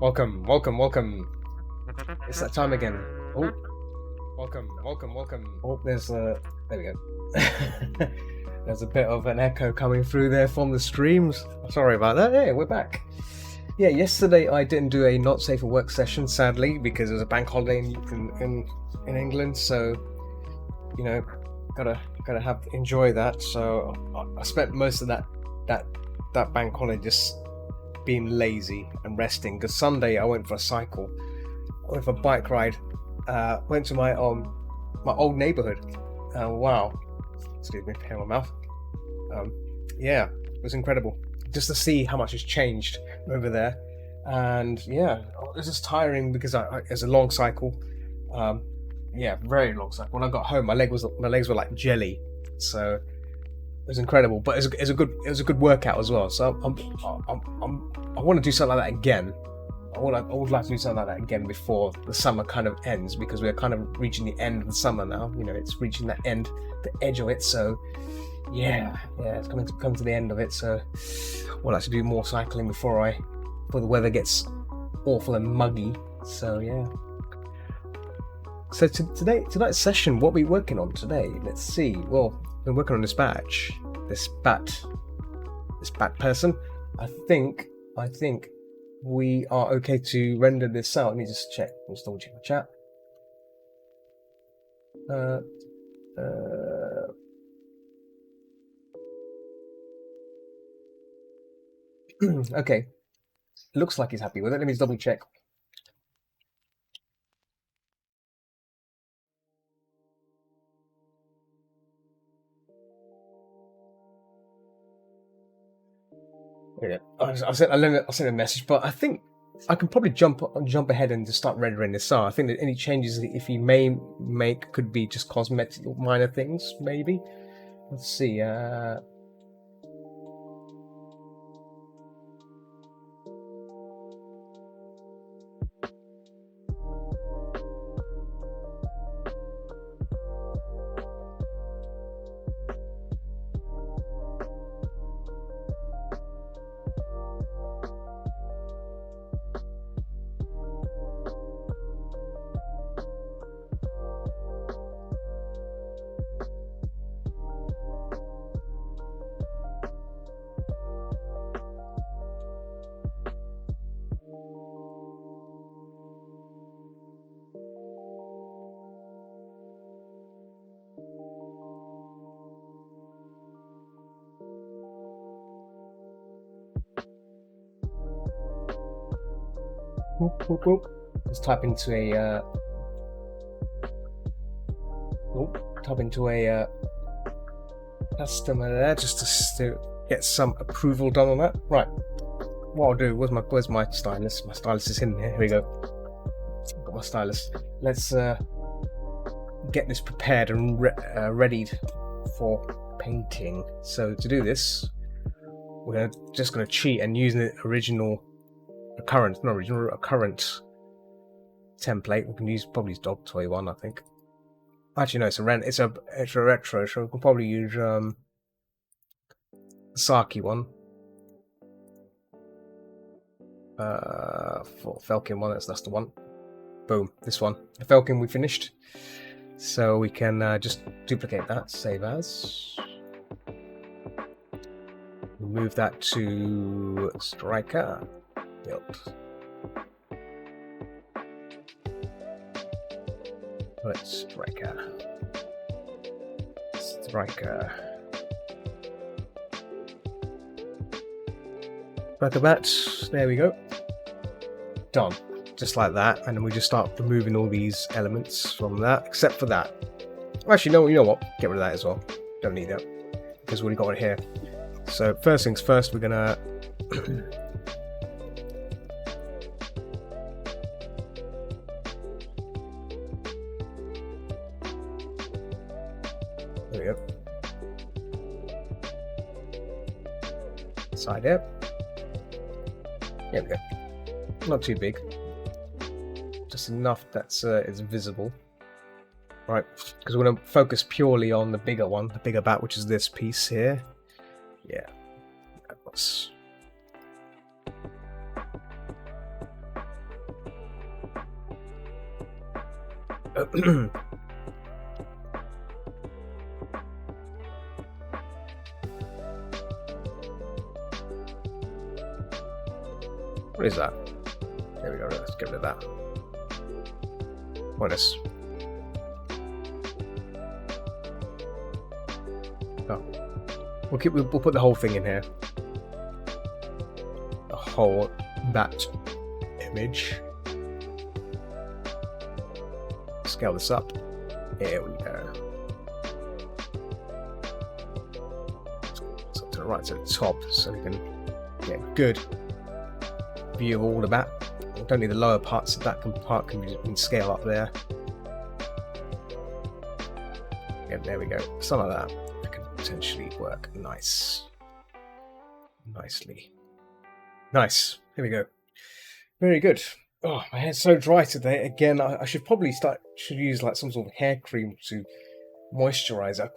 Welcome, welcome, welcome. It's that time again. Oh, welcome, welcome, welcome. Oh, there we go. There's a bit of an echo coming through there from the streams. Sorry about that. Hey, we're back. Yeah, yesterday I didn't do a not safe for work session, sadly, because it was a bank holiday in England. So, you know, gotta enjoy that. So I spent most of that bank holiday just being lazy and resting. Because Sunday I went for a cycle, I went for a bike ride, went to my old neighborhood. Wow, excuse me, hair in my mouth. Yeah, it was incredible just to see how much has changed over there. And yeah, it was just tiring because it's a long cycle. Yeah, very long cycle. When I got home, my legs were like jelly. So it was incredible, but it was a good workout as well. So I want to do something like that again. I would like to do something like that again before the summer kind of ends, because we're kind of reaching the end of the summer now. You know, it's reaching that end, the edge of it. So yeah, it's coming to the end of it. So I would like to do more cycling before the weather gets awful and muggy. So yeah. So tonight's session, what are we working on today? Let's see. Well, we're working on this badge, this bat person. I think we are okay to render this out. Let me just check. Let's double check the chat. Okay. Looks like he's happy with it. Let me just double check. Yeah, I sent a message, but I think I can probably jump ahead and just start rendering this out. I think that any changes, if he may make, could be just cosmetic, minor things, maybe. Let's see. Whoop, whoop, whoop. Let's type into a customer there, just to get some approval done on that. Right. What I'll do, where's my stylus? My stylus is in here. Here we go. Got my stylus. Let's get this prepared and readied for painting. So to do this, we're just going to cheat and use the a current template. We can use probably his dog toy one, I think. Actually, no, it's a retro, so we can probably use the Saki one. For Falcon one, that's the one. Boom, this one. The Falcon we finished. So we can just duplicate that, save as. Move that to Striker. Build. Let's Striker. Bat. There we go. Done. Just like that, and then we just start removing all these elements from that, except for that. Actually, no, you know what? Get rid of that as well. Don't need that, because we already got it here. So first things first, we're gonna there we go. Side up. There we go. Not too big. Just enough that's is visible. Right, because we're going to focus purely on the bigger one, the bigger bat, which is this piece here. Yeah, that was What is that? There we go. Let's get rid of that. Minus. Oh, we'll put the whole thing in here. The whole bat image. Scale this up. Here we go. So to the right, to the top, so we can get a good view of all of that. Don't need the lower parts of that part can scale up there. Yeah, there we go. Some of that can potentially work nicely. Nice. Here we go. Very good. Oh, my hair's so dry today. Again, I should probably use like some sort of hair cream to moisturize. I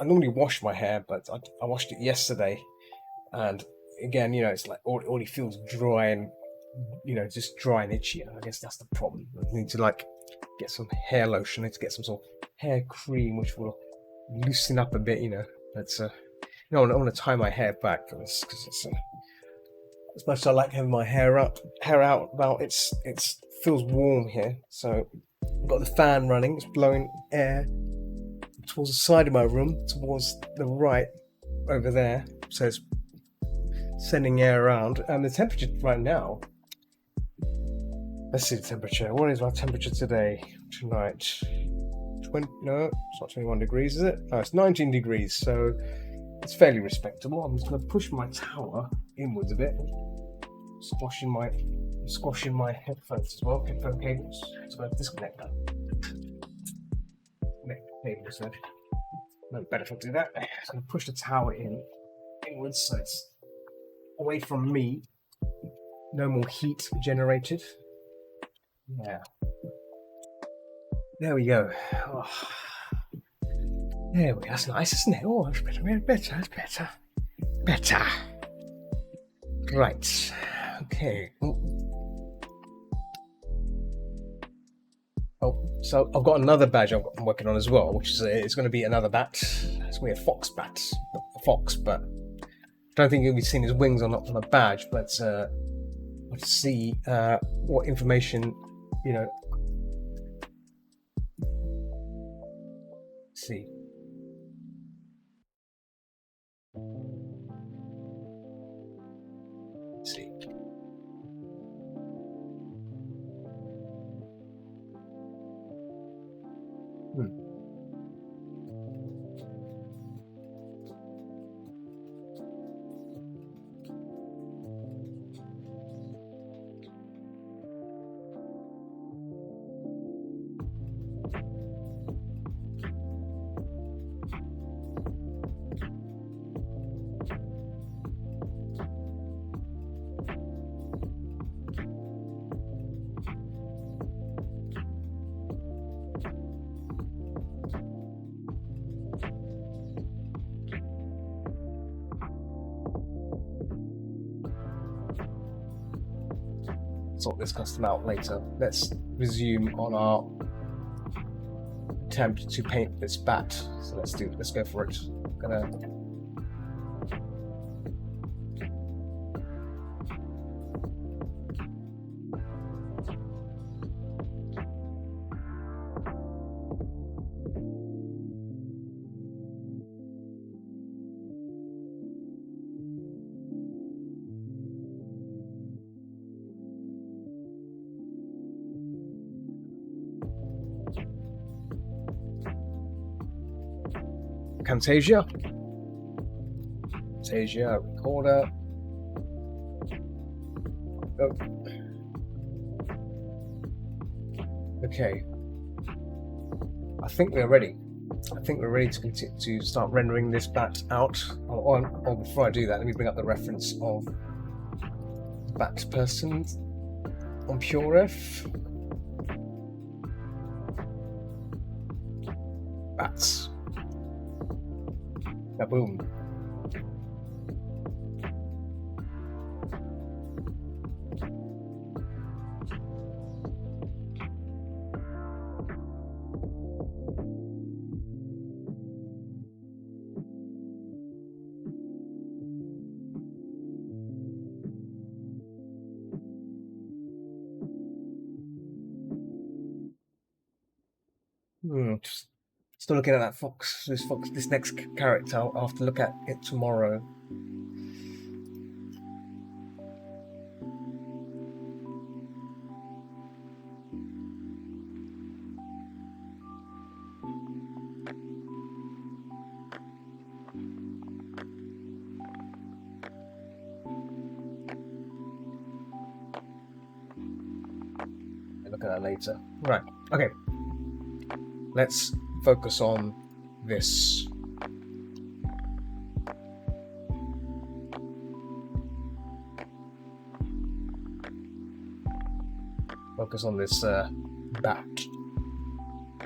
normally wash my hair, but I washed it yesterday, and again, it's like already feels dry and just dry and itchy. I guess that's the problem. I need to get some hair lotion. I need to get some sort of hair cream which will loosen up a bit. But I want to tie my hair back because it's as much as I like having my hair out. It feels warm here, so I've got the fan running. It's blowing air towards the side of my room, towards the right over there. So it's sending air around, and the temperature right now. Let's see the temperature. What is my temperature tonight? 20? No, it's not 21 degrees, is it? No, it's 19 degrees. So it's fairly respectable. I'm just going to push my tower inwards a bit, squashing my headphones as well. Headphone cables. So I'm going to disconnect that. Connect the cable instead. No better if I do that. I'm going to push the tower inwards so it's away from me. No more heat generated. Yeah. There we go. Oh. There we go. That's nice, isn't it? Oh, that's better. Better. Right. Okay. Oh, so I've got another badge I'm working on as well, which is it's going to be another bat. It's going to be a fox bat. Not a fox, but I don't think you'll be seeing his wings on a badge, but let's see what information, see. Let's see. Sort this custom out later. Let's resume on our attempt to paint this bat. So let's go for it. Camtasia, recorder. Oh. Okay. I think we're ready. To start rendering this bat out. Oh, before I do that, let me bring up the reference of bat person on PureRef. Bats. Boom. Just still looking at that fox. This next character. I'll have to look at it tomorrow. Look at that later. Right. Okay. Let's focus on this. Focus on this bat.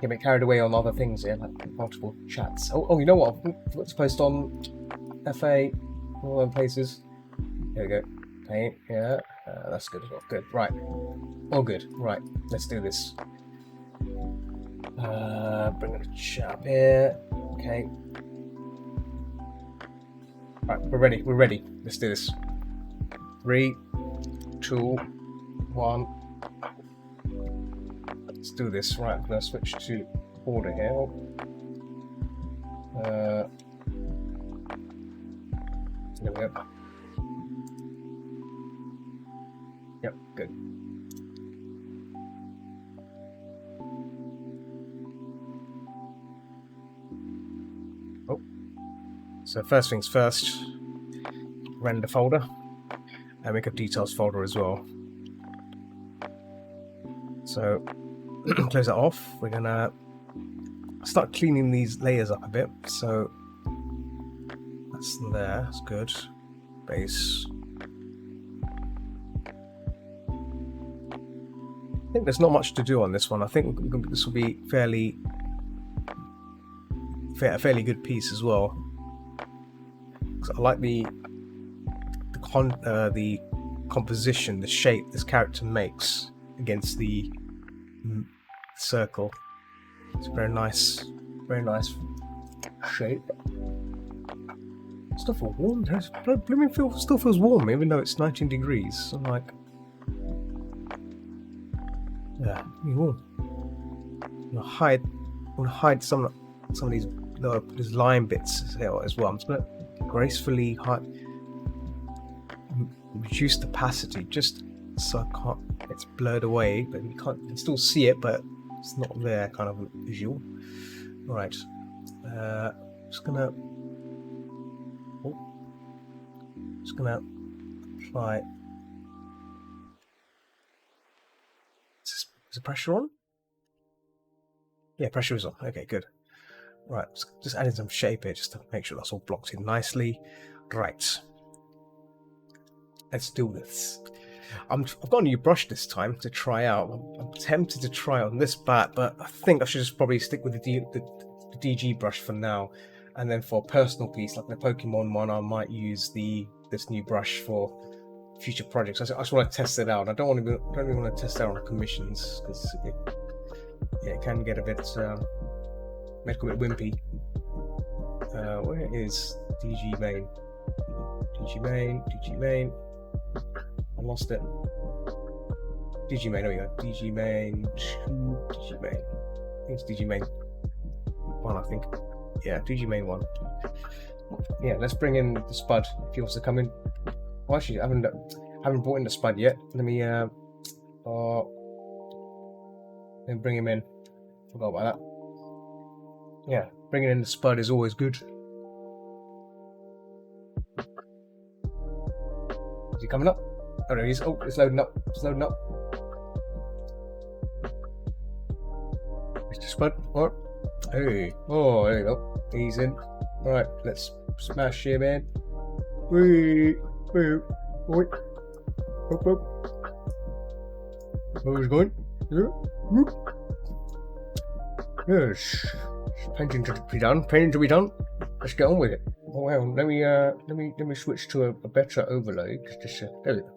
Get me carried away on other things here, like multiple chats. Oh, you know what? Let's post on FA, all them places. There we go. Paint, yeah. That's good as well. Good. Right. All good. Right. Let's do this. Bring in a chat up here. Okay. Right. We're ready. We're ready. Let's do this. 3, 2, 1. Let's do this. Right. I'm going to switch to order here. There we go. Yep, good. Oh. So first things first, render folder, and make a details folder as well. So close that off. We're gonna start cleaning these layers up a bit. So that's there, that's good. Base. I think there's not much to do on this one. I think this will be a fairly good piece as well. I like the composition, the shape this character makes against the circle. It's a very nice shape. Still feels warm. Blooming still feels warm, even though it's 19 degrees. I'm like. Yeah, I'm gonna hide some of these line bits here as well. I'm just gonna gracefully reduce the opacity just so it's blurred away, but you can still see it, but it's not there kind of visual. Right. Just gonna apply. Is the pressure on? Yeah, pressure is on. Okay, good. Right, just adding some shape here just to make sure that's all blocked in nicely. Right. Let's do this. I've got a new brush this time to try out. I'm tempted to try on this bat, but I think I should just probably stick with the DG brush for now. And then for a personal piece, like the Pokemon one, I might use this new brush for future projects. I just want to test it out. I don't really want to test it out on commissions because it can get a bit wimpy. Where is DG main? DG main. I lost it. DG main. There we go. DG main 2. DG main. I think it's DG main 1. I think. Yeah, DG main 1. Yeah, let's bring in the Spud if he wants to come in. Well, actually, I haven't brought in the Spud yet. Let me bring him in. Forgot about that. Yeah, bringing in the Spud is always good. Is he coming up? Oh no, he's it's loading up. It's loading up. Mr. Spud, what? Hey, oh, there you go. He's in. Right, let's smash him in. Wait. Whoop. Where's he going? Yeah. Yes. Painting to be done. Let's get on with it. Oh well, let me switch to a better overlay. There we go.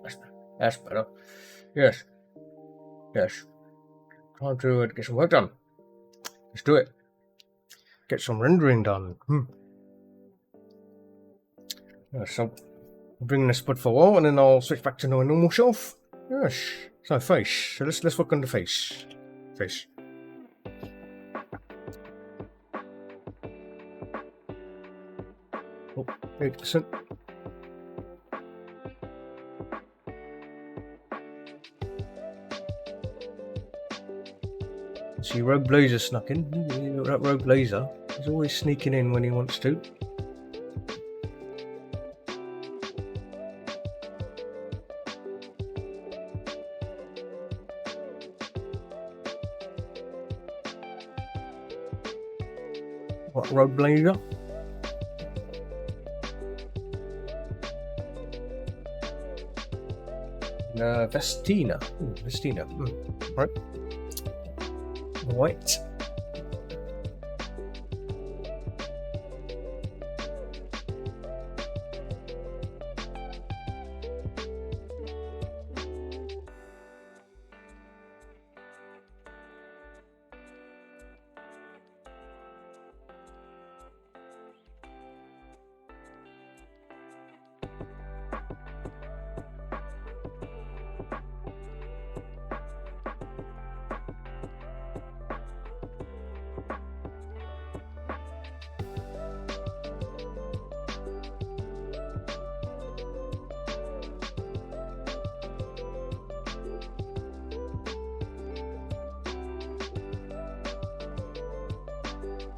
That's better. Yes. Time to get some work done. Let's do it. Get some rendering done. So bring the Spud for a while, and then I'll switch back to my normal shelf. Yes. So face. So let's work on the face. 8%. See, Rogue Blazer snuck in. That Rogue Blazer, he's always sneaking in when he wants to. What, Rogue Blazer? Vestina. Vestina. Right. White.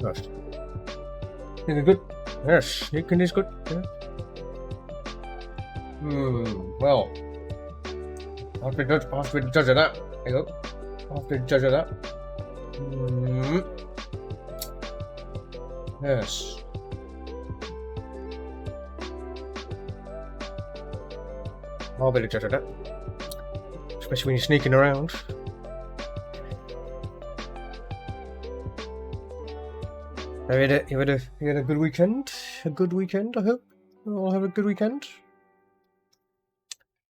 Nice. Is it good? Yes, sneaking is good. Yeah. Well, after the judge of that, there you go. After the judge of that. Yes. I'll be the judge of that. Especially when you're sneaking around. You had a good weekend? A good weekend, I hope. I'll have a good weekend.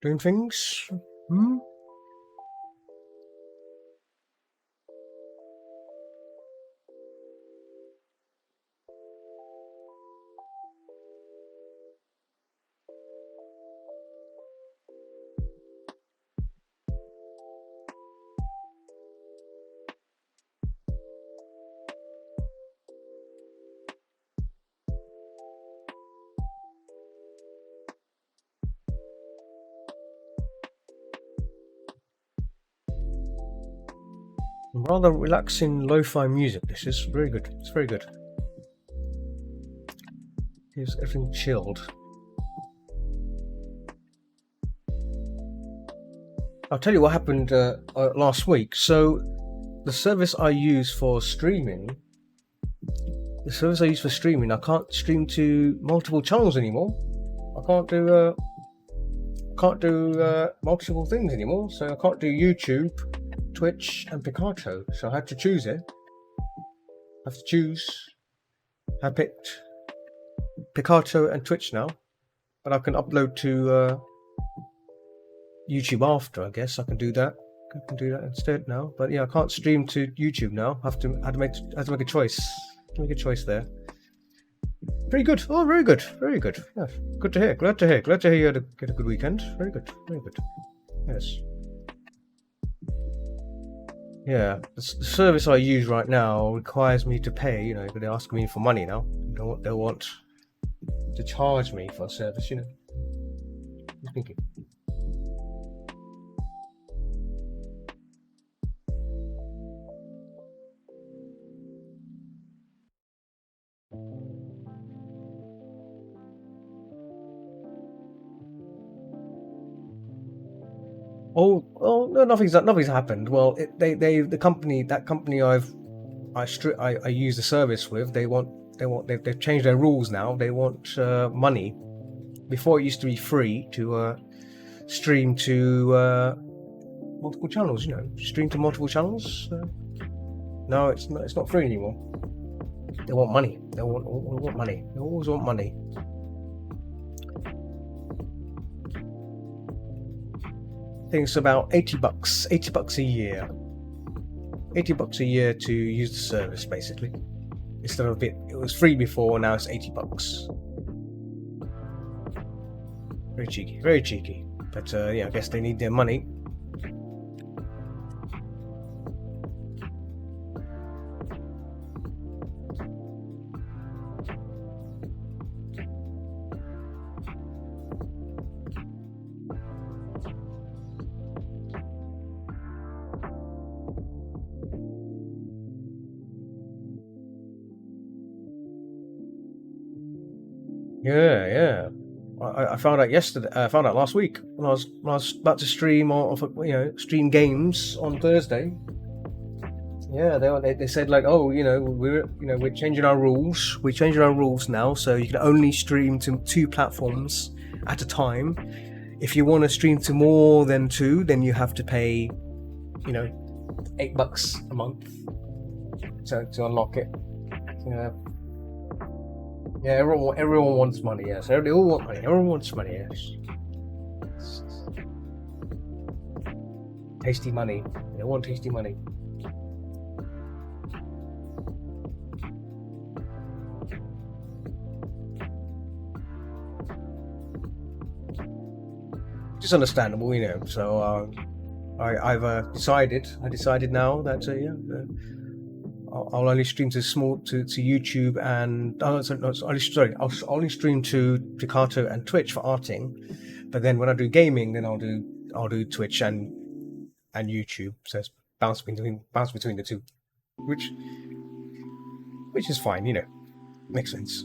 Doing things. Rather relaxing lo-fi music. This is very good. It's very good. Keeps everything chilled. I'll tell you what happened last week. So, the service I use for streaming, I can't stream to multiple channels anymore. I can't do multiple things anymore. So I can't do YouTube, Twitch and Picarto, so I had to choose it. I picked Picarto and Twitch now, but I can upload to YouTube after. I guess I can do that. Instead now. But yeah, I can't stream to YouTube now. I have to make a choice. There. Pretty good. Oh, very good. Very good. Yeah, good to hear. Glad to hear you had a good weekend. Very good. Yes. Yeah, the service I use right now requires me to pay, but they're asking me for money now. They want to charge me for a service, I'm thinking. Oh no, nothing's happened. Well, the company I use the service with, they've changed their rules now. They want money. Before it used to be free to stream to multiple channels. Stream to multiple channels. No, it's not free anymore. They want money. They want money. They always want money. I think it's about $80 a year. $80 a year to use the service, basically. Instead of it was free before, now it's $80. Very cheeky. But I guess they need their money. Yeah, yeah. I found out yesterday. I found out last week when I was about to stream stream games on Thursday. Yeah, they said like, oh, we're changing our rules. We're changing our rules now, so you can only stream to 2 platforms at a time. If you want to stream to more than 2, then you have to pay, $8 a month to unlock it. Yeah, yeah. Everyone wants money. Yes, they all want money. Everyone wants money. Yes. Tasty money. They want tasty money. It's understandable, So I've decided now that I'll only stream to YouTube and I'll only stream to Picarto and Twitch for arting, but then when I do gaming, then I'll do Twitch and YouTube. So it's bounce between the two, which is fine, makes sense.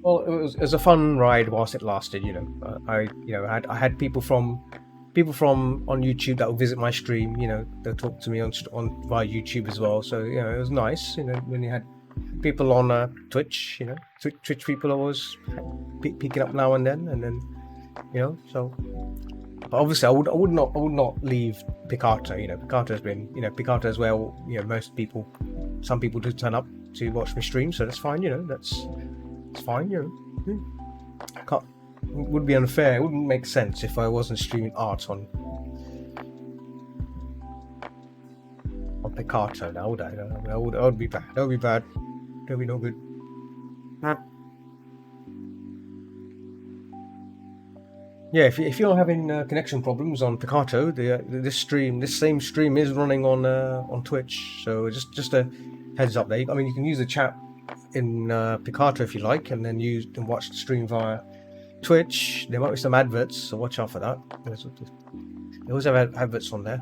Well, it was a fun ride whilst it lasted. I had people from on YouTube that will visit my stream. They'll talk to me on via YouTube as well. So it was nice. When you had people on Twitch. Twitch people always picking up now and then. So. But obviously, I would not leave Picarto. Picarto's been Picarto as well. Some people do turn up to watch me stream, so that's fine. It's fine, I can't. It would be unfair. It wouldn't make sense if I wasn't streaming art on Picarto now, would I? That would be bad. That would be bad. That would be no good. Yeah, if you're having connection problems on Picarto, this same stream is running on Twitch. So just a heads up there. I mean, you can use the chat in Picarto if you like, and then watch the stream via Twitch. There might be some adverts, so watch out for that. They always have adverts on there.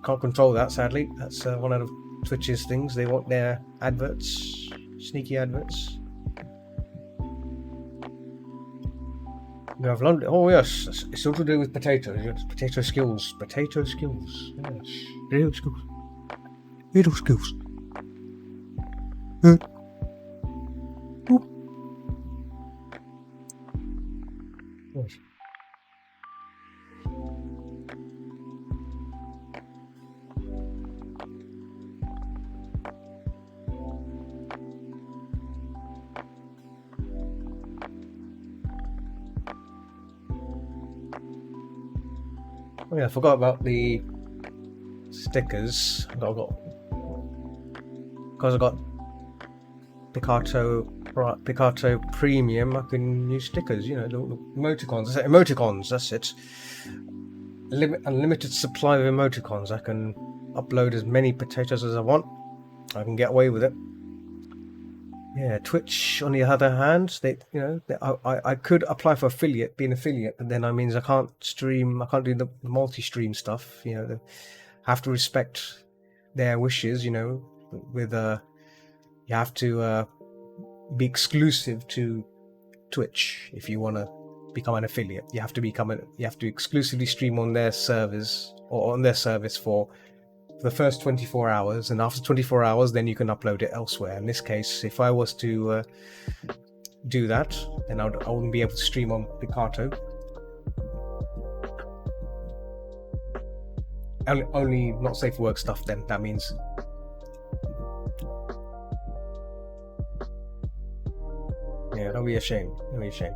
Can't control that, sadly. That's one of Twitch's things. They want their adverts, sneaky adverts. You have London. Oh yes, it's all to do with potatoes. Potato skills. Potato skills. Yes. Potato skills. Potato skills. Good. Yes. Oh yeah, I forgot about the stickers. Because I got Picarto Premium, I can use stickers. The emoticons. Emoticons. That's it. Unlimited supply of emoticons. I can upload as many potatoes as I want. I can get away with it. Yeah, Twitch, on the other hand, I could apply for be an affiliate, but then that means I can't stream. I can't do the multi-stream stuff. They have to respect their wishes. With you have to be exclusive to Twitch if you want to become an affiliate. You have to exclusively stream on their servers or on their service for the first 24 hours, and after 24 hours then you can upload it elsewhere. In this case, if I was to do that, then I wouldn't be able to stream on Picarto. Only not safe for work stuff, then that means. Yeah, don't be ashamed. Don't be ashamed.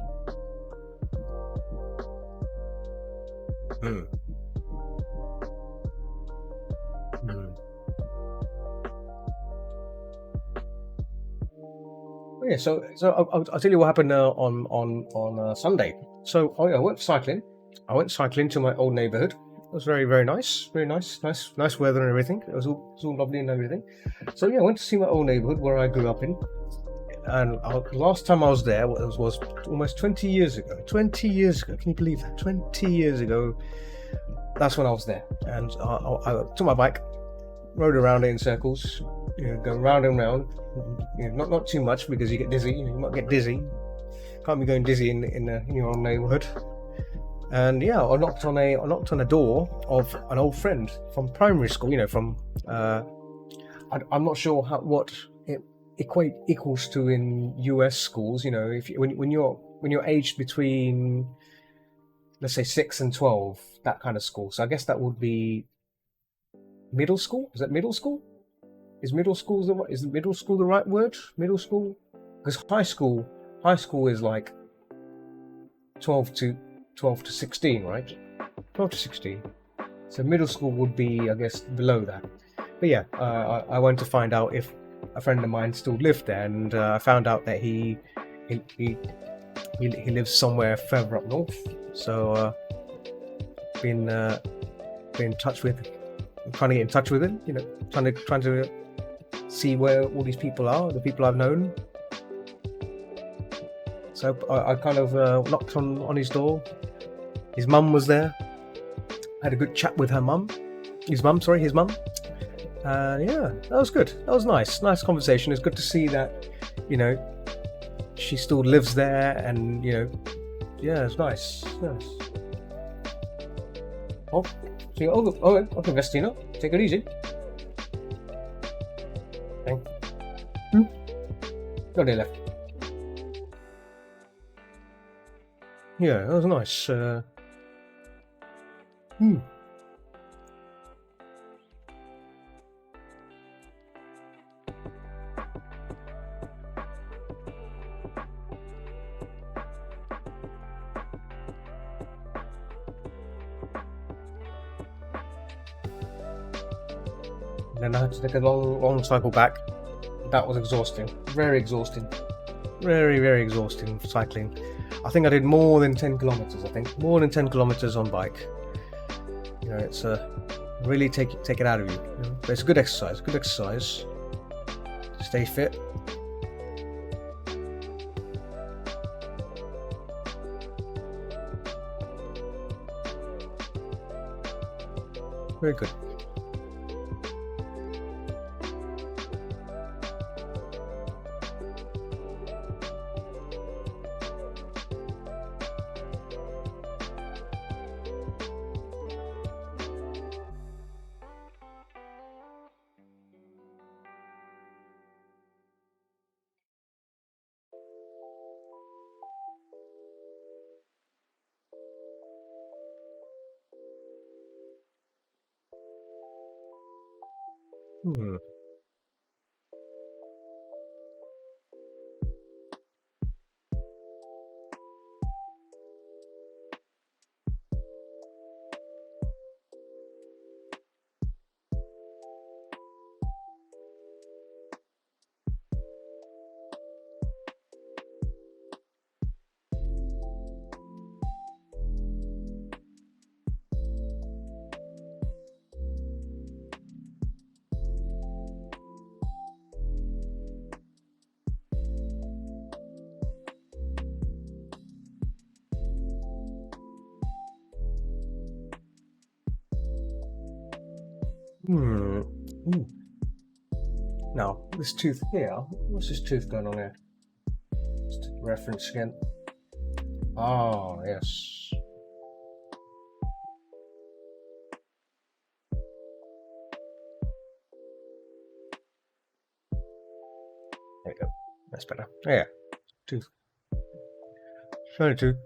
yeah, so I'll tell you what happened on Sunday. So I went cycling. I went cycling to my old neighborhood. It was very nice, nice weather and everything. It was all lovely and everything. So yeah, I went to see my old neighborhood where I grew up in. And last time I was there was almost 20 years ago. 20 years ago, can you believe that? 20 years ago, that's when I was there. And I took my bike, rode around it in circles, going round and round. Not too much because you get dizzy. You might get dizzy. Can't be going dizzy in your own neighborhood. And yeah, I knocked on a door of an old friend from primary school. From I'm not sure what it equals to in US schools. If when you're aged between, let's say, 6 and 12, that kind of school. So I guess that would be middle school. Is that middle school? Is middle school the right word? Middle school? Because high school is like 12 to 16, right? 12 to 16. So middle school would be, I guess, below that. But yeah, I went to find out if a friend of mine still lived there, and I found out that he lives somewhere further up north. So been in touch with, trying to get in touch with him. Trying to see where all these people are, the people I've known. So I kind of knocked on his door. His mum was there. Had a good chat with her mum. His mum. Yeah, that was good. That was nice conversation. It's good to see that, she still lives there, and yeah, it's nice. Oh, so okay, Vestina, take it easy. Thank you. No, they left. Yeah, that was nice. Then I had to take a long cycle back. That was exhausting. Very exhausting. Very exhausting cycling. I think I did more than 10 kilometers. More than 10 kilometers on bike. It's really take it out of you. But it's good exercise. Stay fit. Very good. Now, this tooth here, what's this tooth going on here? Just a reference again. Ah, yes. There you go. That's better. Yeah. Tooth. Shiny tooth.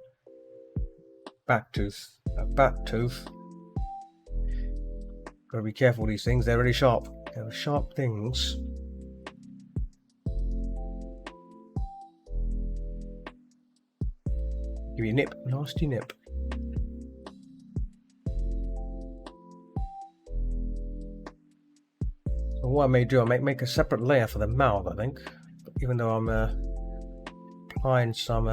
Back tooth. A back tooth. Gotta be careful with these things, they're really sharp. They're sharp things. Give you a nip, nasty nip. So what I may do, I may make a separate layer for the mouth, I think. Even though I'm applying some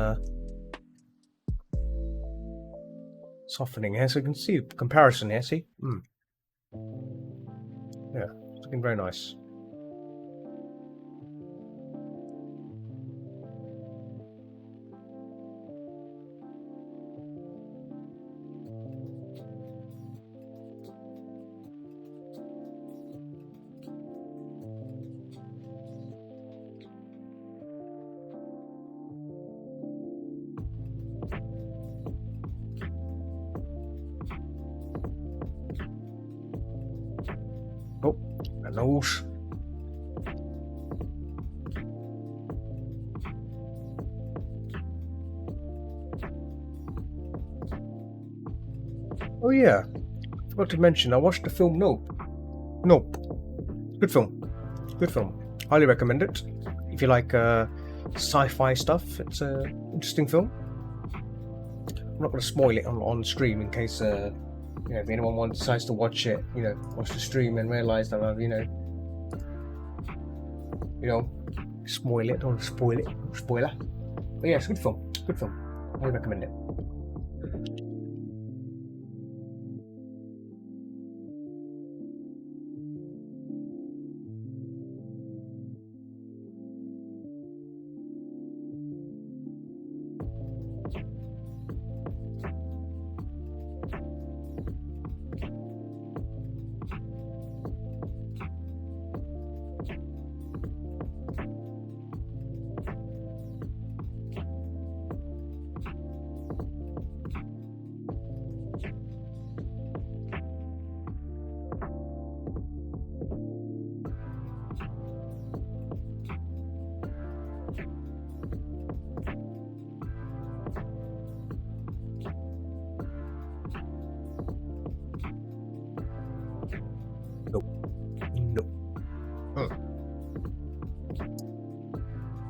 softening here, so you can see the comparison here. See, yeah, it's looking very nice. Oh, a nose. Oh yeah, forgot to mention, I watched the film Nope. Nope. Good film. Good film. Highly recommend it. If you like sci-fi stuff, it's an interesting film. I'm not going to spoil it on stream in case if anyone decides to watch it, watch the stream and realize that I've spoil it. Don't spoil it. Spoiler. But yeah, it's a good film. Good film. I recommend it.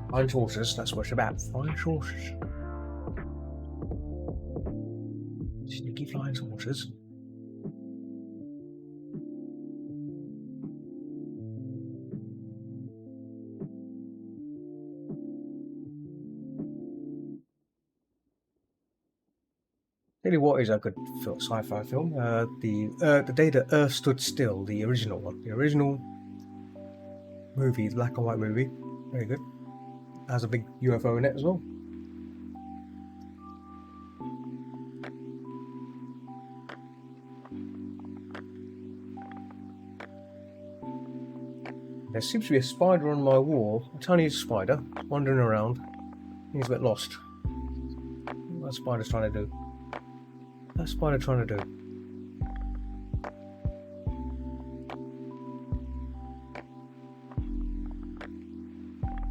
Flying saucers, that's what it's about. Flying saucers. Sneaky flying saucers. Really, what is a good sci-fi film? The Day the Earth Stood Still, the original one. The original movie, the black and white movie. Very good. Has a big UFO in it as well. There seems to be a spider on my wall. A tiny spider wandering around. He's a bit lost. What that spider's trying to do? What's that spider trying to do?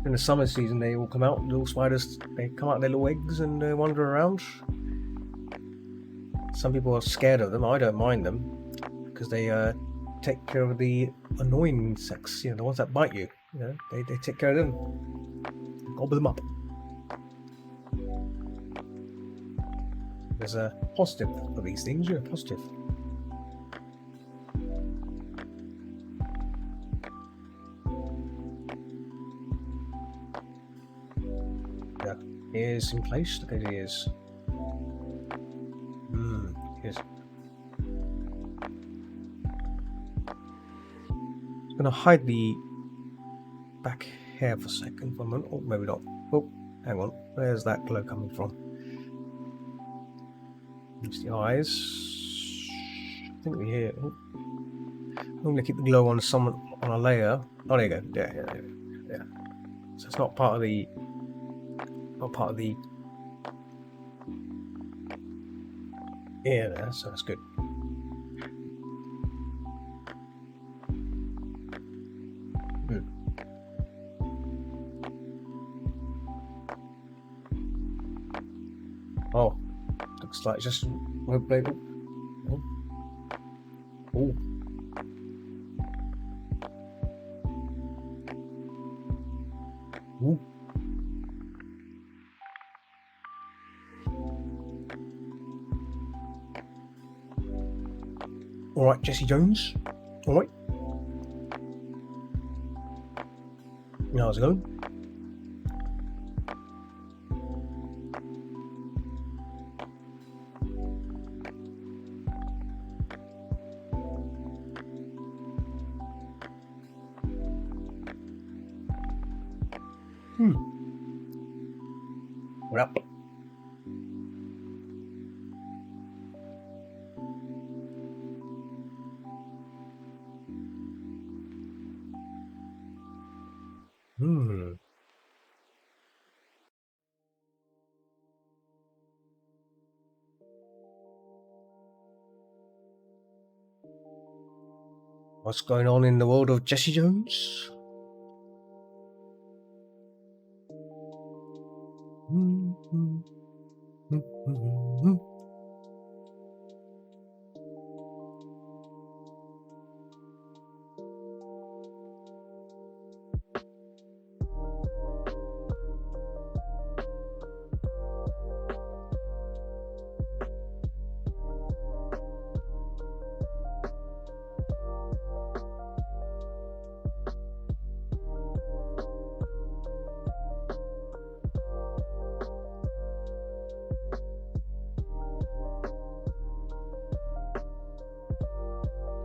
In the summer season, they all come out. Little spiders, they come out their little eggs and wander around. Some people are scared of them. I don't mind them because they take care of the annoying insects. The ones that bite you. They take care of them. Gobble them up. There's a positive for these things. Yeah, positive. Ears in place. Look at his ears. Ears. I'm gonna hide the back hair for a second. For a moment. Oh, maybe not. Oh, hang on. Where's that glow coming from? It's the eyes. I think we hear. Oh. I'm gonna keep the glow on a layer. Oh, there you go. Yeah. So it's not part of the. ear there, so that's good. Oh, looks like just won't play. Oh. Ooh. All right, Jesse Jones. All right. How's it going? What up? What's going on in the world of Jesse Jones?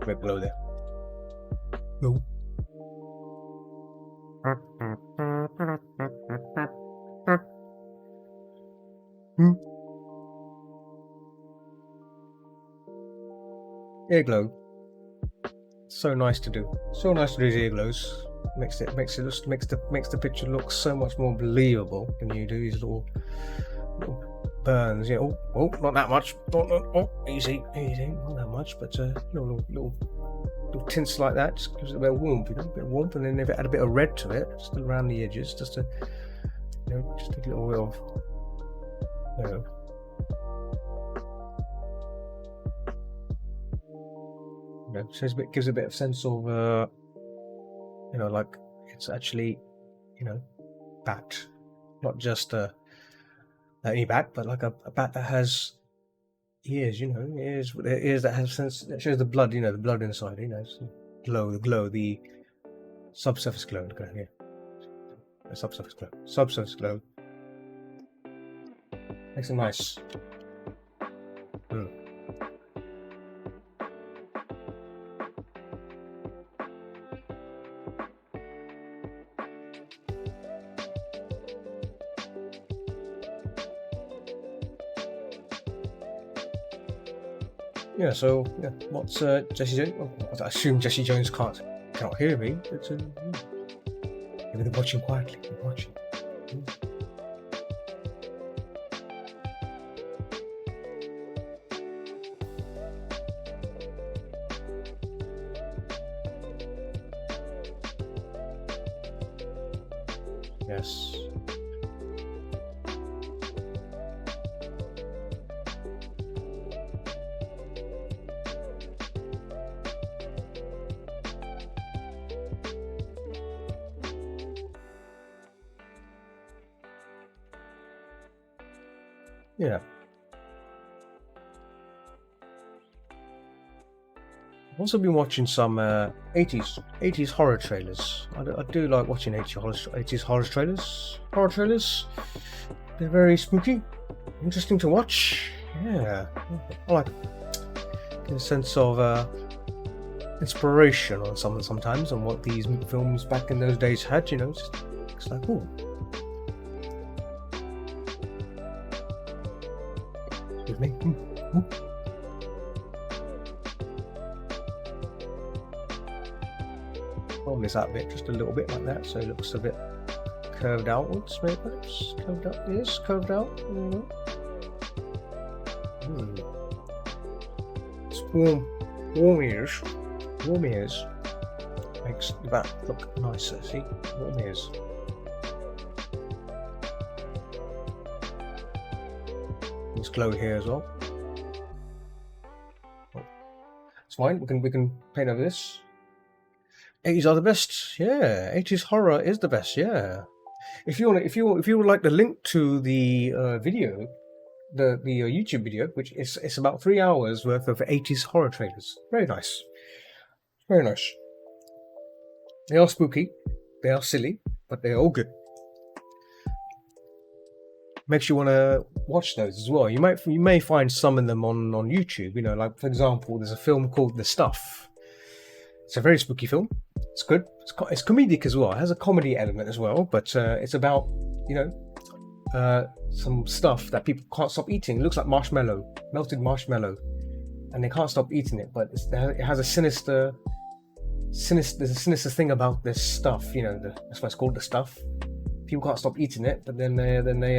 Bit below there. No. Ear glow. So nice to do. So nice to do the ear glows. Makes the picture look so much more believable when you do these little burns. Yeah. Oh, not that much. Easy, not that much, but little tints like that just gives it a bit of warmth, a bit of warmth, and then if it had a bit of red to it, just around the edges, just to, just take a little bit of, so it gives a bit of sense of, like it's actually, bat, not just any bat, but like a bat that has ears, ears that have sense, that shows the blood, the blood inside, the glow, the subsurface glow, the subsurface glow, makes it nice. Yeah, so what's Jesse Jones? Well, I assume Jesse Jones cannot hear me, but maybe they're watching quietly. They're watching. Yes. Yeah. I've also been watching some 80s horror trailers. I do like watching 80s horror trailers. They're very spooky, interesting to watch. Yeah, I like get a sense of inspiration on sometimes on what these films back in those days had. It's like, oh. Excuse me. Roll this out a bit, just a little bit like that, so it looks a bit curved outwards, maybe perhaps. Curved out, yes, curved out. It's warm ears. Makes the back look nicer, see? Warm ears. It's glow here as well. Oh, it's fine. We can paint over this. 80s are the best. Yeah, 80s horror is the best. Yeah. If you would like the link to the video, the YouTube video, which it's about 3 hours worth of 80s horror trailers. Very nice. Very nice. They are spooky. They are silly, but they're all good. Makes you want to watch those as well. You may find some of them on YouTube. Like for example, there's a film called The Stuff. It's a very spooky film. It's good. It's comedic as well. It has a comedy element as well, but it's about, you know, some stuff that people can't stop eating. It looks like marshmallow, melted marshmallow, and they can't stop eating it. But it has a sinister. There's a sinister thing about this stuff. You know, that's why it's called the stuff. People can't stop eating it, but then they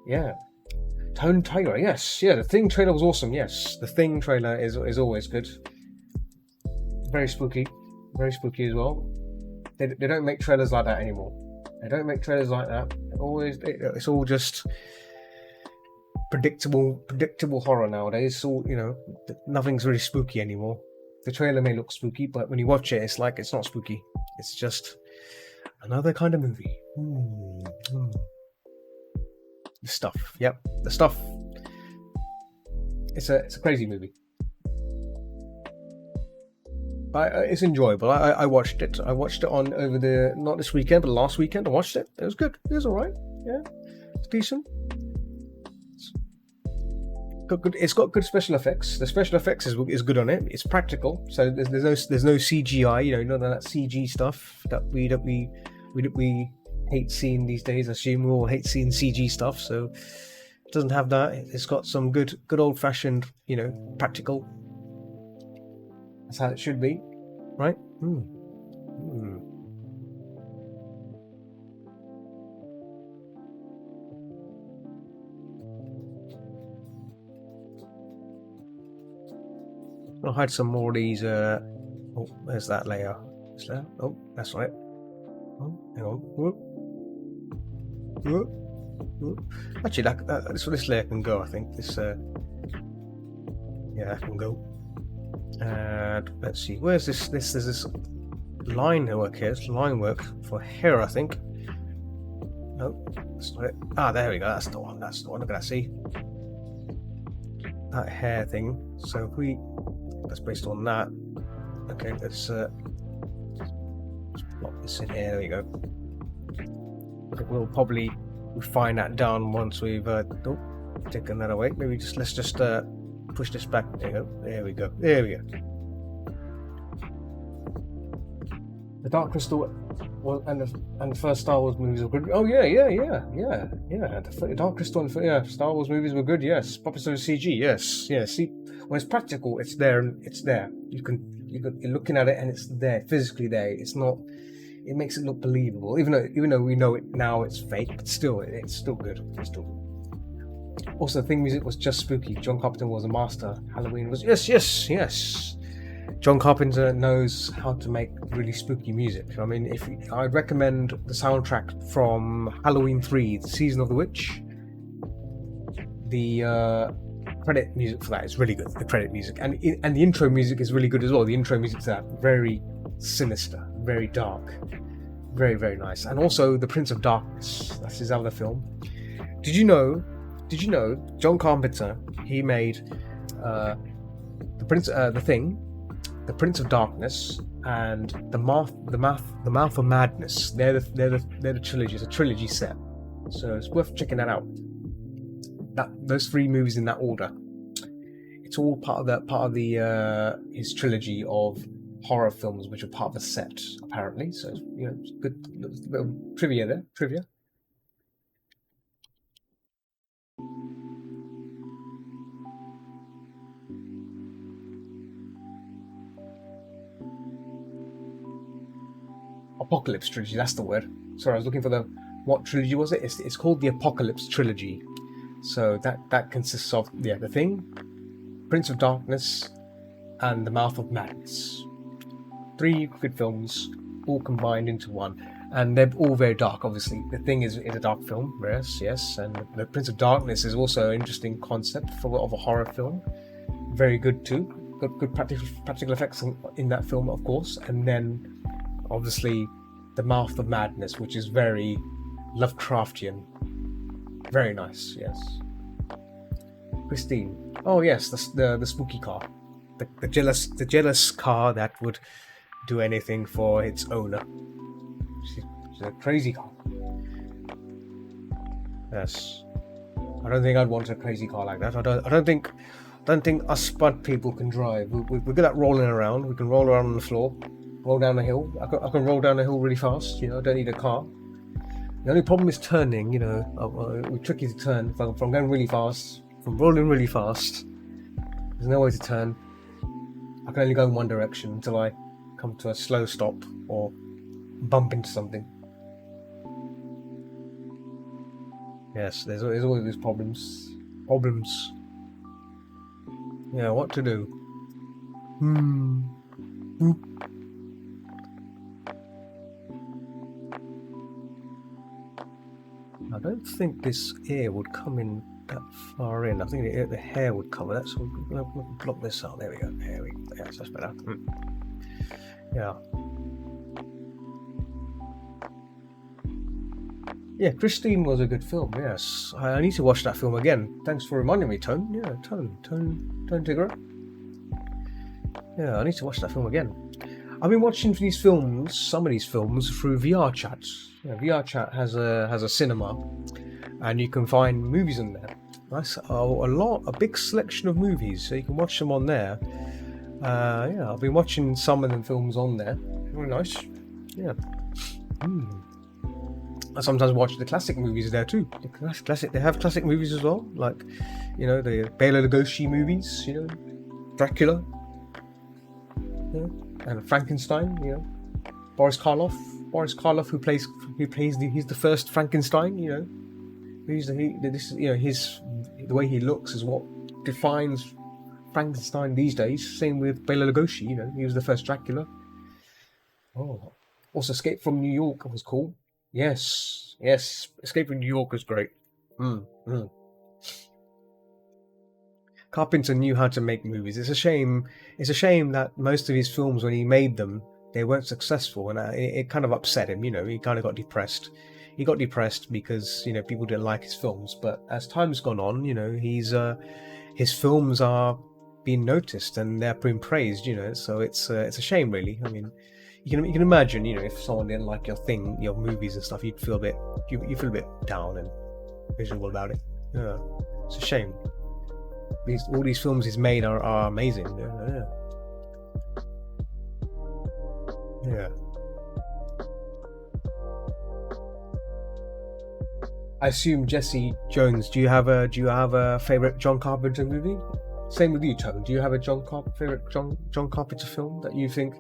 yeah. Tone Tiger, yes, yeah. The Thing trailer was awesome. Yes, the Thing trailer is always good. Very spooky as well. They don't make trailers like that anymore. They don't make trailers like that. It's all just predictable horror nowadays. It's all, you know, nothing's really spooky anymore. The trailer may look spooky, but when you watch it, it's like it's not spooky. It's just another kind of movie. The Stuff. Yep, The Stuff. It's a crazy movie. It's enjoyable. I watched it. I watched it on over not this weekend, but last weekend. I watched it. It was good. It was alright. Yeah, it's decent. It's got good special effects. The special effects is good on it. It's practical, so there's no CGI. You know, none of that CG stuff that we hate seeing these days. I assume we all hate seeing CG stuff. So it doesn't have that. It's got some good old fashioned, you know, practical. That's how it should be, right? I'll hide some more of these. Oh, there's that layer. Is there? Oh, that's right. Oh, hang on. Actually, this layer can go. I think this. Yeah, that can go. And let's see. Where's this? There's this line work here. It's line work for hair, I think. No, that's not it. Ah, there we go. That's the one. Look at that. See that hair thing. So if that's based on that. Okay, let's plot this in here. There we go. We'll probably refine that down once we've taken that away. Maybe let's just push this back. There we go. The Dark Crystal and the first Star Wars movies were good. Oh yeah. The Dark Crystal and Star Wars movies were good. Yes, proper sort of CG. Yes. See, when it's practical, it's there. You're looking at it and it's there, physically there. It's not. It makes it look believable, even though we know it now it's fake, but still, it's still good. It's still good. Also, theme music was just spooky. John Carpenter was a master. Halloween was yes. John Carpenter knows how to make really spooky music. I mean, I'd recommend the soundtrack from Halloween 3, The Season of the Witch. The credit music for that is really good. The credit music and the intro music is really good as well. The intro music to that very sinister, very dark, very, very nice. And also The Prince of Darkness. That's his other film. Did you know John Carpenter, he made The Thing, The Prince of Darkness, and the Mouth of Madness. They're the trilogy. It's a trilogy set, so it's worth checking that out. Those three movies in that order. It's all part of his trilogy of horror films, which are part of the set apparently. So it's good little trivia there. Apocalypse trilogy, that's the word. Sorry, I was looking for what trilogy was it? It's called the Apocalypse trilogy. So that consists of The Thing, Prince of Darkness, and The Mouth of Madness. 3 good films, all combined into one, and they're all very dark. Obviously, The Thing is a dark film, yes, and The Prince of Darkness is also an interesting concept of a horror film. Very good too. Got good practical effects in that film, of course, and then obviously The Mouth of Madness, which is very Lovecraftian. Very nice, yes. Christine. Oh yes, the spooky car. The jealous car that would do anything for its owner. She's a crazy car. Yes. I don't think I'd want a crazy car like that. I don't think us spud people can drive. We're good at rolling around. We can roll around on the floor. roll down a hill. I can roll down a hill really fast. You know, I don't need a car. The only problem is turning. You know, it's tricky to turn. If I'm going really fast, from rolling really fast, there's no way to turn. I can only go in one direction until I come to a slow stop or bump into something. Yes, there's always these problems. Problems. Yeah, what to do? I don't think this ear would come in that far in. I think the hair would cover that, so we'll block this out. There we go. There we go. Yes, that's better. Yeah. Yeah, Christine was a good film, yes. I need to watch that film again. Thanks for reminding me, Tone. Yeah, Tone Tigger. Yeah, I need to watch that film again. I've been watching these films, some of these films, through VR Chat. Yeah, VR Chat has a cinema, and you can find movies in there. Nice, a big selection of movies, so you can watch them on there. Yeah, I've been watching some of them films on there. Very nice. Yeah. I sometimes watch the classic movies there too. They have classic movies as well, like, you know, the Bela Lugosi movies, you know, Dracula, and Frankenstein, you know, Boris Karloff, he's the first Frankenstein, you know, the way he looks is what defines Frankenstein these days. Same with Bela Lugosi, you know, he was the first Dracula. Oh, also Escape from New York was cool. Yes, Escape from New York was great. Carpenter knew how to make movies. It's a shame that most of his films, when he made them, they weren't successful, and it kind of upset him. You know, he kind of got depressed. He got depressed because, you know, people didn't like his films. But as time's gone on, you know, his films are being noticed and they're being praised. You know, so it's a shame, really. I mean, you can imagine, you know, if someone didn't like your movies and stuff, you'd feel a bit down and miserable about it. Yeah, it's a shame. All these films he's made are amazing. Yeah. I assume Jesse Jones. Do you have a favorite John Carpenter movie? Same with you, Tone. Do you have a favorite John Carpenter film that you think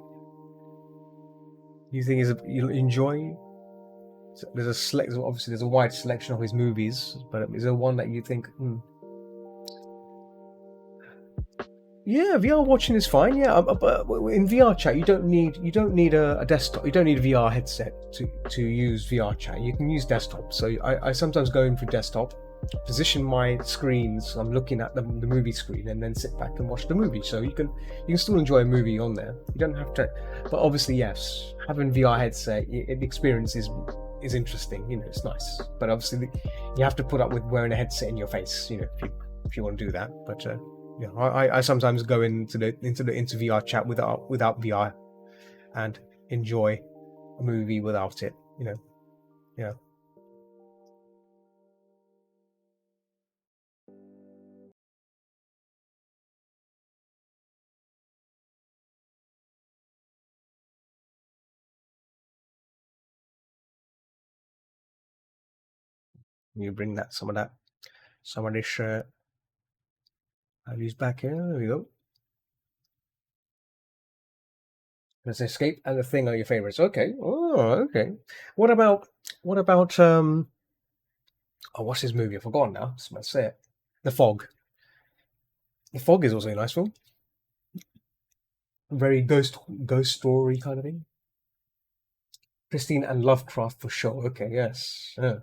you'll enjoy? Obviously there's a wide selection of his movies, but is there one that you think? Yeah, VR watching is fine. Yeah, but in VR chat, you don't need a desktop. You don't need a VR headset to use VR chat. You can use desktop. So I sometimes go in for desktop, position my screens. I'm looking at the movie screen, and then sit back and watch the movie. So you can still enjoy a movie on there. You don't have to. But obviously, yes, having VR headset, the experience is interesting. You know, it's nice. But obviously, you have to put up with wearing a headset in your face. You know, if you want to do that. But yeah, I sometimes go into VR chat without VR and enjoy a movie without it. You know, yeah. You bring some of this values back here. There we go. Let's Escape and The Thing are your favorites. Okay. Oh, okay. What about oh, what's his movie? I've forgotten now. I say it. The Fog. The Fog is also a nice film. Very ghost story kind of thing. Christine and Lovecraft for sure. Okay, yes. Yeah.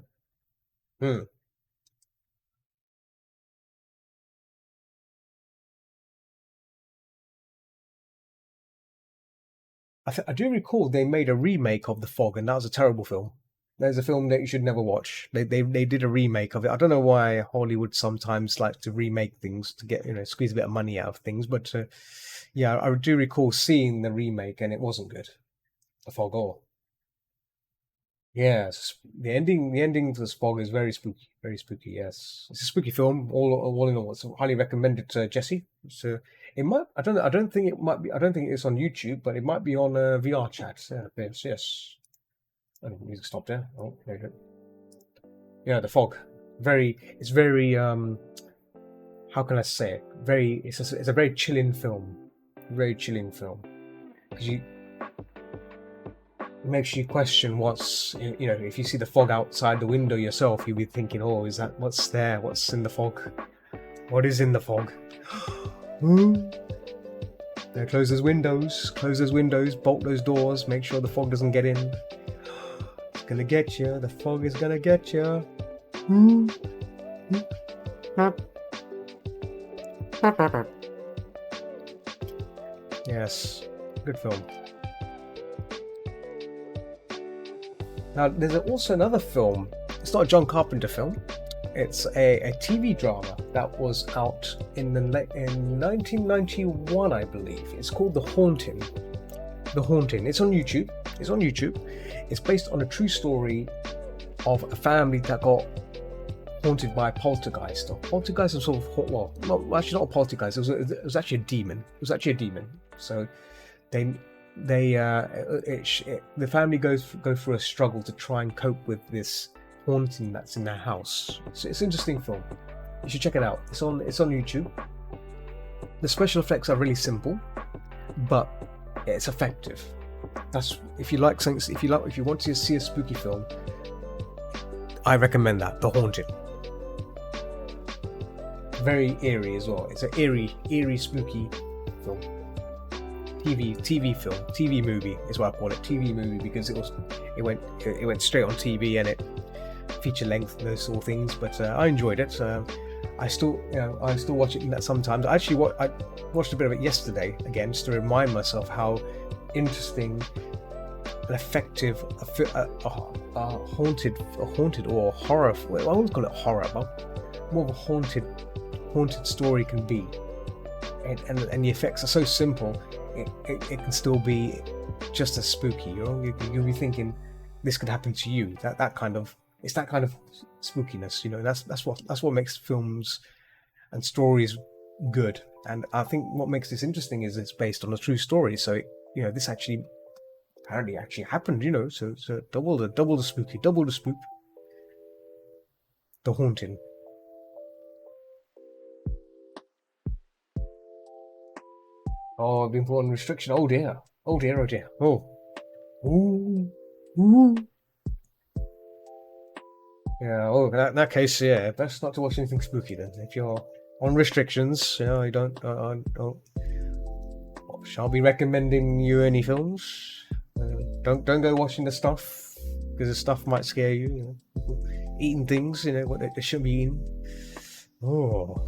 I do recall they made a remake of The Fog, and that was a terrible film. There's a film that you should never watch. They did a remake of it. I don't know why Hollywood sometimes like to remake things to get, you know, squeeze a bit of money out of things. But yeah, I do recall seeing the remake, and it wasn't good. The Fog, or yes, the ending to The Fog is very spooky, very spooky. Yes, it's a spooky film. All in all, it's highly recommended to Jesse. So It might. I don't know. I don't think it might be. I don't think it's on YouTube, but it might be on VR chat. Yeah, yes. Oh, music stopped there. Oh, there you go. Yeah, The Fog. It's very. How can I say it? It's a very chilling film. Very chilling film. Because it makes you question what's, if you see the fog outside the window yourself, you'll be thinking, oh, is that what's there? What's in the fog? What is in the fog? There, close those windows, bolt those doors, make sure the fog doesn't get in. It's gonna get you. The fog is gonna get you. Yes, good film. Now, there's also another film. It's not a John Carpenter film. It's a TV drama that was out in 1991, I believe. It's called The Haunting. The Haunting. It's on YouTube. It's based on a true story of a family that got haunted by a poltergeist. Poltergeist is sort of, actually not a poltergeist. It was actually a demon. So the family go through a struggle to try and cope with this haunting that's in their house. It's an interesting film. You should check it out. It's on YouTube. The special effects are really simple, but it's effective. That's if you want to see a spooky film, I recommend that. The Haunted. Very eerie as well. It's an eerie, spooky film. TV movie is what I call it. TV movie because it went straight on TV and it feature length and those sort of things. But I enjoyed it. I still watch it sometimes. I watched a bit of it yesterday again, just to remind myself how interesting and effective a haunted or horror. Well, I wouldn't call it horror, but more of a haunted story can be. And the effects are so simple. It can still be just as spooky. You'll be thinking this could happen to you. That kind of spookiness. That's what makes films and stories good. And I think what makes this interesting is it's based on a true story. So this apparently happened. So double the spooky, double the spook. The Haunting. Oh, I've been put on restriction. Oh dear. Oh. Ooh. Yeah, in that case, yeah, best not to watch anything spooky then. If you're on restrictions, I don't shall be recommending you any films. Don't go watching the stuff, because the stuff might scare you. Eating things, what they shouldn't be eating. Oh.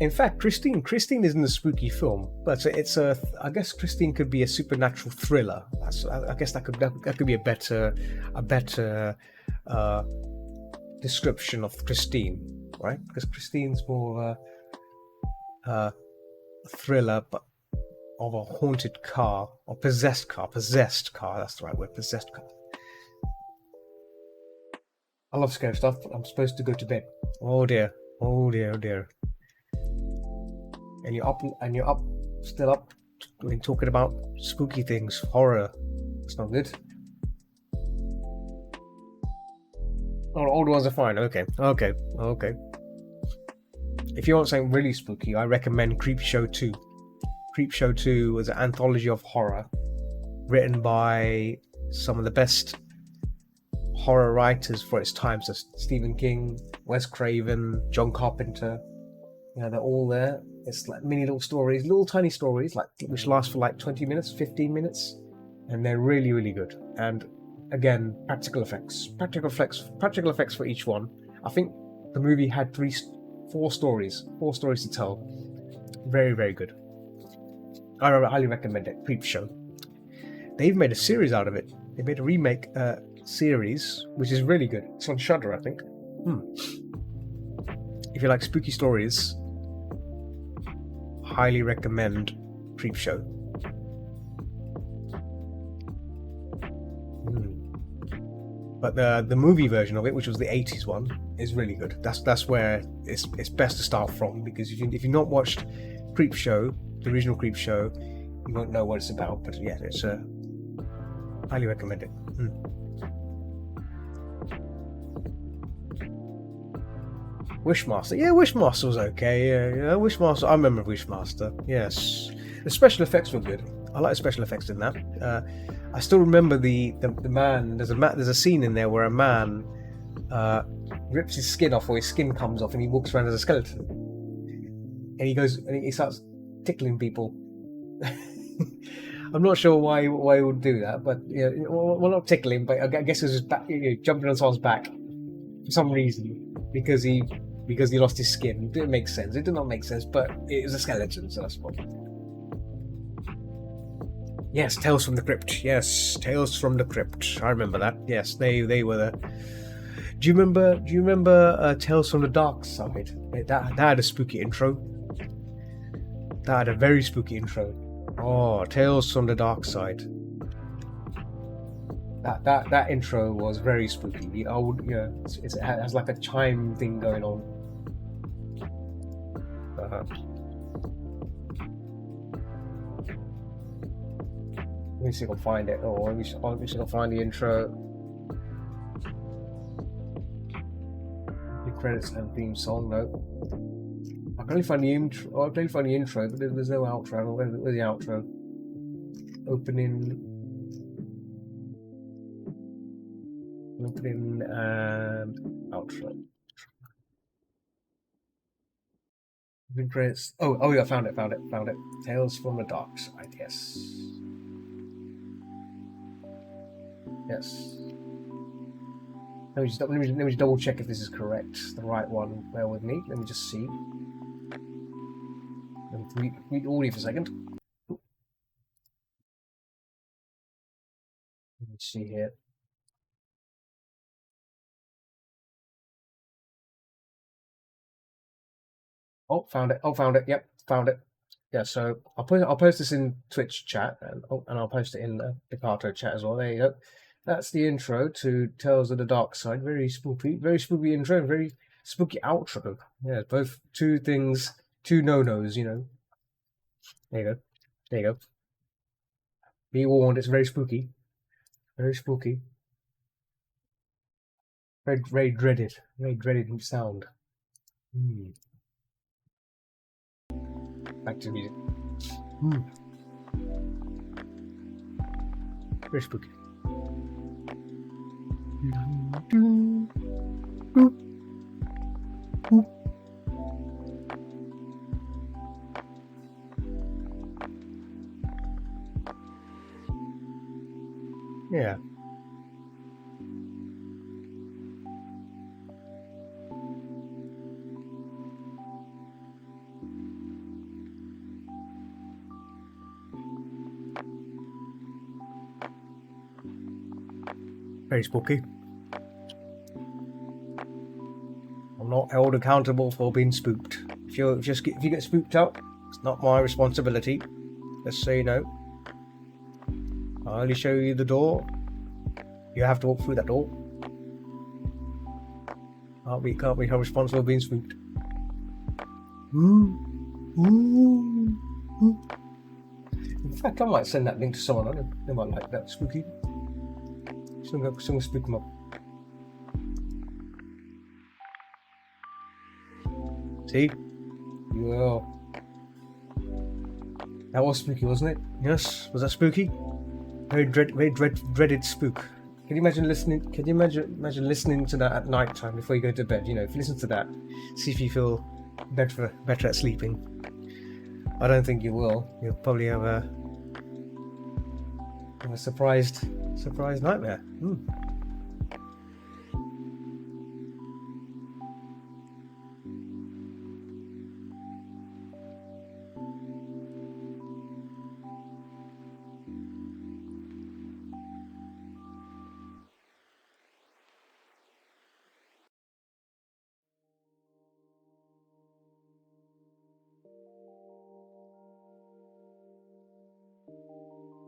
In fact, Christine isn't a spooky film, but I guess Christine could be a supernatural thriller. I guess that could be a better description of Christine, right? Because Christine's more of a thriller, but of a haunted car or possessed car. That's the right word. Possessed car. I love scary stuff, but I'm supposed to go to bed. Oh dear. And you're still up, talking about spooky things, horror. It's not good. Oh, old ones are fine. Okay. If you want something really spooky, I recommend Creepshow 2. Creepshow 2 was an anthology of horror, written by some of the best horror writers for its time. So Stephen King, Wes Craven, John Carpenter. They're all there. It's like mini little stories, little tiny stories, which last for 20 minutes, 15 minutes, and they're really, really good. And again, practical effects for each one. I think the movie had four stories to tell. Very, very good. I highly recommend it. Creepshow. They've made a series out of it. They made a remake series, which is really good. It's on Shudder, I think. If you like spooky stories, highly recommend Creepshow. But the movie version of it, which was the 80s one, is really good. That's where it's best to start from, because if you've not watched Creep Show, the original Creep Show, you won't know what it's about. But yeah, it's highly recommend it. Wishmaster, yeah, Wishmaster was okay. Yeah, Wishmaster. I remember Wishmaster. Yes, the special effects were good. I like the special effects in that. I still remember the man. There's a scene in there where a man rips his skin off, or his skin comes off, and he walks around as a skeleton. And he goes and he starts tickling people. I'm not sure why he would do that, but yeah, well, not tickling, but I guess it was just back, jumping on someone's back for some reason, because he lost his skin. It didn't make sense. It did not make sense, but it was a skeleton, so that's what. Yes, Tales from the Crypt. Yes, Tales from the Crypt. I remember that. Yes, they were the. Do you remember Tales from the Dark Side? That had a spooky intro. That had a very spooky intro. Oh, Tales from the Dark Side. That intro was very spooky. The old, it has like a chime thing going on. Let me see if I can find it. Oh, let me see if I can find the intro. The credits and theme song. No, I can only find the intro. I can only find the intro, but there's no outro. Where's the outro? Opening and outro. The credits. Oh yeah, found it. Tales from the Dark Side. Yes. Let me just double check if this is correct. The right one. Bear with me. Let me just see. Let me mute audio for a second. Let me see here. Oh, found it. Yep, found it. Yeah, so I'll post this in Twitch chat, and I'll post it in the Picato chat as well. There you go. That's the intro to Tales of the Dark Side. Very spooky intro, and very spooky outro. Yeah, both two things, two no-nos. There you go. Be warned, it's very spooky. Very spooky. Very dreaded sound. Back to the music. Very spooky. Yeah. Very spooky. I'm not held accountable for being spooked. If you get spooked out, it's not my responsibility. Just so you know. I'll only show you the door. You have to walk through that door. Can't be held responsible for being spooked. In fact, I might send that link to someone. They might like that. Spooky. Someone spook them up. See? Yeah. That was spooky, wasn't it? Yes. Was that spooky? Very dreaded spook. Can you imagine listening? Can you imagine listening to that at night time before you go to bed? If you listen to that, see if you feel better at sleeping. I don't think you will. You'll probably have a surprise nightmare.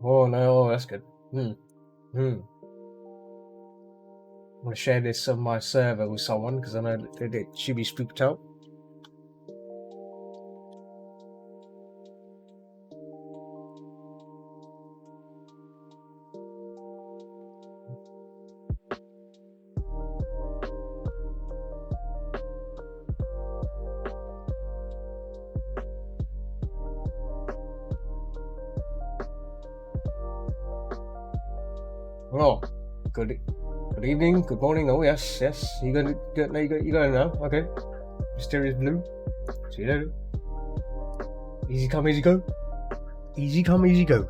Oh no, that's good. want to share this on my server with someone because I know that they should be spooked out. Oh, good evening, good morning. Oh yes, you going now? Okay, Mysterious Blue. See you later. Easy come, easy go. Easy come, easy go.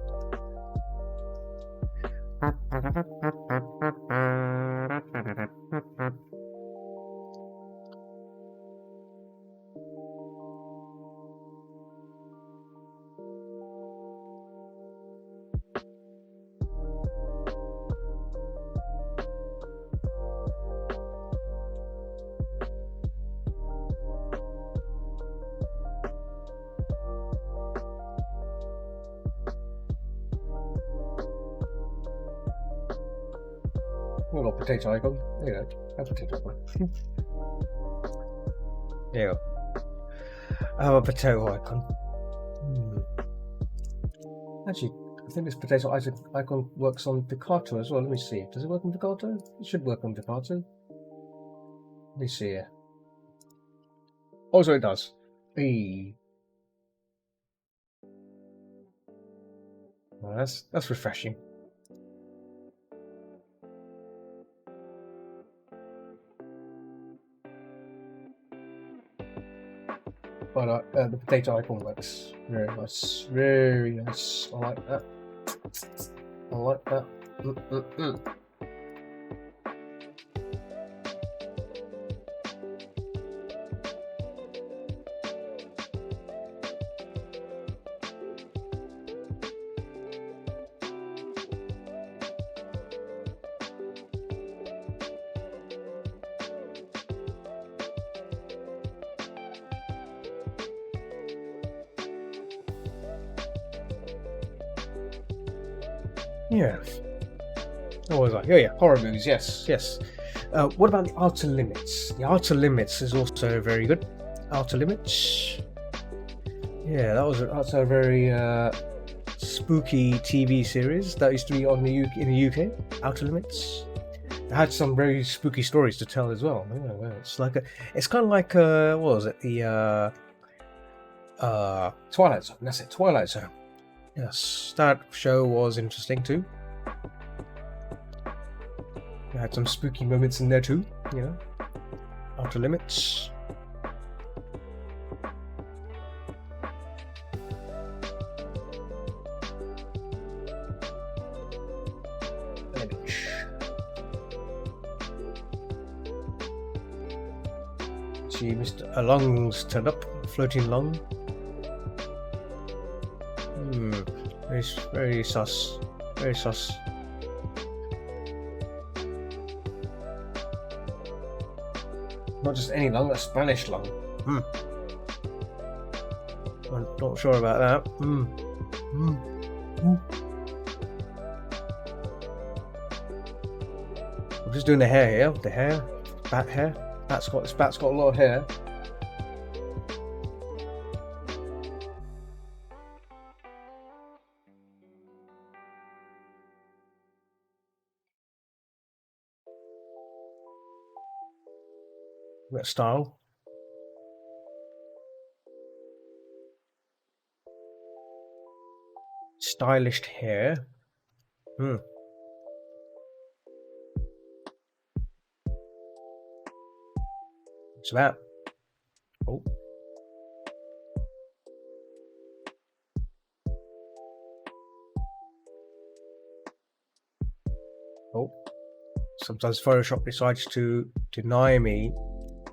A little potato icon. There you go. That's a potato icon. There you go. I have a potato icon. Actually, I think this potato icon works on Picato as well. Let me see. Does it work on Picato? It should work on Picato. Let me see here. Also, it does. Hey. Well, that's refreshing. But the potato icon works very nice. Very nice. I like that. I like that. Yeah. What was I? Oh yeah, horror movies. Yes. What about the Outer Limits? The Outer Limits is also very good. Outer Limits. Yeah, that's a very spooky TV series that used to be on in the UK. Outer Limits. It had some very spooky stories to tell as well. Yeah, it's kind of like what was it? The Twilight Zone. That's it, Twilight Zone. Yes, that show was interesting too. It had some spooky moments in there too, you know. Outer Limits. See, Mr. Lung's turned up, floating lung. Very sus. Very sus. Not just any lung, a Spanish lung. I'm not sure about that. I'm just doing the hair here. The hair. Bat hair. This bat's got a lot of hair. That style. Stylish hair. What's that? Oh. Oh. Sometimes Photoshop decides to deny me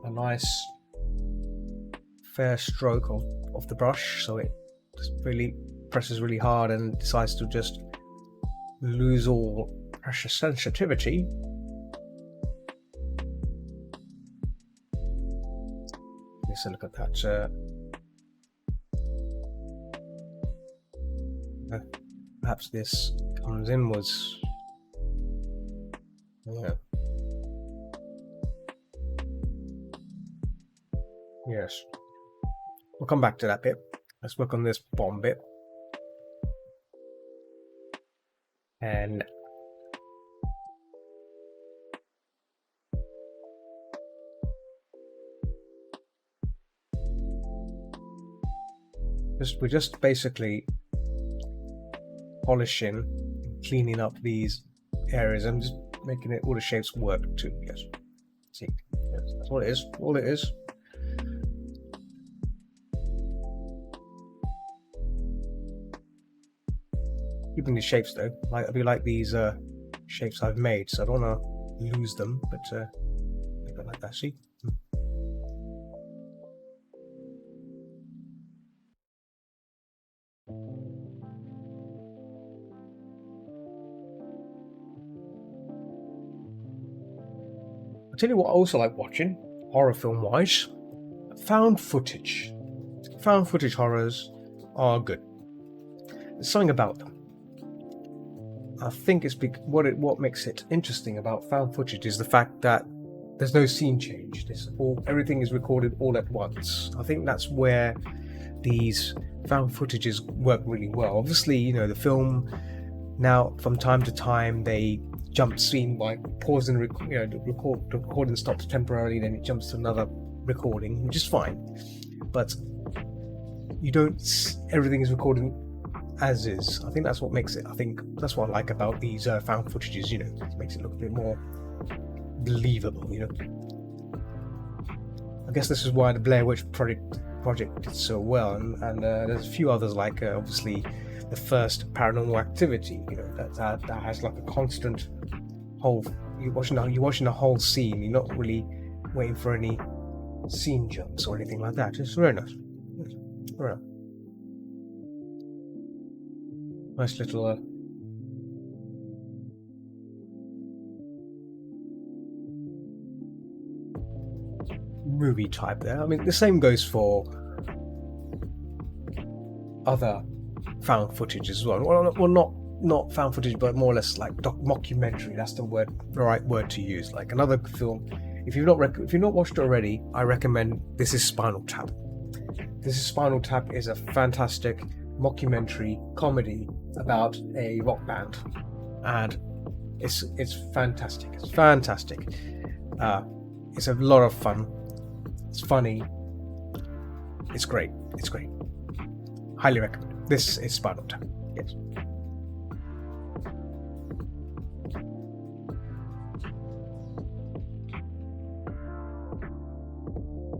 a nice fair stroke of the brush, so it just really presses really hard and decides to just lose all pressure sensitivity. Let's look at that. Perhaps this comes inwards. Yeah. Yes. We'll come back to that bit. Let's work on this bomb bit. And we're just basically polishing, cleaning up these areas and just making it all the shapes work too. Yes. See, yes, that's what it is. All it is. Keeping the shapes though, I do like these shapes I've made, so I don't want to lose them. But make it like that. See. I'll tell you what I also like watching, horror film wise, found footage. Found footage horrors are good. There's something about them. I think it's what makes it interesting about found footage is the fact that there's no scene change. Everything is recorded all at once. I think that's where these found footages work really well. Obviously, you know, the film now from time to time they jump scene by pausing, the recording stops temporarily, then it jumps to another recording, which is fine. But you don't. Everything is recorded as is. I think that's what makes it. I think that's what I like about these found footages. You know, it makes it look a bit more believable. You know, I guess this is why the Blair Witch Project did so well, and there's a few others like obviously the first Paranormal Activity. You know, that has like a constant whole. You're watching the whole scene. You're not really waiting for any scene jumps or anything like that. It's very nice. Very nice. Nice little movie type there. I mean, the same goes for other found footage as well. Well, not found footage, but more or less like mockumentary. That's the right word to use. Like another film. If you've not watched it already, I recommend This Is Spinal Tap. This Is Spinal Tap is a fantastic mockumentary comedy about a rock band, and it's fantastic. It's fantastic. It's a lot of fun. It's funny. It's great. It's great. Highly recommend. This is Spinal Tap. Yes.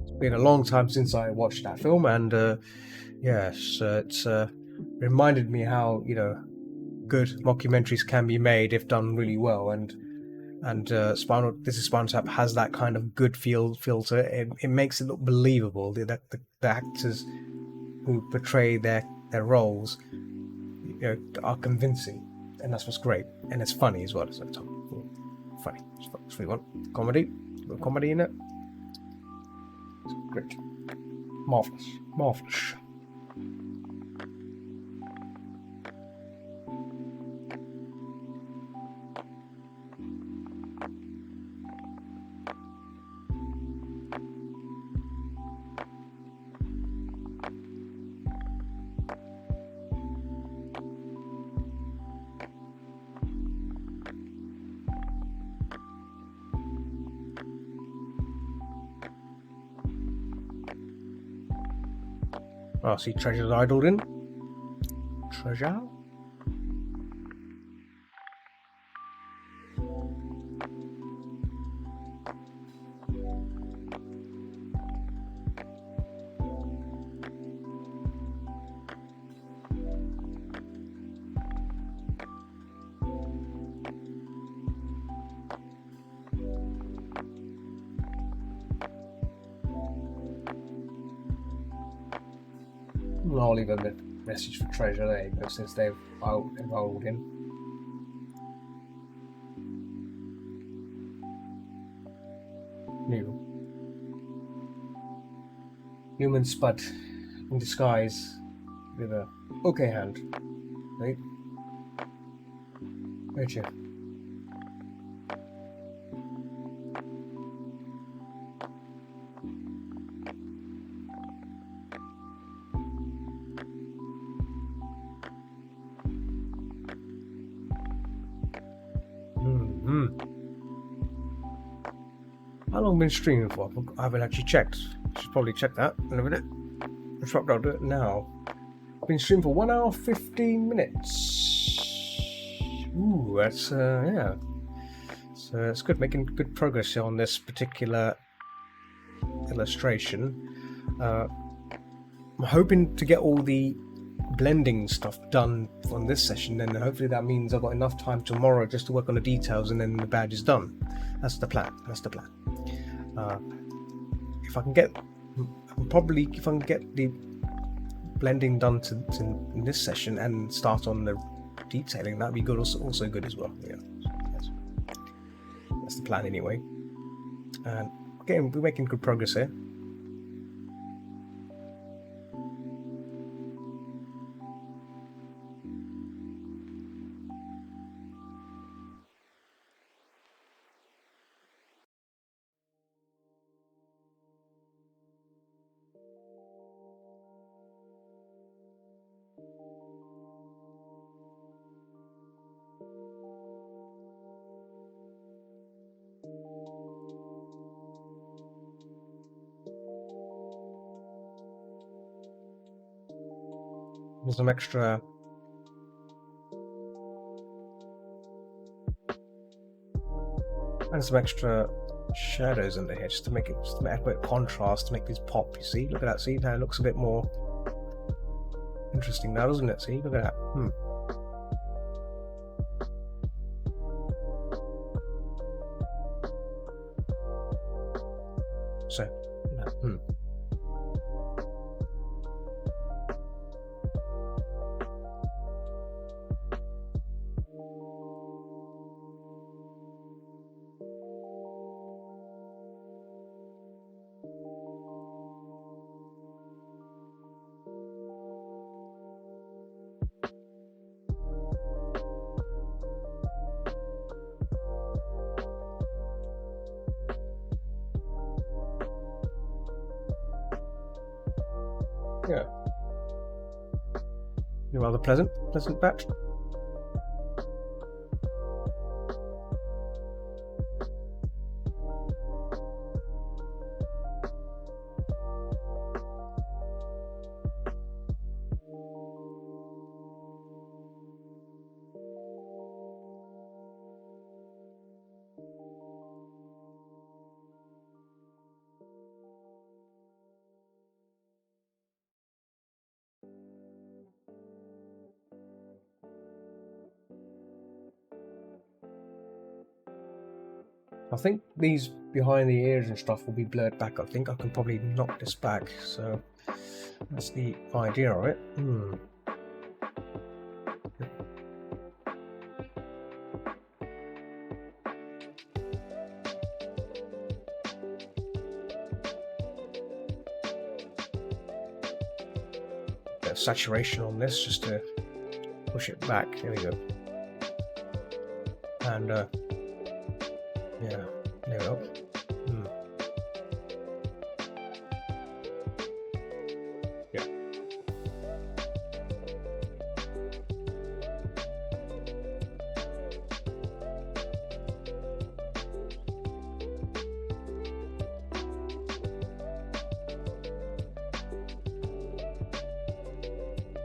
It's been a long time since I watched that film, and yes, it's reminded me how, you know, good mockumentaries can be made if done really well, and This Is Spinal Tap has that kind of good feel to it. It makes it look believable. The actors who portray their roles, you know, are convincing, and that's what's great. And it's funny as well at the same time. Funny. It's really one comedy. A little comedy in it. It's great. Marvelous. Oh, see, treasure's idled in. Treasure? I'll leave a message for treasure there, but since they've enrolled in. New. Human spud in disguise with a okay hand. Right? Right here. How long have I been streaming for? I haven't actually checked. Should probably check that in a minute. In fact, I'll do it now. I've been streaming for 1 hour 15 minutes. Ooh, that's yeah. So it's good, making good progress here on this particular illustration. I'm hoping to get all the blending stuff done on this session, and hopefully that means I've got enough time tomorrow just to work on the details, and then the badge is done. That's the plan. That's the plan. If I can get the blending done in this session and start on the detailing, that'd be good. Also good as well. Yeah, that's the plan anyway. And again, we're making good progress here. There's some extra shadows under here just to make a bit of contrast, to make these pop. You see, look at that. See, now it looks a bit more interesting now, doesn't it? See, look at that. So, yeah, you're rather pleasant batch. I think these behind the ears and stuff will be blurred back. I think I can probably knock this back, so that's the idea of it. Bit of saturation on this just to push it back. There we go. And yeah, there we go. Yeah.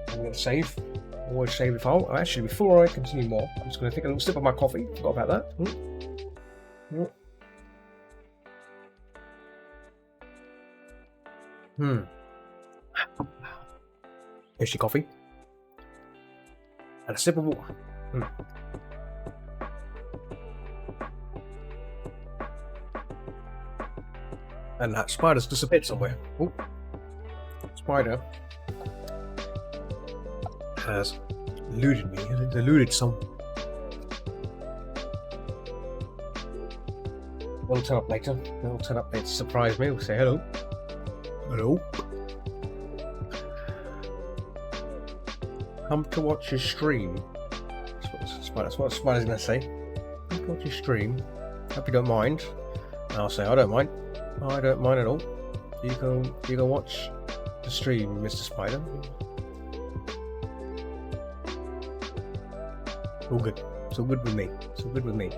I'm going to save. Always save the file. Actually, before I continue more, I'm just going to take a little sip of my coffee. Forgot about that. Here's your coffee. And a sip of water. And that spider's disappeared somewhere. Oh, spider has eluded me. It's eluded some. We'll turn up later. We'll turn up later to surprise me. We'll say hello. Hello. Come to watch your stream. That's what Spider's going to say. Come to watch your stream. Hope you don't mind. And I'll say, I don't mind. I don't mind at all. You can watch the stream, Mr. Spider. All good. It's all good with me. It's all good with me.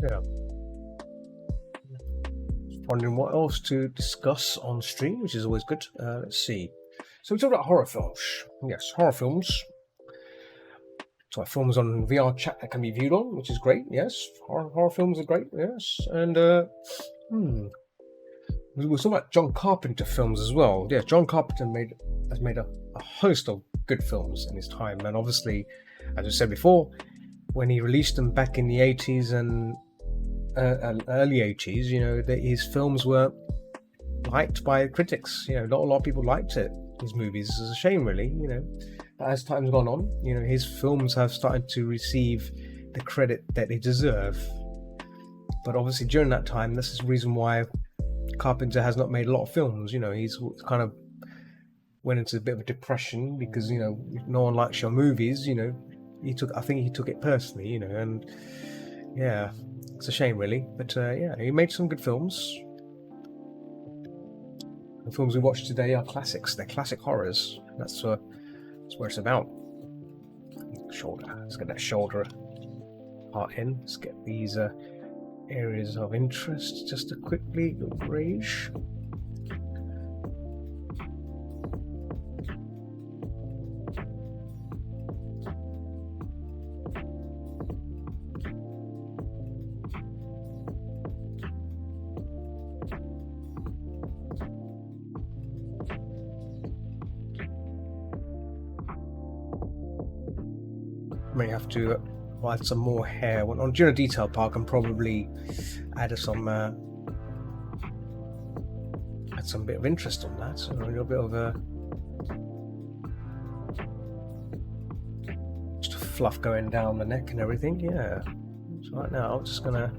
Yeah. Wondering what else to discuss on stream, which is always good. Let's see. So we talked about horror films. Yes, horror films. So films on VR chat that can be viewed on, which is great. Yes, horror films are great. Yes, and we were talking about John Carpenter films as well. Yeah, John Carpenter has made a host of good films in his time, and obviously, as I said before, when he released them back in the 80s and early 80s, you know, that his films were liked by critics. You know, not a lot of people liked it. His movies. It's a shame, really. You know, as time's gone on, you know, his films have started to receive the credit that they deserve. But obviously, during that time, this is the reason why Carpenter has not made a lot of films. You know, he's kind of went into a bit of a depression because, you know, no one likes your movies. You know, I think he took it personally. You know, and yeah, it's a shame, really. But yeah, he made some good films. The films we watch today are classics. They're classic horrors. That's what it's about. Shoulder. Let's get that shoulder part in. Let's get these areas of interest just to quickly rage. May have to add some more hair. On during a detail part, I can probably add some bit of interest on that. So a little bit of just fluff going down the neck and everything. Yeah. So right now, I'm just gonna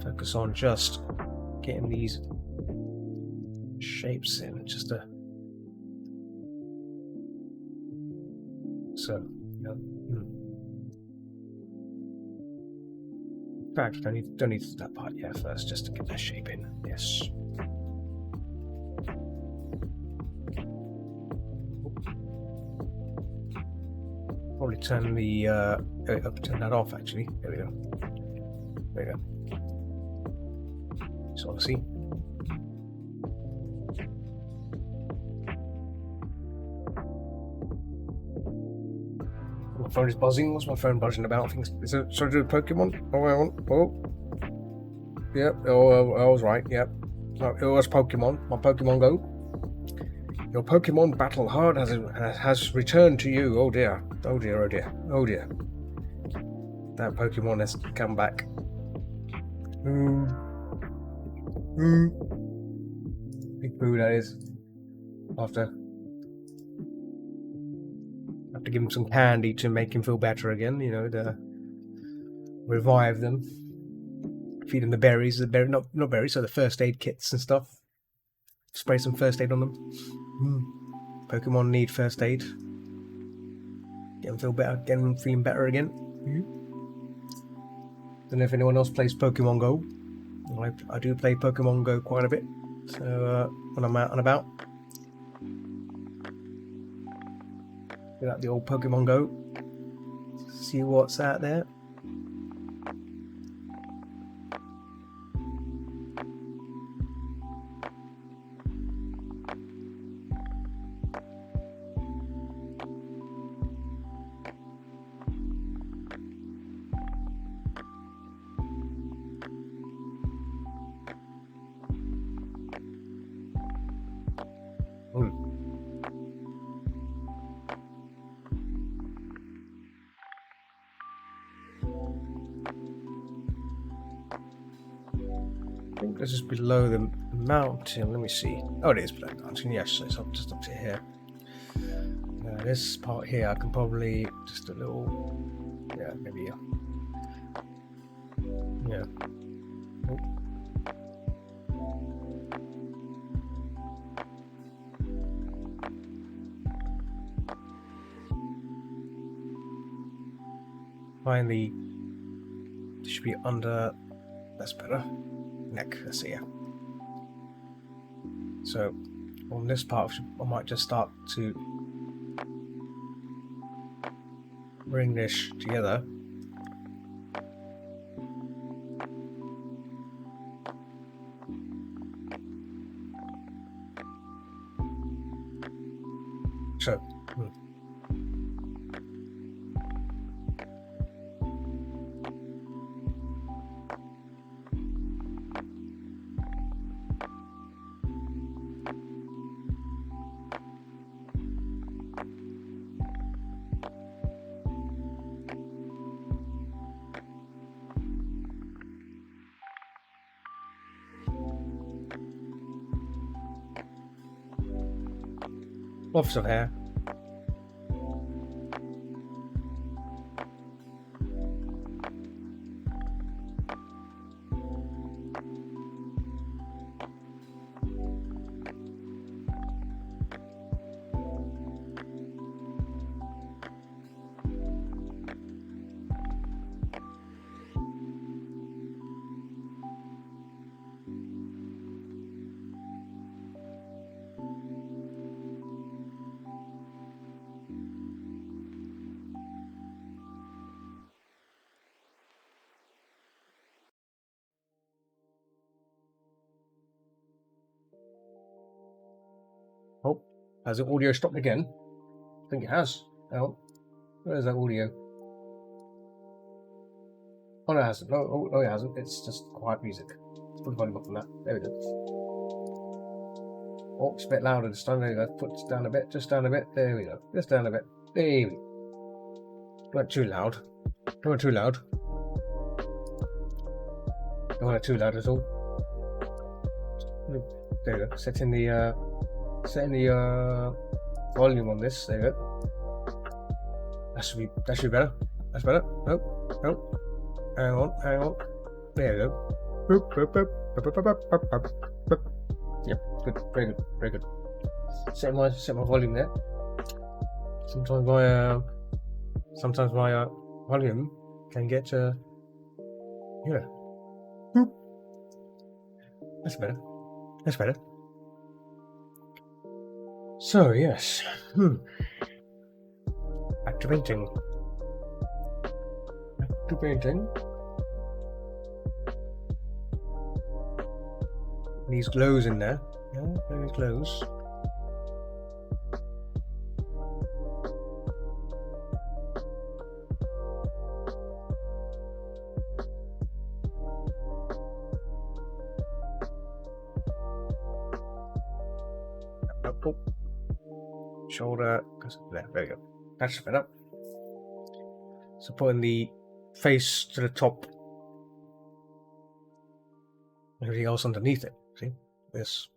focus on just getting these shapes in. Just to so. In fact, don't need to do that part yet first, just to get that shape in. Yes. Probably turn the turn that off. Actually, there we go. There we go. So see. My phone is buzzing. What's my phone buzzing about? I think is it something to do with Pokemon? Oh. Yep. Oh, I was right. Yep. No, it was Pokemon. My Pokemon Go. Your Pokemon battle heart has returned to you. Oh dear. Oh dear. Oh dear. Oh dear. That Pokemon has come back. Big boo, that is. After give him some candy to make him feel better again, you know, to revive them. Feed them the berries, not berries, so the first aid kits and stuff. Spray some first aid on them. Pokemon need first aid. Get them feel better, get them feeling better again. Don't know if anyone else plays Pokemon Go. I do play Pokemon Go quite a bit. So when I'm out and about. Get out the old Pokemon Go. See what's out there. I think this is below the mountain. Let me see. Oh, it is below the mountain. Yes, it's just up to here. This part here, I can probably just a little. Yeah, maybe. Yeah. Finally, this should be under. That's better. Neck. Let's see. Yeah. So on this part, I might just start to bring this together. so. Lots of hair. Oh, has the audio stopped again? I think it has. Oh, where's that audio? Oh no, it hasn't. No, it hasn't. It's just quiet music. Let's put the volume up on that. There we go. Oh, it's a bit louder this time. There we go. Put it down a bit. Just down a bit. There we go. Just down a bit. There we go. Not too loud. Not too loud. Don't want it too loud at all. There we go. Setting the volume on this. There you go. That should be better. That's better. Nope. Hang on. There you go. Boop, boop, boop, boop, boop, boop, boop, boop. Yep, good, very good. Set my volume there. Sometimes my volume can get yeah. Boop. That's better. So yes. Back to painting. These glows in there. Yeah, these glows. Oh. Shoulder. There we go. That's better. So putting the face to the top. Everything else underneath it. See? This.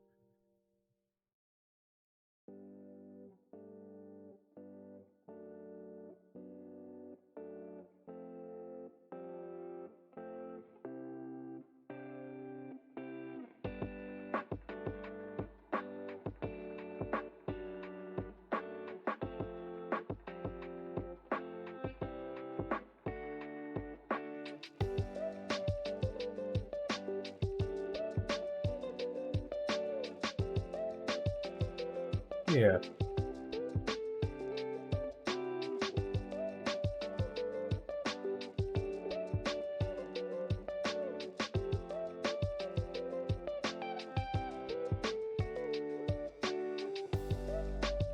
Yeah.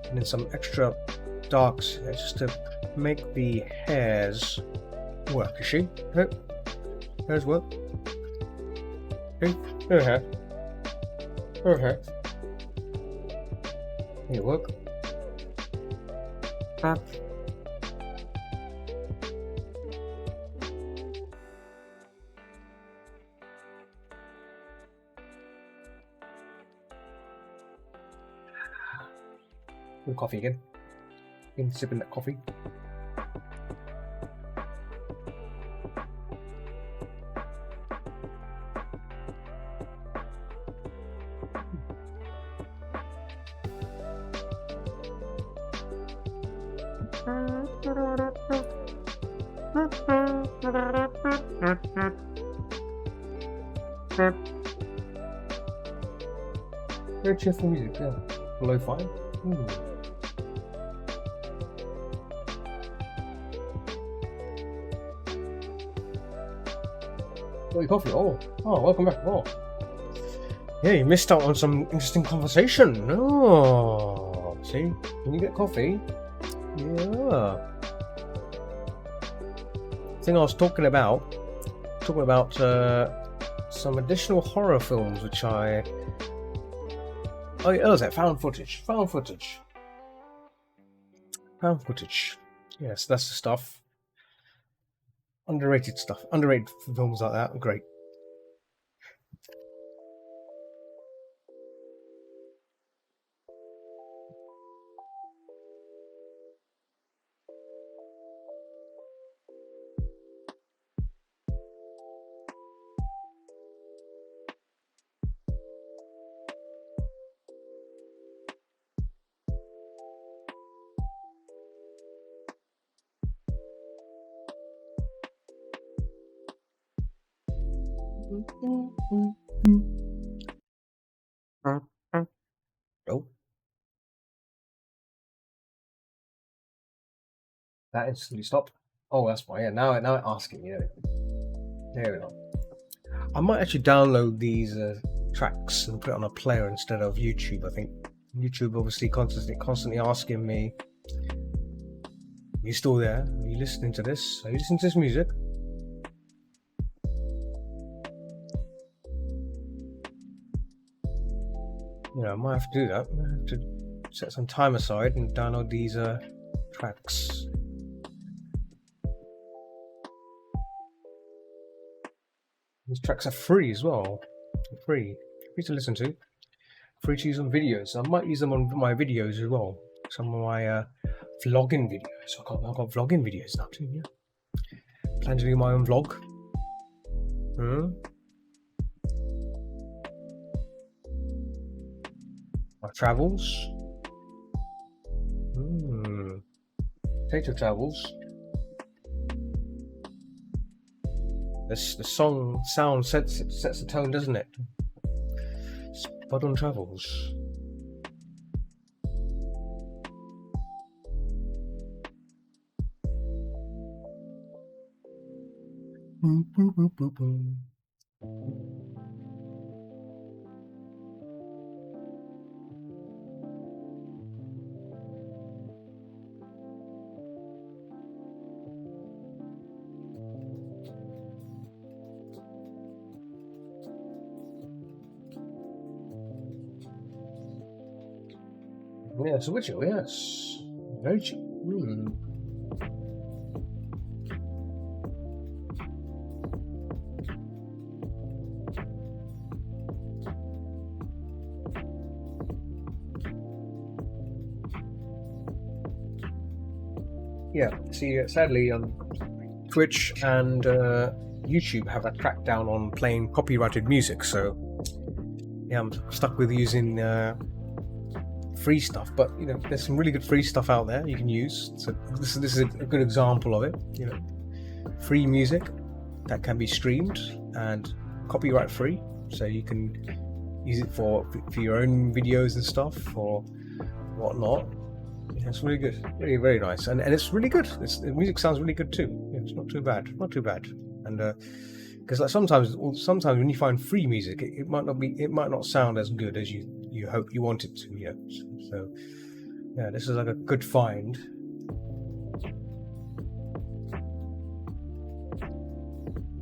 And then some extra darks here just to make the hairs work, you see? Oh, hairs work. Okay, her hair. Here, work. Up. Coffee again. Been sipping that coffee. Very cheerful music, yeah. Lo-fi. Got your coffee? Oh, welcome back. Oh. Yeah, you missed out on some interesting conversation. Oh, See, when you get coffee, yeah. Thing I was talking about some additional horror films which I. Oh, yeah, was that found footage? Found footage. Yes, that's the stuff. Underrated stuff. Underrated films like that are great. Oh. That instantly stopped. Oh, that's fine. Yeah, now it asking you. There we go. I might actually download these tracks and put it on a player instead of YouTube. I think YouTube obviously constantly asking me, "Are you still there? Are you listening to this? Are you listening to this music?" You know, I might have to do that. I have to set some time aside and download these tracks. These tracks are free as well. Free to listen to. Free to use on videos. I might use them on my videos as well. Some of my vlogging videos. I've got vlogging videos now too. Yeah. Plan to do my own vlog. My travels. Potato travels. The song sound sets the tone, doesn't it? Spud on travels. Yes, Witcher, yes. Very cheap. Yeah, see, sadly, Twitch and YouTube have a crackdown on playing copyrighted music, so yeah, I'm stuck with using free stuff. But you know, there's some really good free stuff out there you can use. So this is a good example of it. You know, free music that can be streamed and copyright free, so you can use it for your own videos and stuff or whatnot. Yeah, it's really good, really very nice, and it's really good. The music sounds really good too. Yeah, it's not too bad, and because like sometimes when you find free music, it might not sound as good as you hope you want it to. Yeah, so yeah, this is like a good find.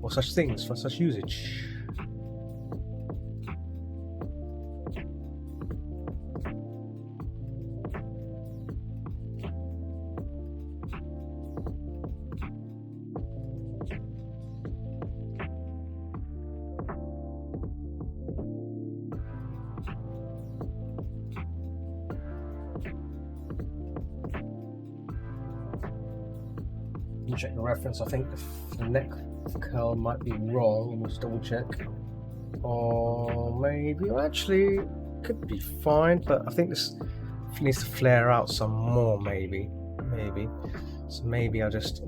For such things, for such usage. Check the reference. I think the neck curl might be wrong. Let me just double check. Or maybe actually could be fine, but I think this needs to flare out some more. Maybe. So maybe I just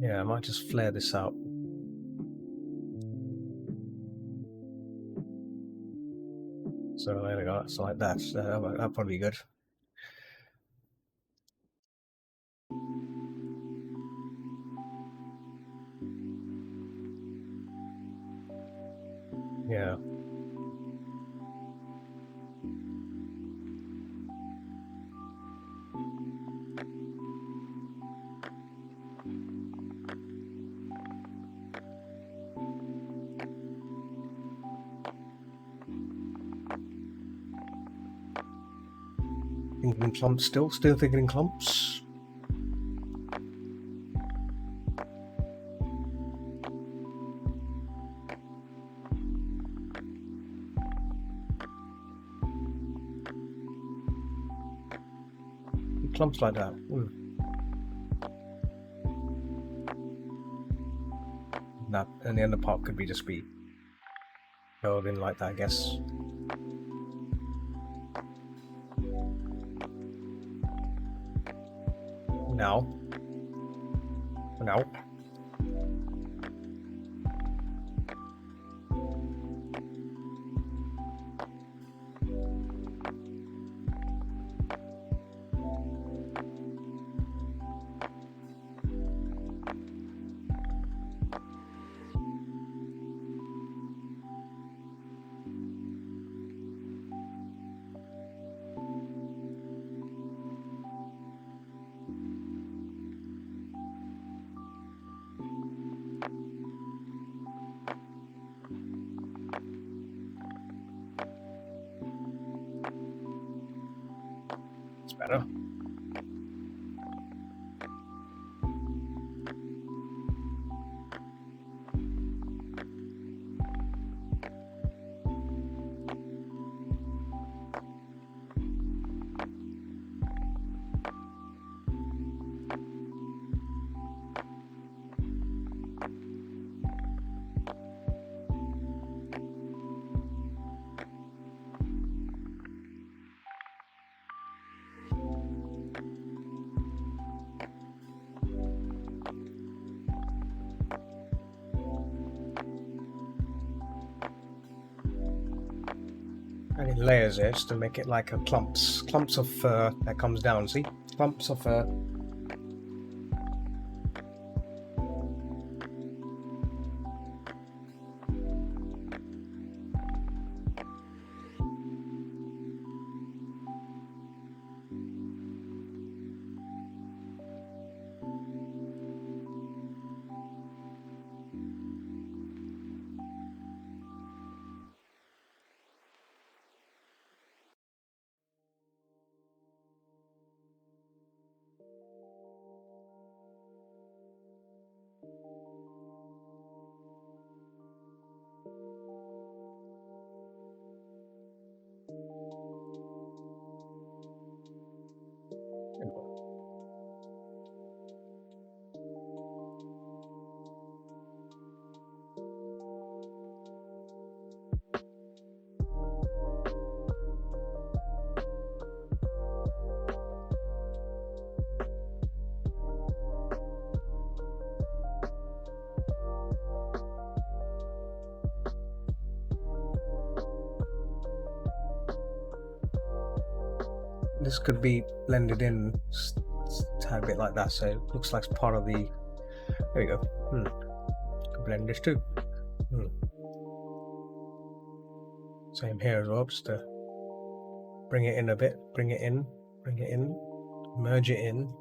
I might just flare this out. So there we go. So like that. That'll probably be good. Yeah. Thinking in clumps still thinking in clumps. Clumps like that. That, and the other part could be just be filled in like that, I guess. Now. It's better. And in layers this to make it like a clumps of fur that comes down. See, clumps of fur. This could be blended in a tiny bit like that, so it looks like it's part of the. There we go. Could blend this too. Same here as well, just to bring it in a bit, bring it in, merge it in.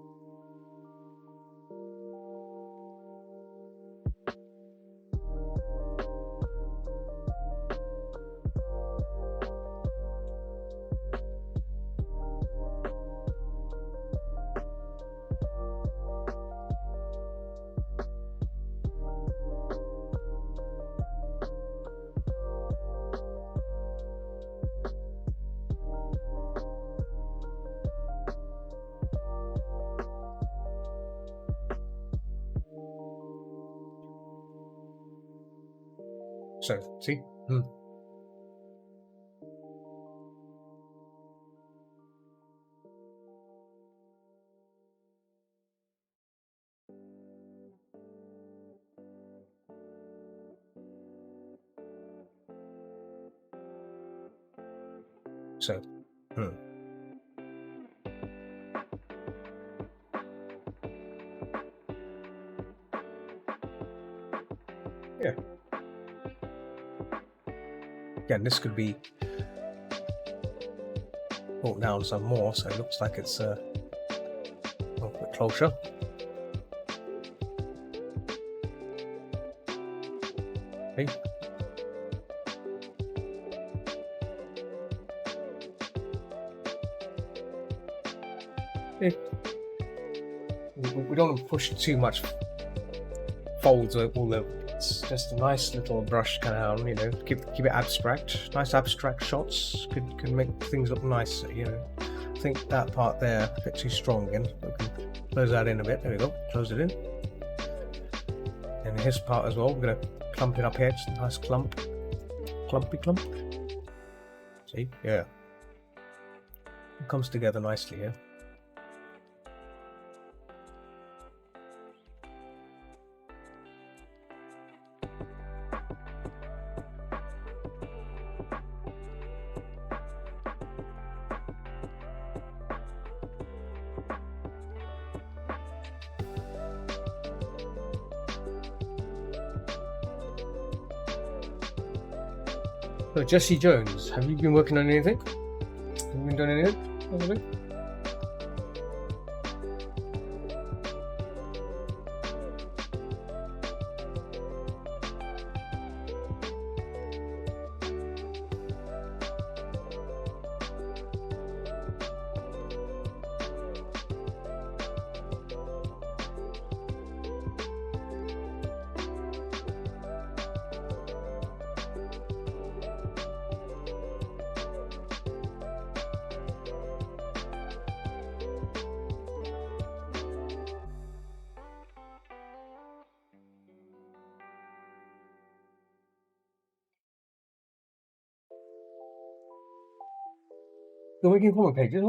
So, see? So, yeah. Again, this could be brought down some more, so it looks like it's a little bit closer. Okay. we don't want to push too much folds all over. It's just a nice little brush kind of, you know, keep it abstract. Nice abstract shots can make things look nice, you know. I think that part there a bit too strong again. We can close that in a bit. There we go. Close it in. And his part as well. We're gonna clump it up here. Just a nice clump, clumpy clump. See? Yeah. It comes together nicely here. So Jesse Jones, have you been working on anything? Have you been doing anything? You're making comic pages?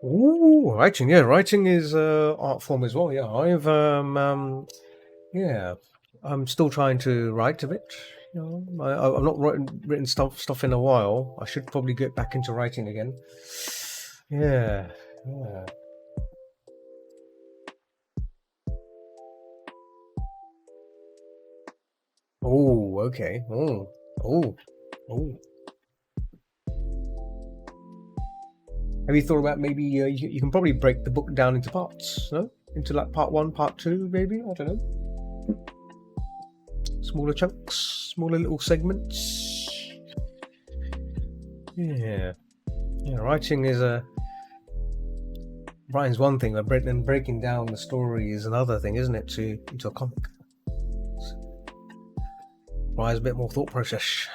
Oh, writing. Yeah, writing is art form as well. Yeah, yeah, I'm still trying to write a bit. You know, I've not written stuff in a while. I should probably get back into writing again. Yeah. Oh, okay. Oh. Have you thought about maybe you can probably break the book down into parts, no? Into like part 1, part 2, maybe? I don't know. Smaller chunks, smaller little segments. Yeah. Writing is writing's one thing, but breaking down the story is another thing, isn't it? Into a comic. Requires a bit more thought process.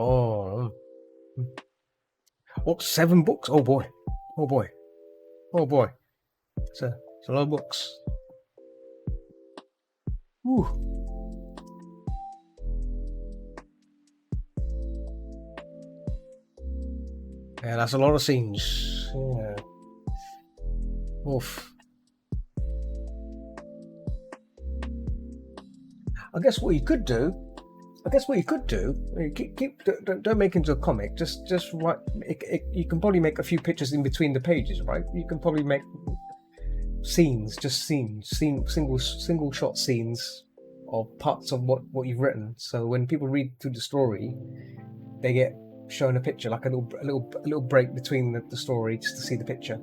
Oh. What, 7 books? Oh boy. It's a lot of books. Whew. Yeah, that's a lot of scenes. Yeah. Oof. I guess what you could do, don't make it into a comic. Just write. You can probably make a few pictures in between the pages, right? You can probably make scenes, single shot scenes of parts of what you've written. So when people read through the story, they get shown a picture, like a little break between the story, just to see the picture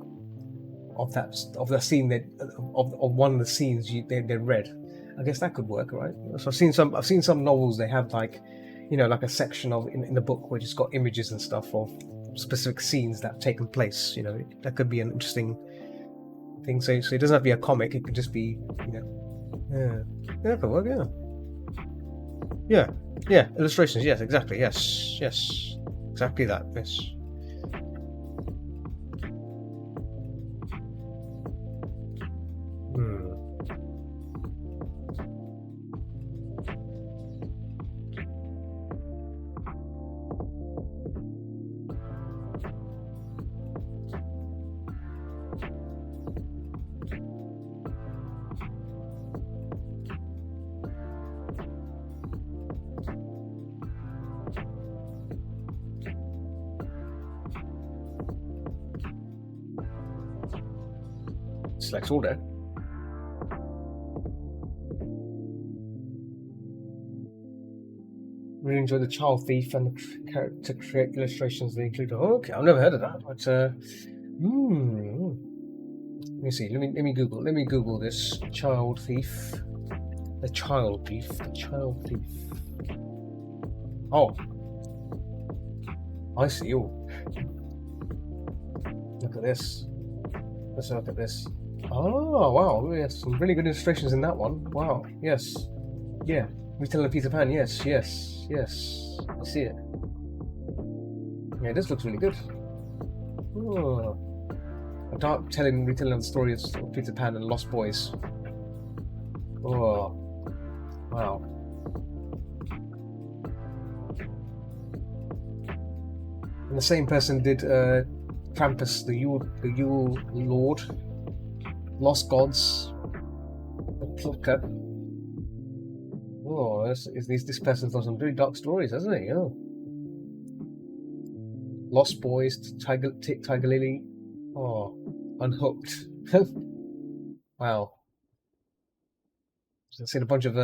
of the scene of one of the scenes they read. I guess that could work, right? So I've seen some novels, they have like, you know, like a section of in the book where it's got images and stuff of specific scenes that have taken place. You know, that could be an interesting thing. So it doesn't have to be a comic. It could just be, you know, yeah, that could work. Yeah, illustrations. Yes, exactly. Yes, exactly that. Yes. Select all there. Really enjoy the Child Thief and the character create illustrations they include. Oh, okay, I've never heard of that. But let me see. Let me Google this Child Thief. The Child Thief. Oh. I see you. Look at this. Let's look at this. Oh, wow. We have some really good illustrations in that one. Wow. Yes. Yeah. Retelling of Peter Pan. Yes. Yes. Yes. I see it. Yeah, this looks really good. Oh. A dark retelling of the story of Peter Pan and Lost Boys. Oh. Wow. And the same person did Krampus, the Yule Lord, Lost Gods, the Plucker. Oh, this person's got some very dark stories, hasn't he? Oh. Lost Boys, Tiger Lily. Oh, Unhooked. Wow. I've seen a bunch of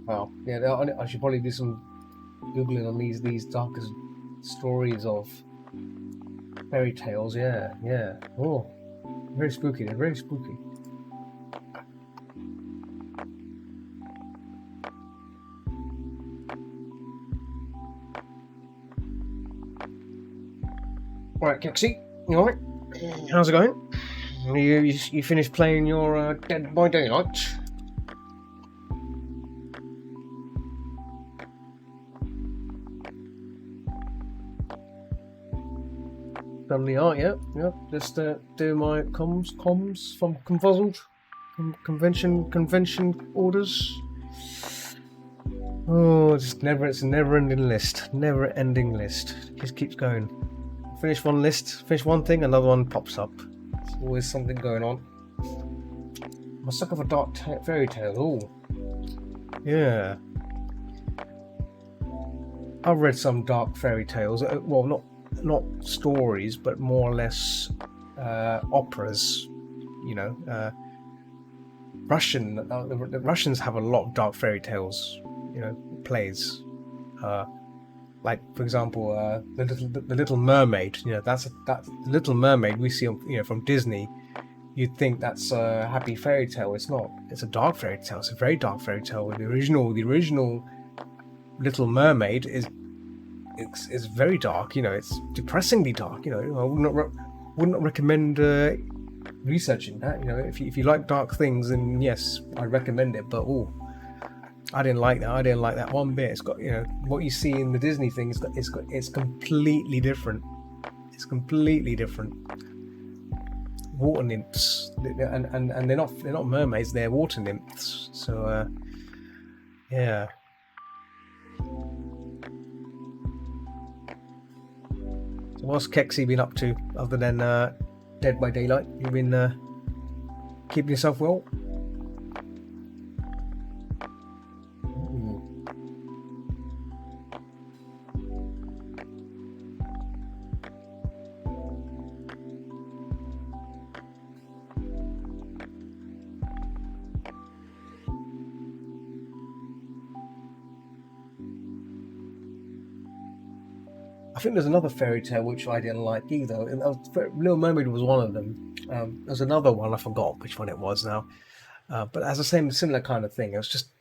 wow. Yeah, I should probably do some googling on these darkest stories of fairy tales. Yeah, yeah. Oh, very spooky. They're very spooky. Right, Kexi, you alright? How's it going? You finished playing your Dead by Daylight? Done the art, yeah. Just doing my comms from Confuzzled. Convention orders. Oh, it's a never-ending list. Never-ending list. Just keeps going. Finish one list, finish one thing, another one pops up. There's always something going on. I'm a sucker for dark fairy tales. Oh, yeah. I've read some dark fairy tales. Well, not stories, but more or less operas. You know, Russian. The Russians have a lot of dark fairy tales. You know, plays. Like, for example, the Little Mermaid. You know, that's the Little Mermaid we see, from Disney. You'd think that's a happy fairy tale. It's not. It's a dark fairy tale. It's a very dark fairy tale. The original Little Mermaid is very dark. You know, it's depressingly dark. You know, I would not recommend researching that. You know, if you like dark things, then yes, I recommend it. But I didn't like that. I didn't like that one bit. It's got, what you see in the Disney thing. It's completely different. It's completely different. Water nymphs, and they're not mermaids. They're water nymphs. So yeah. So what's Kexi been up to other than Dead by Daylight? You been keeping yourself well? I think there's another fairy tale which I didn't like either. Little Mermaid was one of them. There's another one, I forgot which one it was now. But it has the similar kind of thing. It was just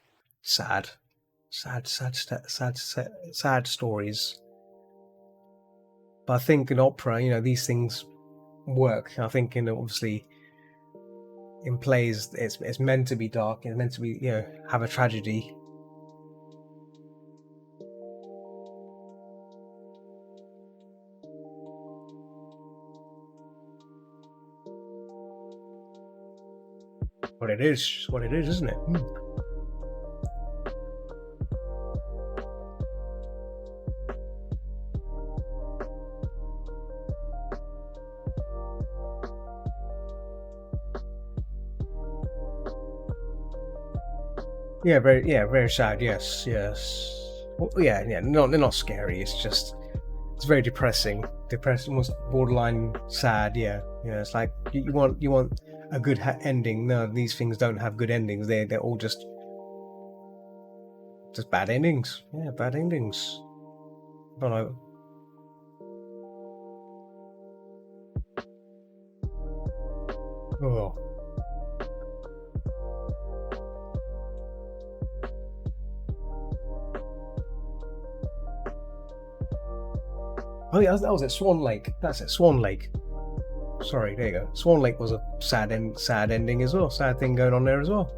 sad stories. But I think in opera, these things work. I think, obviously in plays, it's meant to be dark. It's meant to be, have a tragedy. What it is, isn't it? Yeah, very sad. Yes. Well, yeah. No, they're not scary. It's very depressing, almost borderline sad. Yeah. It's like you want a good ending. No, these things don't have good endings. They're all just bad endings. Yeah, bad endings. I don't know. Oh. Oh yeah, that was at Swan Lake. That's at Swan Lake. Sorry, there you go. Swan Lake was a sad ending as well. Sad thing going on there as well.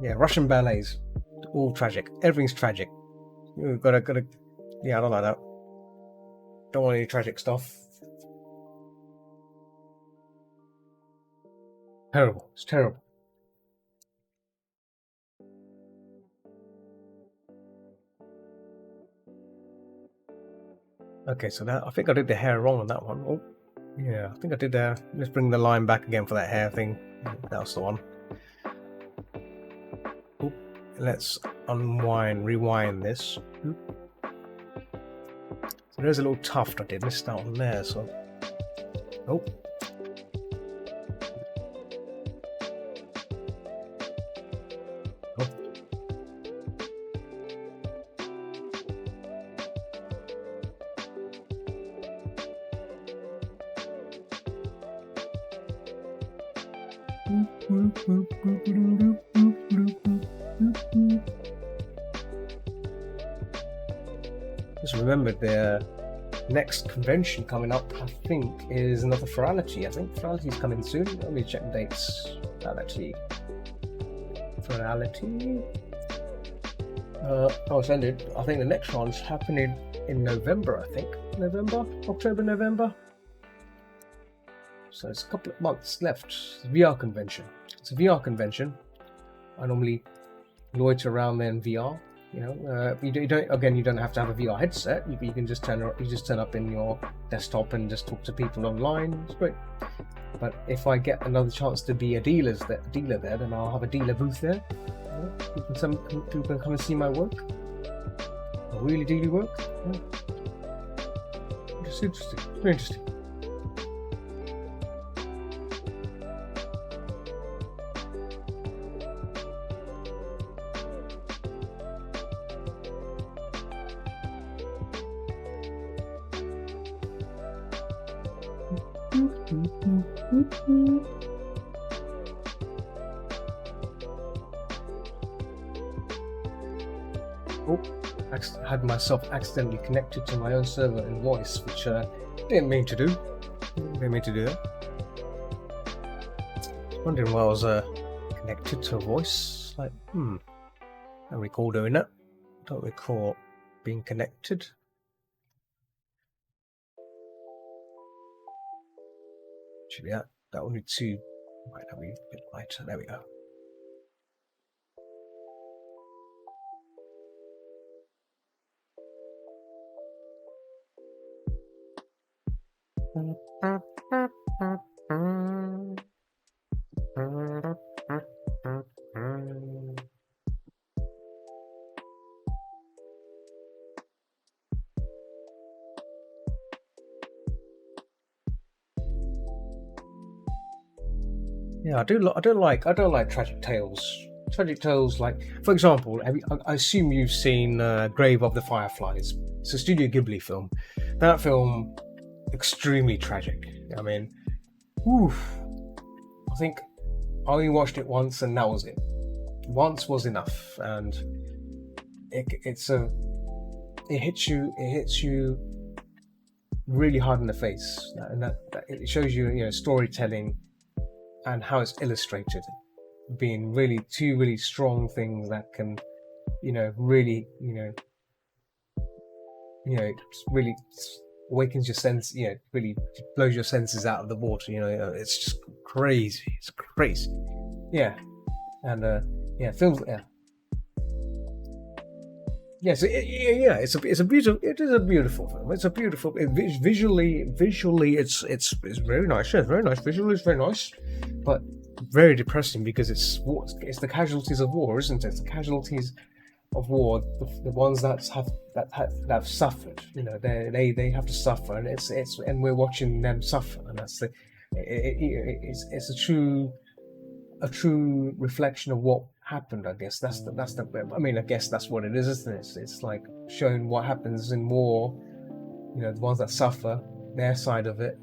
Yeah, Russian ballets, all tragic. Everything's tragic. You gotta. Yeah, I don't like that. Don't want any tragic stuff. Terrible. It's terrible. Okay, so that I think I did the hair wrong on that one. Oh, yeah, I think I did. Let's bring the line back again for that hair thing. That was the one. Oop. Let's rewind this. Oop. So there's a little tuft I did. Let's start on there. So, oh. Just remembered the next convention coming up, I think, is another Ferality. I think Ferality is coming soon. Let me check the dates. Ferality. Oh, it's ended. I think the next one's happening in November, I think. October, November. So it's a couple of months left. It's a VR convention. It's a VR convention. I normally loiter around there in VR. You know, you don't have to have a VR headset. You can just turn up in your desktop and just talk to people online. It's great. But if I get another chance to be a dealer there, then I'll have a dealer booth there. You know, some people can come and see my work. My really dealy work. Yeah. It's interesting. Very interesting. Oh, I had myself accidentally connected to my own server in voice, which didn't mean to do. Didn't mean to do that. I was wondering why I was connected to a voice. Like, I don't recall doing that. I don't recall being connected. Actually, that will need to. Might have to be a bit lighter. There we go. Yeah, I don't like tragic tales. Tragic tales, like, for example, I assume you've seen Grave of the Fireflies. It's a Studio Ghibli film. That film, extremely tragic. I mean, I think I only watched it once, and that was it. Once was enough, and it hits you really hard in the face, and that it shows you, storytelling and how it's illustrated, being two really strong things that can, really, really awakens your sense, really blows your senses out of the water. It's just crazy. It's crazy. Yeah, and films. Yeah, so it is a beautiful film. It's a beautiful. Visually, it's very nice. Yeah, very nice. Visually, it's very nice, but very depressing because it's the casualties of war, isn't it? It's the casualties of war, the ones that have suffered. They have to suffer, and and we're watching them suffer, and it's a true reflection of what happened. I guess that's the. I mean, I guess that's what it is, isn't it? It's like showing what happens in war. You know, the ones that suffer, their side of it.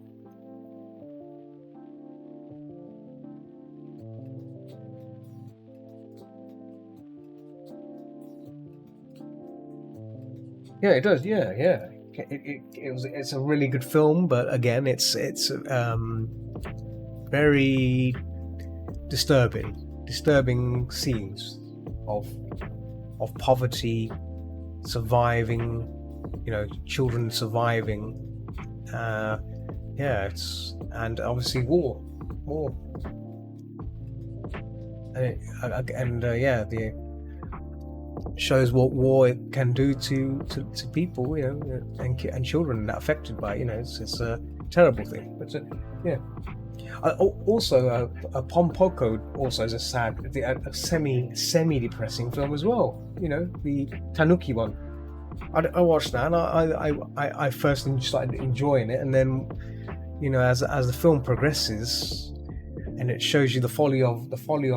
Yeah, it does. Yeah, yeah. It's a really good film, but again, it's very disturbing scenes of poverty, surviving, you know, children surviving. Yeah, and obviously war, and yeah, the shows what war can do to people, you know, and children that are affected by it. You know, it's a terrible thing. But yeah. Also, Pom Poko also is a sad, a semi depressing film as well. You know, the Tanuki one. I watched that, and I first started enjoying it, and then, you know, as the film progresses, and it shows you the folly of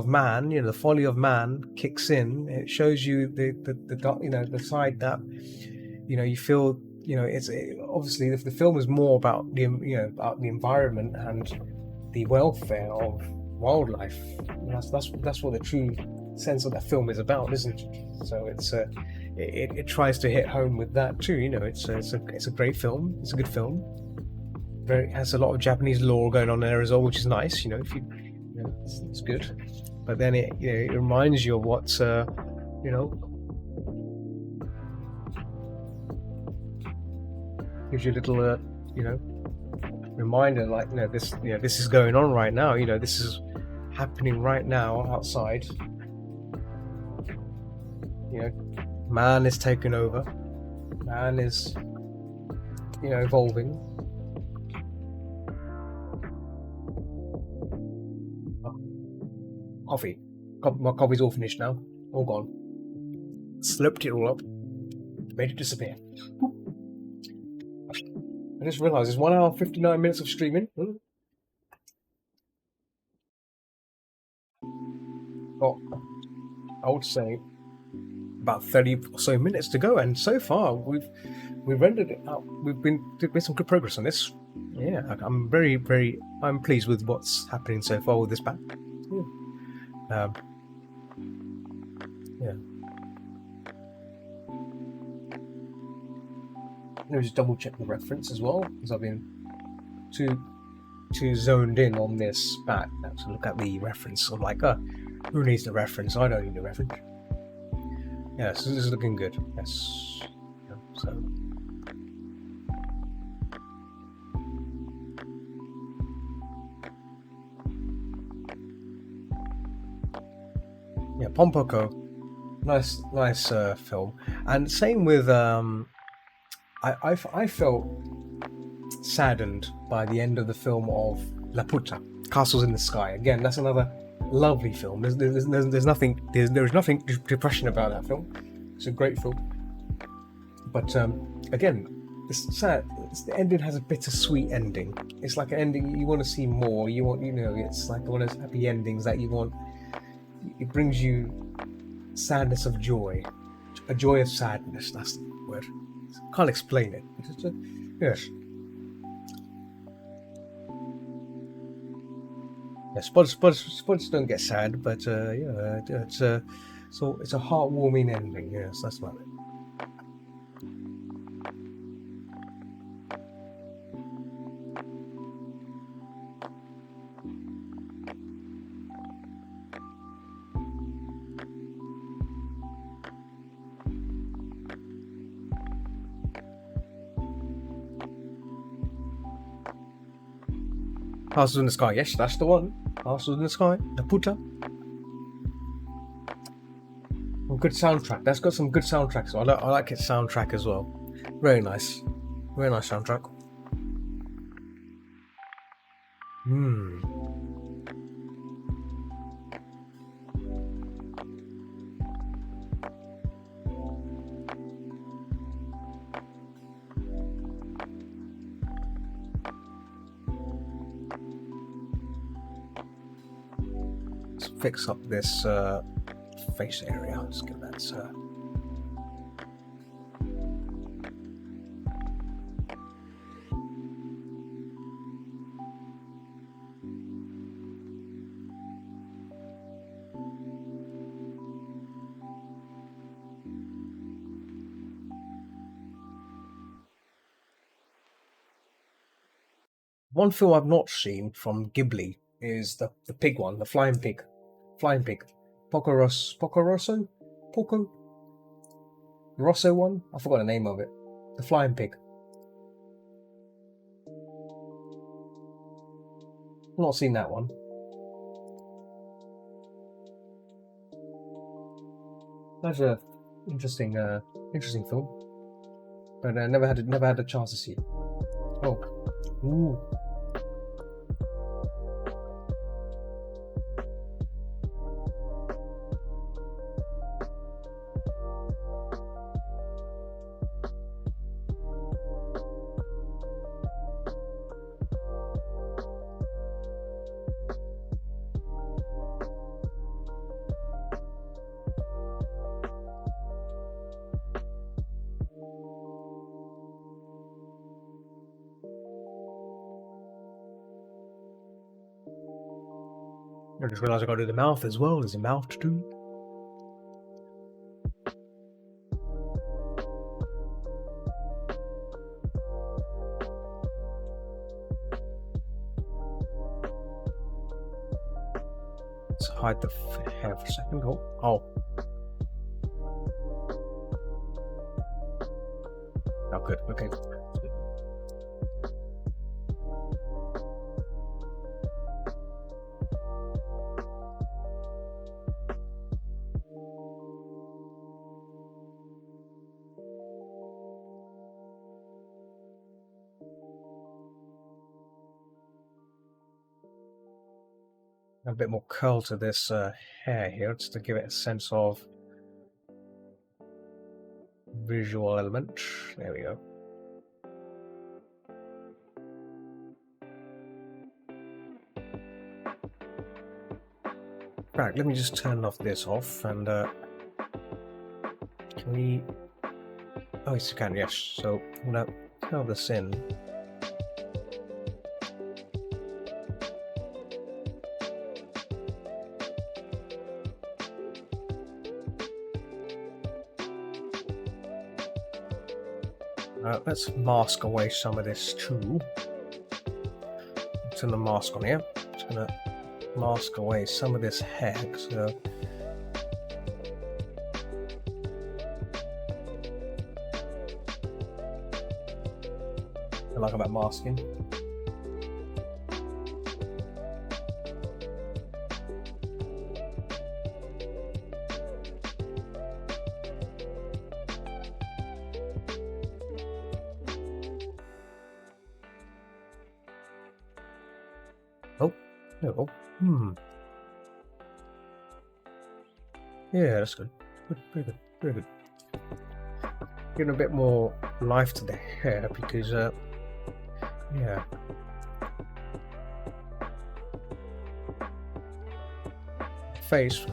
man. You know, the folly of man kicks in. It shows you the you know, the side that, you know, you feel, you know, obviously the film is more about the, you know, about the environment and the welfare of wildlife. That's what the true sense of that film is about, isn't it? So it tries to hit home with that too. You know, it's a great film. It's a good film. It has a lot of Japanese lore going on there as well, which is nice. You know, if you know, it's good. But then it, you know, it reminds you of what, you know, gives you a little, you know, reminder, like, you know, this is going on right now. You know, this is happening right now outside. You know, man is taking over. Man is, you know, evolving. Coffee. My coffee's all finished now. All gone. Slurped it all up. Made it disappear. I just realised it's 1 hour 59 minutes of streaming. Got, I would say, about 30 or so minutes to go, and so far we've rendered it out. We've made some good progress on this. Yeah, I'm I'm pleased with what's happening so far with this pack. Yeah. Yeah. Let me just double check the reference as well, because I've been too zoned in on this back to look at the reference. I'm like, who needs the reference? I don't need the reference. Yeah, so this is looking good. Yes. Yeah, so. Yeah, Pom Poko. Nice film. And same with I felt saddened by the end of the film of Laputa, Castles in the Sky. Again, that's another lovely film. There's nothing depression about that film. It's a great film. But again, it's sad. The ending has a bittersweet ending. It's like an ending you want to see more. You want, you know, it's like one of those happy endings that you want. It brings you sadness of joy, a joy of sadness. That's the word. Can't explain it. It's yes. Yeah, spots don't get sad, but yeah, it's a heartwarming ending. Yes, that's about it. Castles in the Sky, yes, that's the one. Castles in the Sky, Laputa. Good soundtrack. That's got some good soundtracks. So I like its soundtrack as well. Very nice soundtrack. Let's fix up this face area. Let's get that, One film I've not seen from Ghibli is the pig one, the flying pig. Flying pig. Poco Rosso? Poco Rosso one? I forgot the name of it. The flying pig. Not seen that one. That's a interesting film. But I never had a chance to see it. Oh. Ooh. I just realised I got to do the mouth as well. There's a mouth to do. Let's hide the hair for a second. Oh. Oh, good. Okay. A bit more curl to this hair here, just to give it a sense of visual element. There we go. Right, let me just turn this off and can we... Oh, yes, you can, yes. So I'm gonna curl this in. Let's mask away some of this too. Turn the mask on here. Just gonna mask away some of this hair. So I like about masking. Oh, yeah, that's good. Good, very good, very good. Giving a bit more life to the hair because, yeah. Face,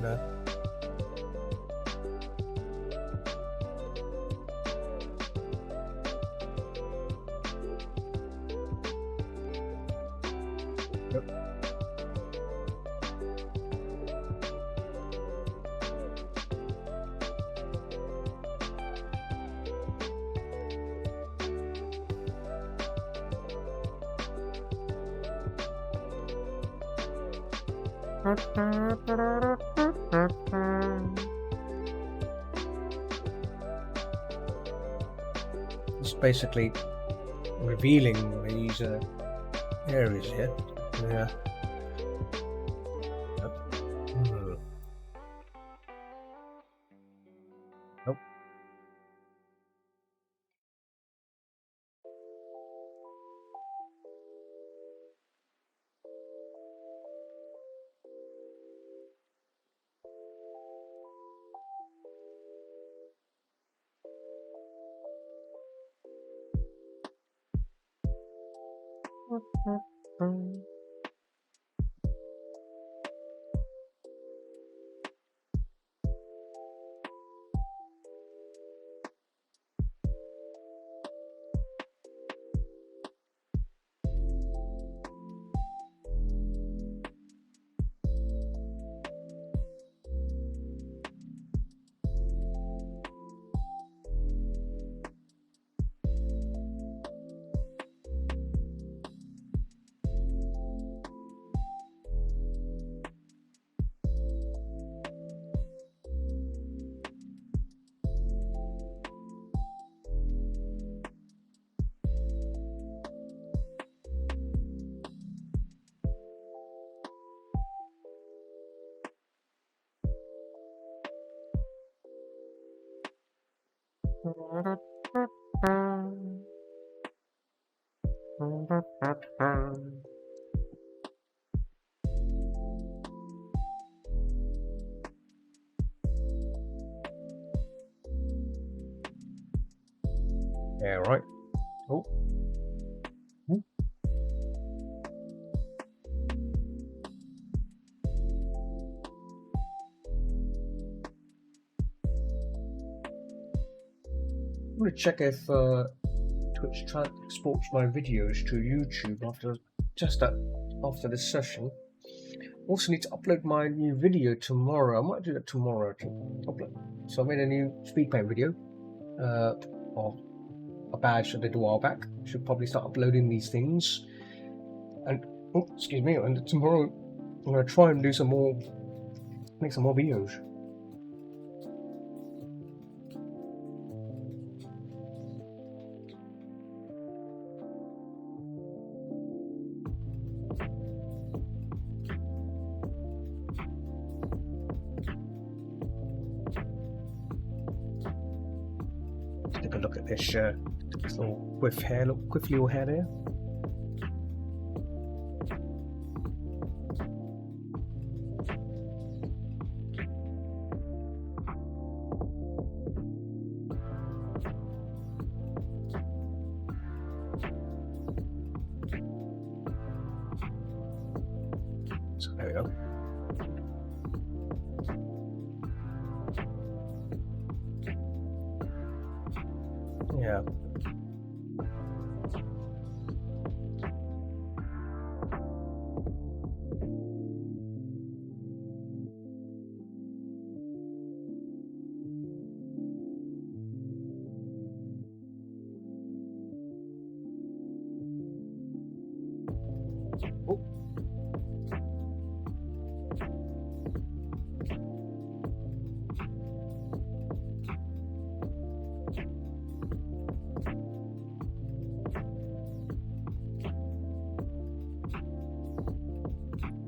it's basically revealing these areas here. Yeah. Nope. Yeah, right. Oh. Hmm. I'm gonna check if Twitch exports my videos to YouTube after this session. Also need to upload my new video tomorrow. I might do that tomorrow to upload. So I made a new speed paint video of a badge I did a while back. Should probably start uploading these things. And oh, excuse me. And tomorrow I'm gonna try and do some more, make some more videos. Take a look at this little quiff hair, look, quiff little hair there. So there we go. Yeah. Oh.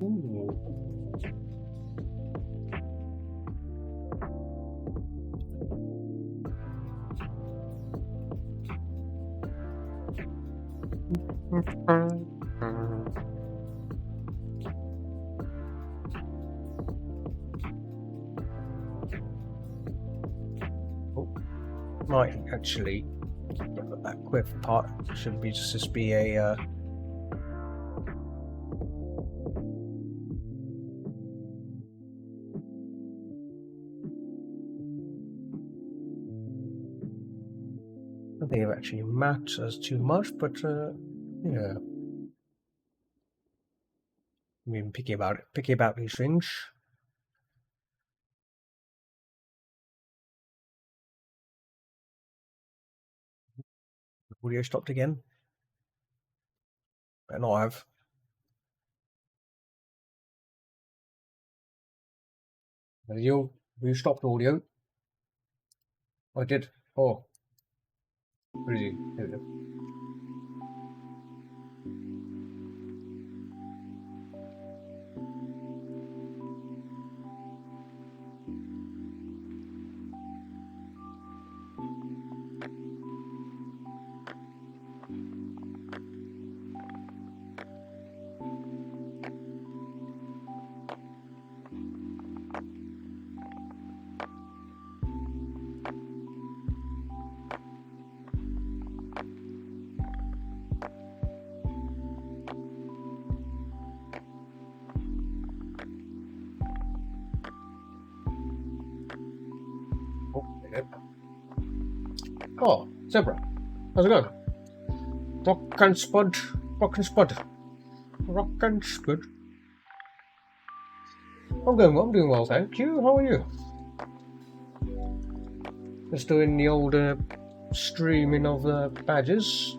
Ooh. Oh, might actually that quiff part should be just be a I don't think it actually matters too much, but yeah. I'm even picky about these things. Audio stopped again. Better not have. You stopped audio. I did. Oh. Really? Here we go. Oh, Zebra. How's it going? Rock and Spud. Rock and Spud. Rock and Spud. I'm doing well, thank you. How are you? Just doing the old streaming of badges.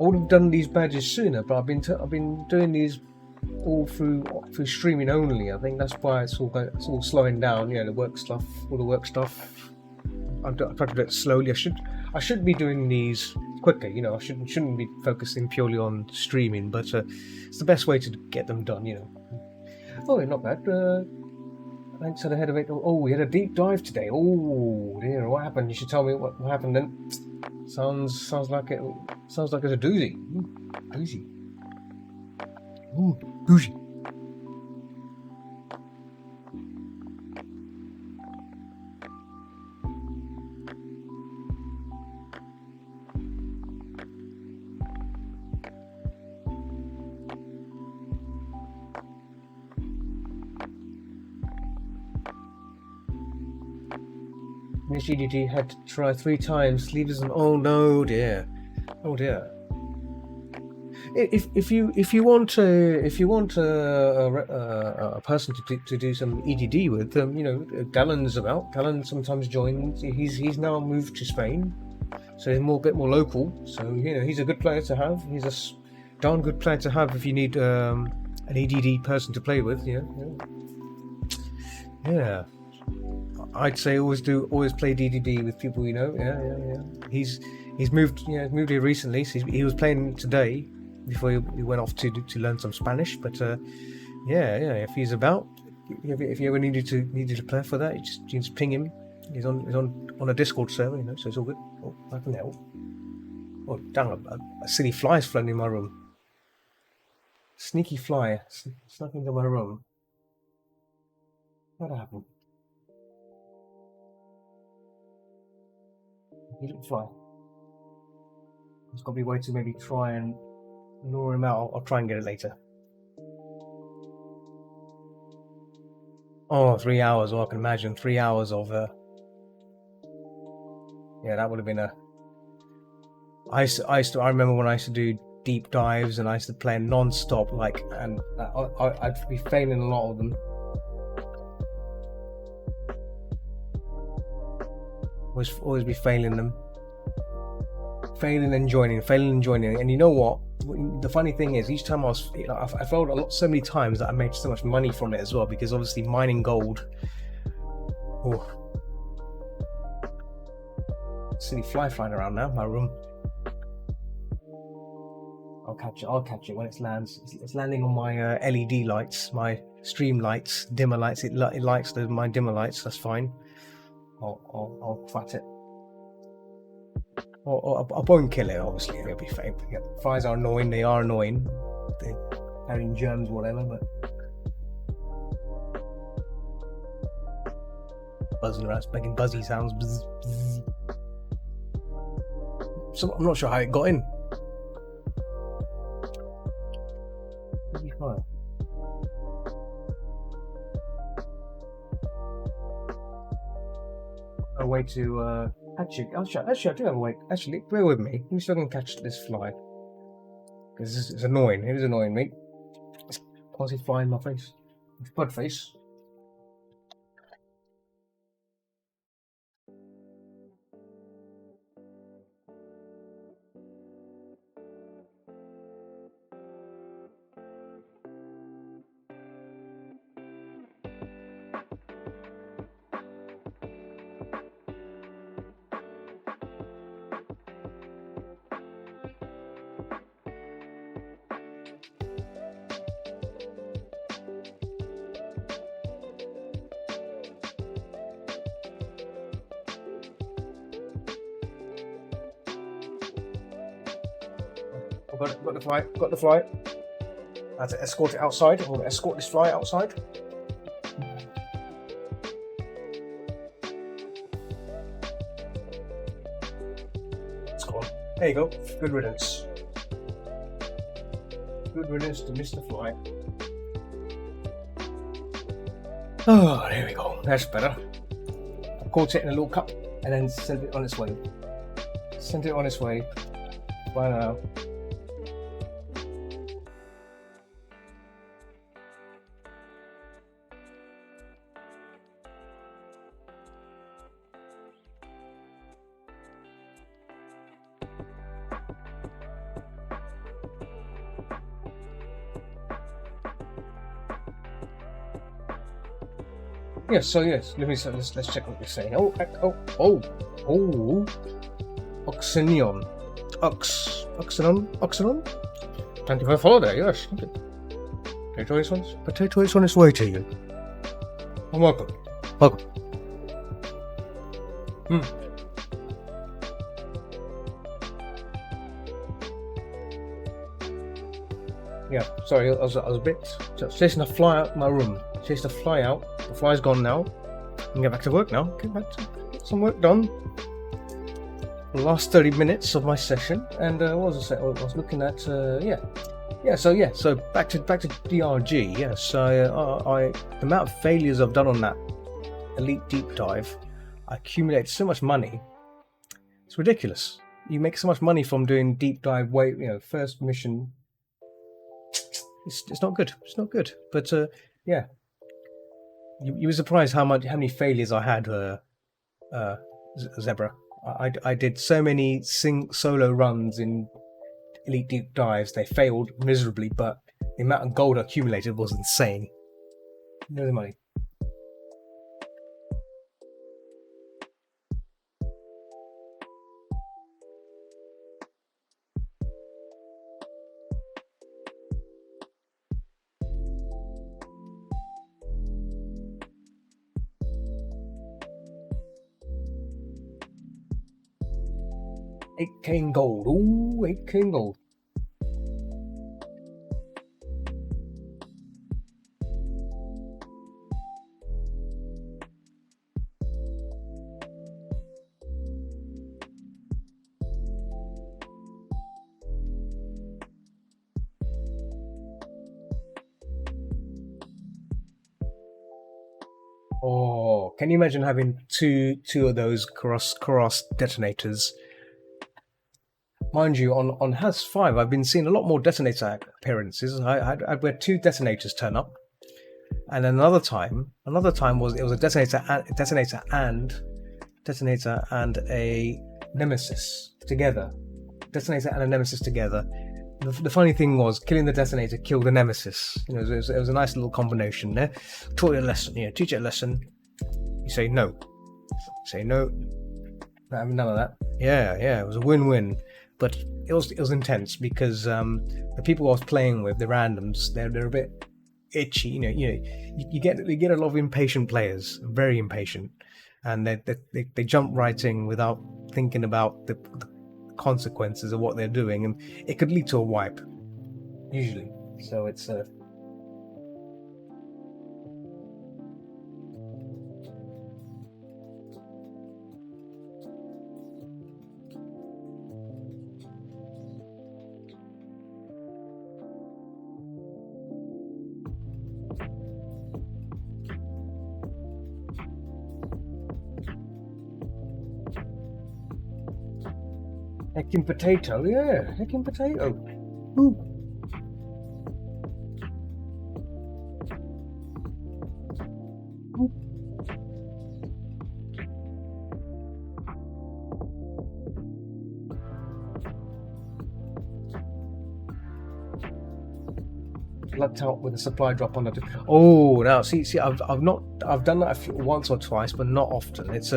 I would have done these badges sooner, but I've been doing these all through streaming only. I think that's why it's all slowing down. You know, all the work stuff. I've tried to do it slowly. I should be doing these quicker. You know, I shouldn't be focusing purely on streaming, but it's the best way to get them done. You know. Oh, not bad. Thanks for the head of it. Oh, we had a deep dive today. Oh dear, what happened? You should tell me what happened then. Sounds like it's a doozy. Doozy. Doozy. Miss EDD had to try 3 times. Leaders and oh no, dear. Oh dear. If you want a person to do some EDD with, you know, Gallen's about. Gallen sometimes joins. He's now moved to Spain, so he's a bit more local. So you know, he's a good player to have. He's a darn good player to have if you need an EDD person to play with. Yeah. I'd say always play DDD with people you know. Yeah. He's moved here recently. So he was playing today before he went off to learn some Spanish. But if he's about, if you ever needed to play for that, you just ping him. He's on a Discord server, you know, so it's all good. Oh, I can help. Oh, damn! A silly fly's flown in my room. Sneaky fly snuck into my room. What happened? He didn't fly. There's got to be a way to maybe try and lure him out. I'll try and get it later. Oh, 3 hours. Oh, I can imagine 3 hours of. Yeah, that would have been a. I remember when I used to do deep dives and I used to play non-stop, and I'd be failing a lot of them. Always be failing them. Failing and joining. And you know what? The funny thing is, each time I failed so many times that I made so much money from it as well, because obviously mining gold. Oh. Silly fly flying around now, my room. I'll catch it when it lands. It's landing on my LED lights, my stream lights, dimmer lights. It likes my dimmer lights. That's fine. I'll twat it. Or I won't kill it, obviously. It'll be fine. Yeah, flies are annoying. They are annoying. They're carrying germs, whatever. But buzzing around, it's making buzzy sounds. Bzz, bzz. So I'm not sure how it got in. Fine. A way to actually, I do have a way. Actually, bear with me. Let me see if I can catch this fly. Because it's annoying. It is annoying me. It's constantly flying in my face. It's bud face. Got the fly. I have to escort it outside. I'll escort this fly outside. It's gone. There you go. Good riddance. Good riddance to Mr. Fly. Oh, there we go. That's better. I caught it in a little cup and then sent it on its way. Bye now. Yes, let's check what they're saying. Oxenion. Oxenon? 25 follow there, yes. Potato is on its way to you. And welcome. Welcome. Yeah, sorry, I was a bit chasing a fly out my room. Chased a fly out. The fly's gone now. I can get back to work now. Get back to get some work done. The last 30 minutes of my session, and what was I saying? I was looking at So back to DRG. Yes, the amount of failures I've done on that Elite Deep Dive, I accumulated so much money. It's ridiculous. You make so much money from doing deep dive. First mission. It's not good. It's not good. But yeah, you were surprised how many failures I had. Zebra. I did so many solo runs in Elite Deep Dives. They failed miserably, but the amount of gold accumulated was insane. No the money. $8K in gold. Ooh, 8K in gold. Oh, can you imagine having two of those cross detonators? Mind you, on Has 5, I've been seeing a lot more detonator appearances. I'd had 2 detonators turn up, and another time was a detonator and a nemesis together. Detonator and a nemesis together. The funny thing was, killing the detonator killed the nemesis. It was a nice little combination there. Taught you a lesson. Teach you a lesson. You say no. Say no. None of that. Yeah. It was a win-win. But it was intense because the people I was playing with, the randoms, they're a bit itchy. You get a lot of impatient players, very impatient, and they jump right in without thinking about the consequences of what they're doing, and it could lead to a wipe usually. So it's heckin' potato, yeah, heckin' potato. Ooh. Lucked out with a supply drop on the. Oh, now see, I've done that once or twice, but not often. It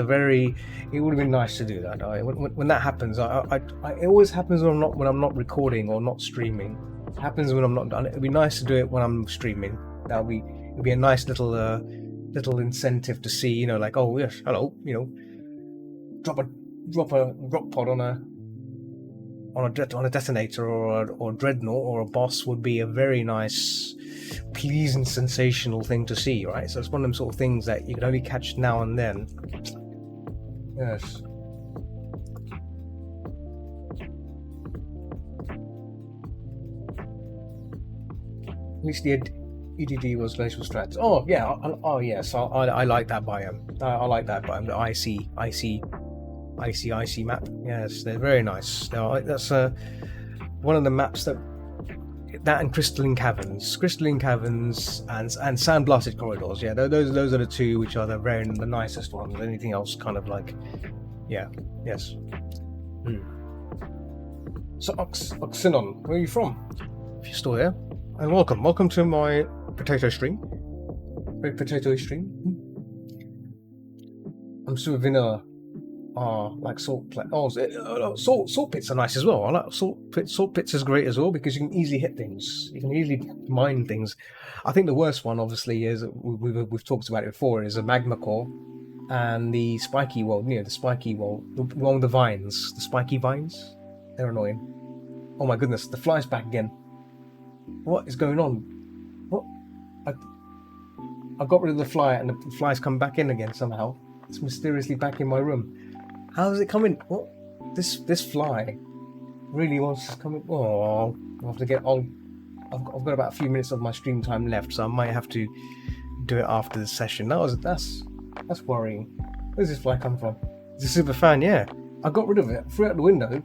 would have been nice to do that. When that happens, it always happens when I'm not recording or not streaming. It happens when I'm not done. It'd be nice to do it when I'm streaming. It'd be a nice little incentive to see, like, oh yes, hello, drop a rock pod on a detonator or a dreadnought or a boss would be a very nice, pleasing, sensational thing to see, right? So it's one of them sort of things that you can only catch now and then. Yes. At least the EDD was glacial strats. Oh yeah. Yes. I like that biome. I like that biome. The icy map. Yes, they're very nice. That's one of the maps that and crystalline caverns and sand blasted corridors. Yeah, those are the two which are the nicest ones. Anything else kind of like, yeah, yes. So Oxynon, where are you from? If you're still here, and welcome to my potato stream. Very potato stream. I'm super vanilla. are like salt pits are nice as well. I like salt pits is great as well because you can easily hit things. You can easily mine things. I think the worst one, obviously, is we've talked about it before. Is a magma core and the spiky wall. The spiky wall, the one with the vines, the spiky vines. They're annoying. Oh my goodness, the fly's back again. What is going on? What? I got rid of the fly and the fly's come back in again somehow. It's mysteriously back in my room. How does it come in? What? This fly really wants to come in. Oh, I'll have to get on. I've got about a few minutes of my stream time left, so I might have to do it after the session. That's worrying. Where's this fly come from? It's a super fan, yeah. I got rid of it, threw it out the window.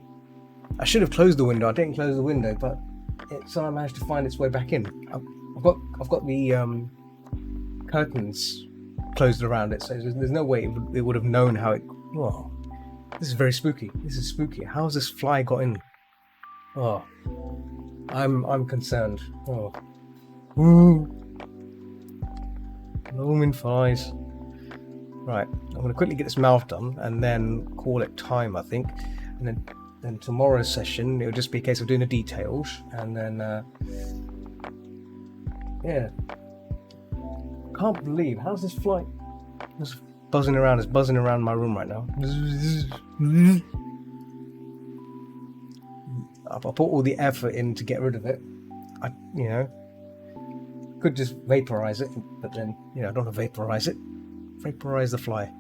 I should have closed the window. I didn't close the window, but it somehow managed to find its way back in. I've got the curtains closed around it, so there's no way it would have known how it. Oh, this is very spooky. This is spooky. How has this fly got in? Oh, I'm concerned. Oh, ooh, blooming flies. Right, I'm going to quickly get this mouth done and then call it time, I think. And then tomorrow's session, it'll just be a case of doing the details. And then, yeah. Can't believe, how's this fly just buzzing around? It's buzzing around my room right now. I put all the effort in to get rid of it. I could just vaporize it, but then, I don't want to vaporize it. Vaporize the fly.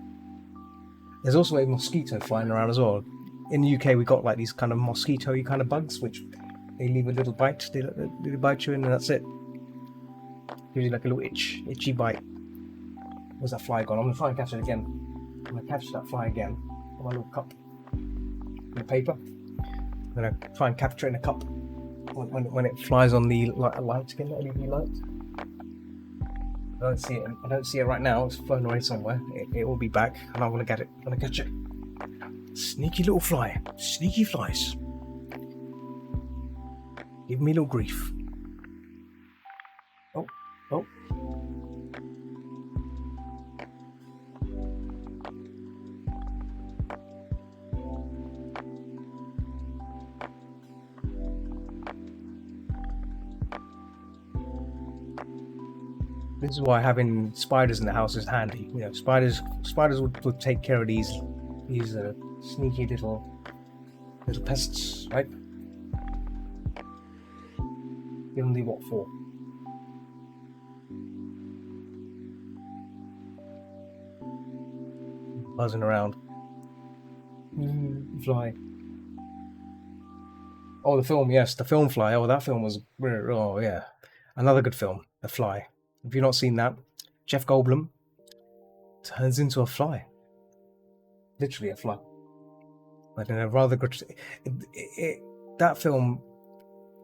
There's also a mosquito flying around as well. In the UK, we got like these kind of mosquito-y kind of bugs, which they leave a little bite. They bite you in, and that's it. Gives you like a little itchy bite. Where's that fly gone? I'm gonna try and catch it again. I'm gonna catch that fly again. On my little cup. With paper. I'm gonna try and capture it in a cup. When it flies on the light again, the LED light. I don't see it. I don't see it right now. It's flown away somewhere. It will be back, and I'm gonna get it. I'm gonna catch it. Sneaky little fly. Sneaky flies. Give me a little grief. Oh. This is why having spiders in the house is handy. Spiders would take care of these sneaky little pests, right? Give them the what for? Buzzing around. Fly. Oh, the film, yes, the film Fly. Oh, that film was. Oh, yeah, another good film, The Fly. If you've not seen that, Jeff Goldblum turns into a fly. Literally a fly. But in a rather good. That film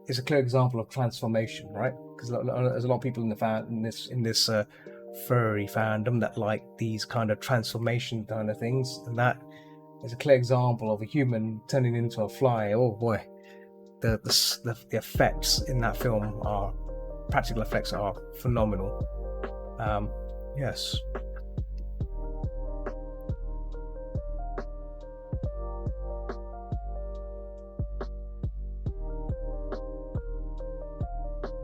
is a clear example of transformation, right? Because there's a lot of people in this furry fandom that like these kind of transformation kind of things, and that is a clear example of a human turning into a fly. Oh boy, the effects in that film are practical effects are phenomenal. Yes.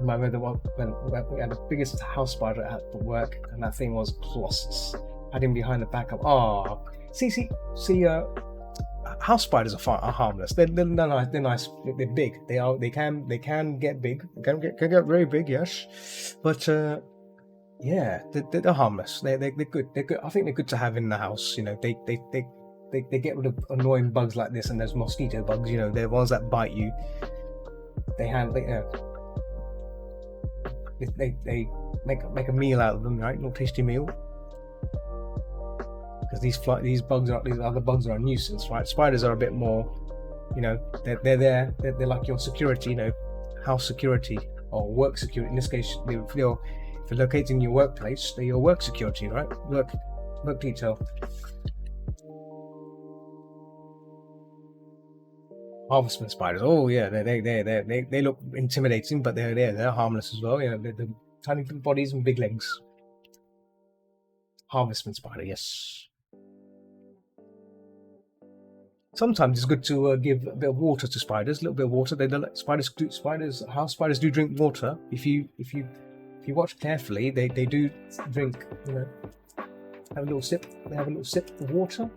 I remember when we had the biggest house spider at work, and that thing was Colossus. Had him behind the back of. Oh, see. House spiders are harmless. They're nice. They're nice. They're big. They can get big. Can get very big. Yes, but yeah, they're harmless. They're good. They're good. I think they're good to have in the house. They get rid of annoying bugs like this, and there's mosquito bugs. They're ones that bite you. They make a meal out of them, right? A little tasty meal. Because these other bugs are a nuisance, right? Spiders are a bit more, they're there. They're like your security, house security or work security. In this case, if you're located in your workplace, they're your work security, right? Work detail. Harvestman spiders. Oh yeah, they look intimidating, but they're harmless as well. The tiny little bodies and big legs. Harvestman spider, yes. sometimes it's good to give a bit of water to spiders. A little bit of water. They don't like house spiders do drink water. If you watch carefully, they do drink. Have a little sip. They have a little sip of water.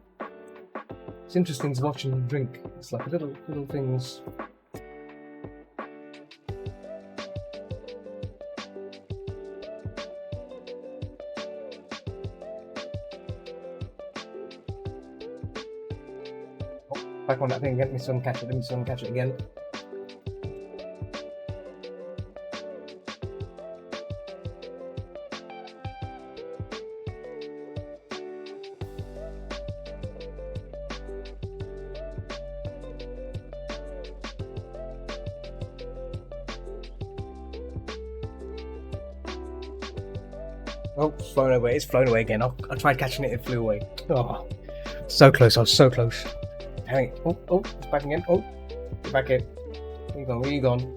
It's interesting to watch them drink. It's like little things. Back on that thing again. Let me see if I can catch it again. Oh, it's flown away. It's flown away again. I tried catching it. It flew away. Oh, so close. I was so close. Hang it. Oh, it's back again. Oh, get back in. Where you gone?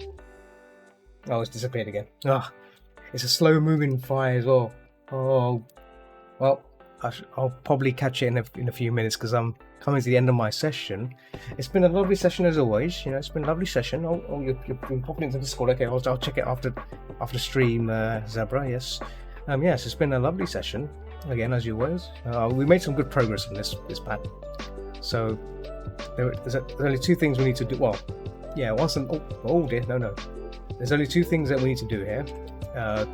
Oh, it's disappeared again. Ah, it's a slow-moving fly as well. Oh, well, I'll probably catch it in a few minutes because I'm coming to the end of my session. It's been a lovely session as always. It's been a lovely session. Oh, you're popping into Discord. Okay, I'll check it after stream, Zebra. Yes. Yes, it's been a lovely session. Again, as always, we made some good progress on this bat. So there's only two things we need to do. Well, yeah, oh dear, no. There's only two things that we need to do here.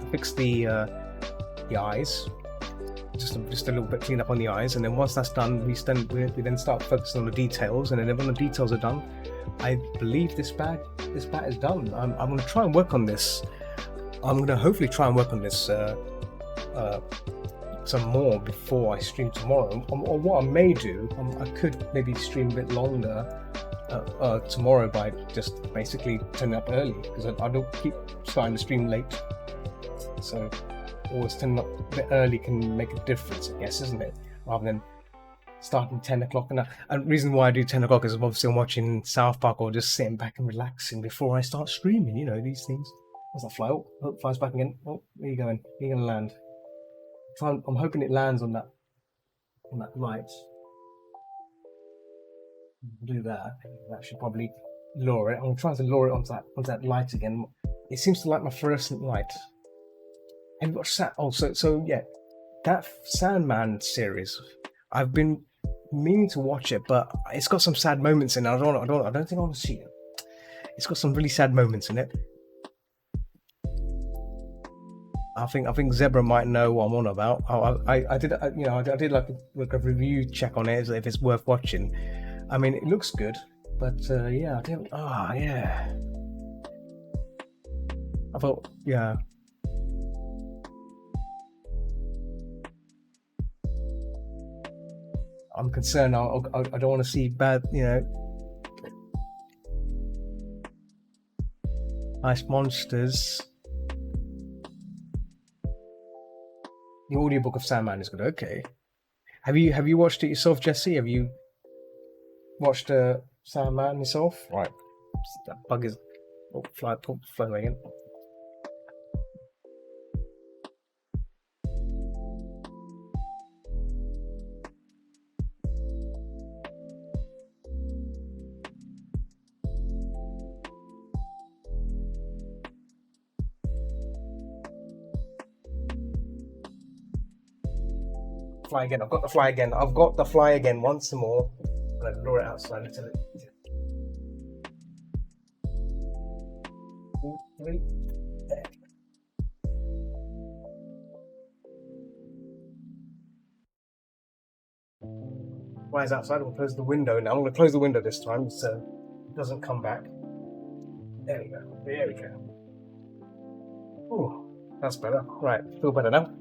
Fix the eyes, just a little bit clean up on the eyes, and then once that's done, we then start focusing on the details. And then when the details are done, I believe this bat is done. I'm going to try and work on this. I'm going to hopefully try and work on this some more before I stream tomorrow. Or what I may do, I could maybe stream a bit longer tomorrow by just basically turning up early, because I don't keep starting to stream late. So always turning up a bit early can make a difference, I guess, isn't it? Rather than starting 10 o'clock. And the reason why I do 10 o'clock is obviously I'm watching South Park or just sitting back and relaxing before I start streaming, these things. Where's that fly? Oh, flies back again. Oh, where are you going? Where are you going to land? I'm hoping it lands on that light. Do that. That should probably lure it. I'm trying to lure it onto that light again. It seems to like my fluorescent light. Have you watched that? Oh, so yeah, that Sandman series. I've been meaning to watch it, but it's got some sad moments in it. I don't think I want to see it. It's got some really sad moments in it. I think Zebra might know what I'm on about. I did like a review check on it, if it's worth watching. I mean, it looks good, but yeah, I didn't. Yeah. I thought, yeah. I'm concerned. I don't want to see bad, nice monsters. The audiobook of Sandman is good. Okay. Have you watched it yourself, Jesse? Have you watched Sandman yourself? Right. That bug is flying away again. Fly again. I've got the fly again once more. I'm gonna lure it outside until it. 2, 3. There. Fly's outside. I'm gonna close the window now. I'm gonna close the window this time so it doesn't come back. There we go. Oh, that's better. Right, feel better now.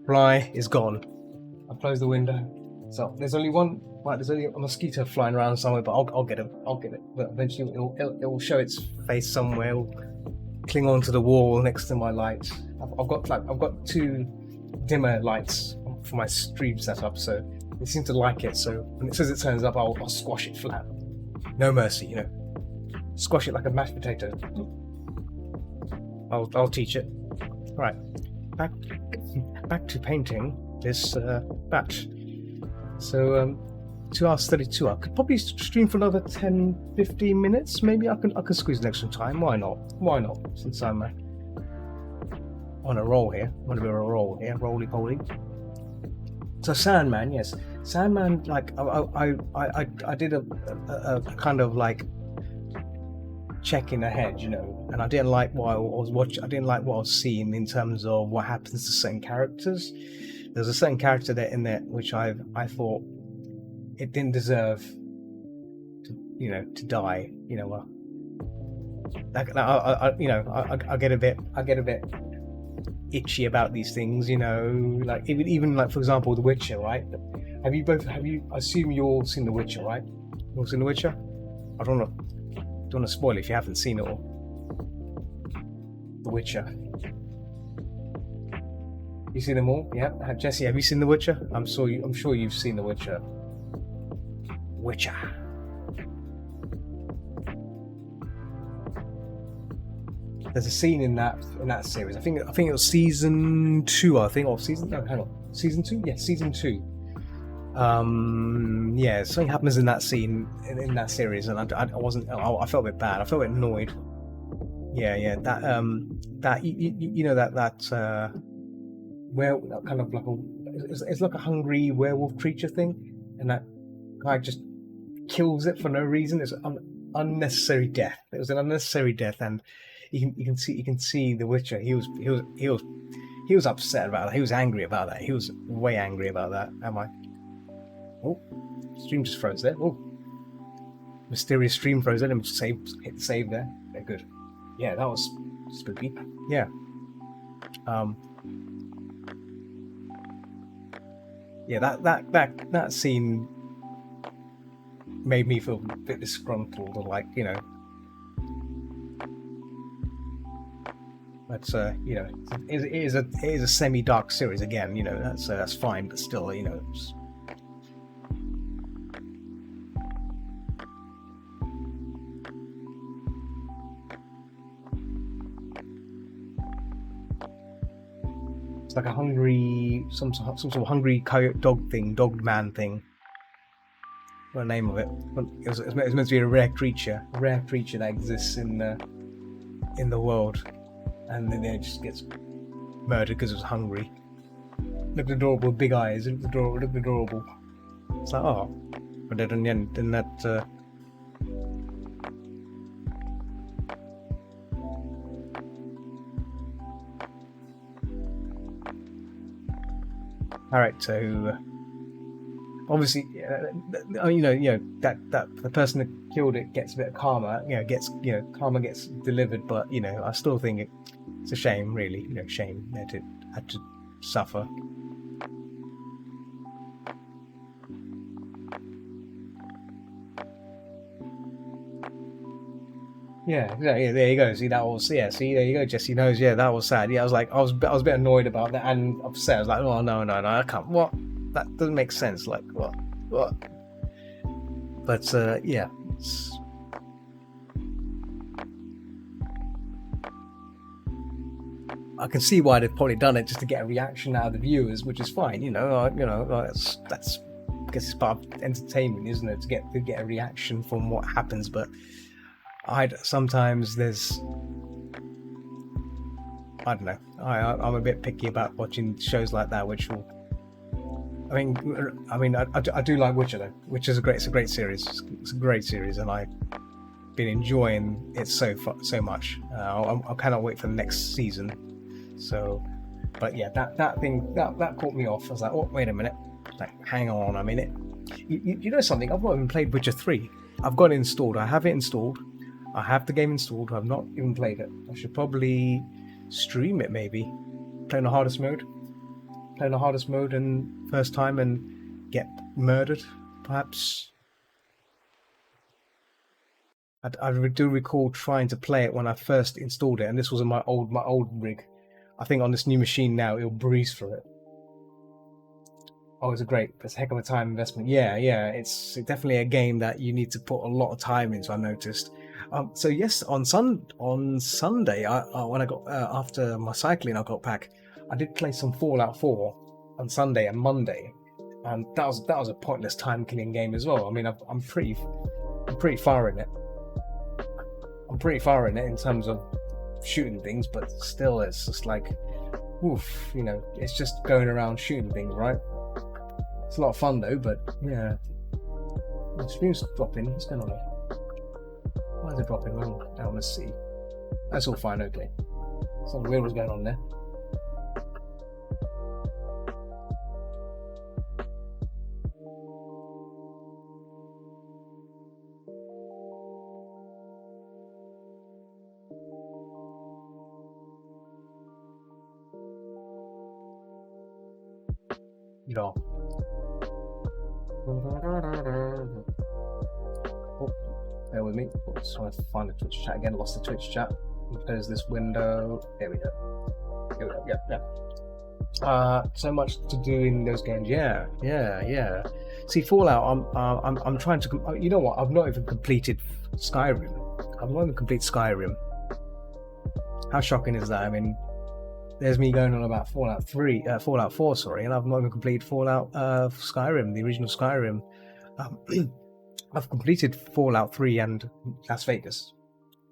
Fly is gone. I've closed the window. So there's only a mosquito flying around somewhere, but I'll get it. But eventually it will show its face somewhere. It'll cling onto the wall next to my light. I've got 2 dimmer lights for my stream setup, so it seems to like it. So when it says it turns up, I'll squash it flat. No mercy, Squash it like a mashed potato. I'll teach it. Right. Back to painting this bat. So 2 hours 32. I could probably stream for another 10-15 minutes. Maybe I can squeeze an extra time. Why not? Since I'm on a roll here. I'm on a bit of a roll here. Roly poly. So Sandman, yes. Sandman, like I did a kind of like checking ahead, and I didn't like what I was watching. I didn't like what I was seeing in terms of what happens to certain characters. There's a certain character there in there which I thought it didn't deserve to die. I get a bit itchy about these things. Like even like, for example, The Witcher, right? I assume you all seen The Witcher, right? You all seen The Witcher? I don't want to spoil it if you haven't seen it all. The Witcher. You seen them all? Yeah. Jesse, have you seen The Witcher? I'm sure you've seen The Witcher. Witcher. There's a scene in that series. I think it was season 2. Hang on. Season 2? Yeah, season 2. Something happens in that scene in that series, and I felt a bit bad. I felt a bit annoyed. Yeah. Where kind of like it's like a hungry werewolf creature thing, and that guy just kills it for no reason. It's an unnecessary death. It was an unnecessary death, and you can see The Witcher. He was upset about that. He was angry about that. He was way angry about that. Oh, stream just froze there. Oh, mysterious stream froze there. Let me just hit save there. They're good. Yeah, that was spooky. Yeah. Yeah, that scene made me feel a bit disgruntled, or like, But it is a semi-dark series again. That's fine, but still, it's... It's like a hungry, some sort of hungry coyote dog man thing. What the name of it? It's meant to be a rare creature that exists in the world, and then it just gets murdered because it was hungry. Looked adorable, with big eyes. Looked adorable. It's like, oh, but then in the end, then that. All right, so obviously, that the person that killed it gets a bit of karma. Karma gets delivered, but I still think it's a shame, really. Shame that it had to suffer. Yeah, there you go. See, that was, yeah. See, there you go. Jesse knows. Yeah, that was sad. Yeah, I was a bit annoyed about that and upset. I was like, oh no, I can't. What? That doesn't make sense. Like, what? But yeah. I can see why they've probably done it, just to get a reaction out of the viewers, which is fine. That's I guess it's part of entertainment, isn't it? To get a reaction from what happens, but. Sometimes there's, I don't know. I'm a bit picky about watching shows like that, which will. I mean, I do like Witcher though. Witcher's it's a great series. It's a great series, and I've been enjoying it so much. I cannot wait for the next season. So, but yeah, that thing that caught me off. I was like, oh, wait a minute. Like, hang on a minute. You know something? I've not even played Witcher 3. I've got it installed. I have it installed. I have the game installed. I've not even played it. I should probably stream it, maybe. Play on the hardest mode. And first time and get murdered, perhaps. I do recall trying to play it when I first installed it, and this was on my old rig. I think on this new machine now, it'll breeze through it. Oh, it's a heck of a time investment. Yeah, it's definitely a game that you need to put a lot of time into, I noticed. So yes, on Sunday, when I got after my cycling, I got back. I did play some Fallout 4 on Sunday and Monday, and that was a pointless time-killing game as well. I mean, I'm pretty far in it. I'm pretty far in it in terms of shooting things, but still, it's just like, oof, you know, it's just going around shooting things, right? It's a lot of fun though, but yeah. The stream's dropping. What's going on here? Why is it dropping? Well, I want to see. That's all fine, okay. Something weird was going on there. No. Oh, bear with me. Oh, just want to find the Twitch chat again. Lost the Twitch chat. Close this window. There we go. Here we go. Yeah. So much to do in those games. Yeah. See, Fallout. I'm trying to. You know what? I've not even completed Skyrim. I've not even completed Skyrim. How shocking is that? I mean, there's me going on about Fallout 4, sorry, and I've not even completed Fallout Skyrim, the original Skyrim. I've completed Fallout 3 and Las Vegas.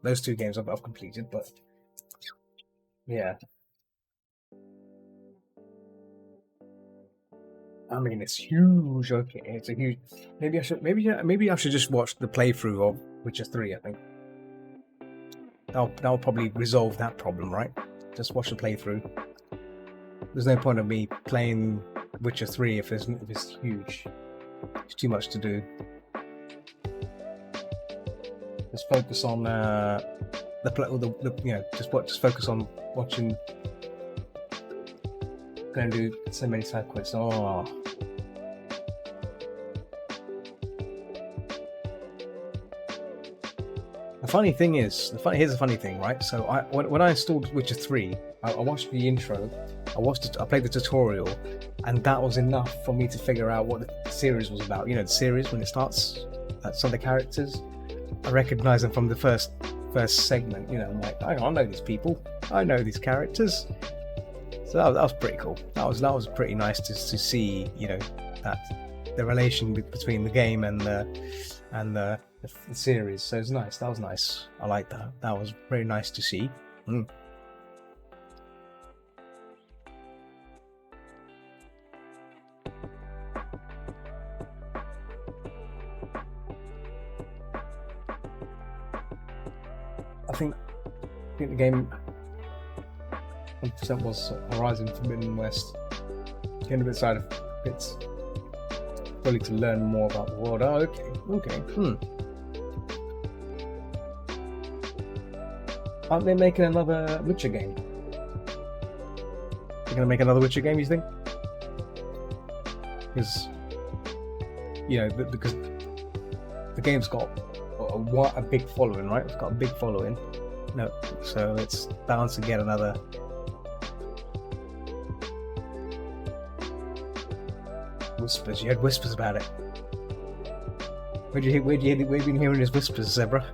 Those two games I've completed, but yeah. I mean, it's huge. Okay, it's a huge. Maybe I should just watch the playthrough of Witcher 3. I think that'll probably resolve that problem, right? Just watch the playthrough. There's no point of me playing Witcher 3 if it's huge. It's too much to do. Just focus on just focus on watching. Going to do so many side quests. Oh. Here's the funny thing, right? So when I installed Witcher 3, I watched the intro, I played the tutorial, and that was enough for me to figure out what the series was about. You know, the series when it starts, some of the characters, I recognize them from the first segment. You know, I'm like, I know these people, I know these characters. So that was pretty cool. That was pretty nice to see. You know, that the relation between the game and the series. So it's nice. That was nice. I like that. That was very nice to see. I think the game 100% was Horizon Forbidden West. Getting a bit side of bits. Probably to learn more about the world. Oh, okay. Aren't they making another Witcher game? They're gonna make another Witcher game, you think? Because because the game's got a big following, right? It's got a big following. No, so it's bound to get another. Whispers. You had whispers about it. Where have you been hearing these whispers, Zebra?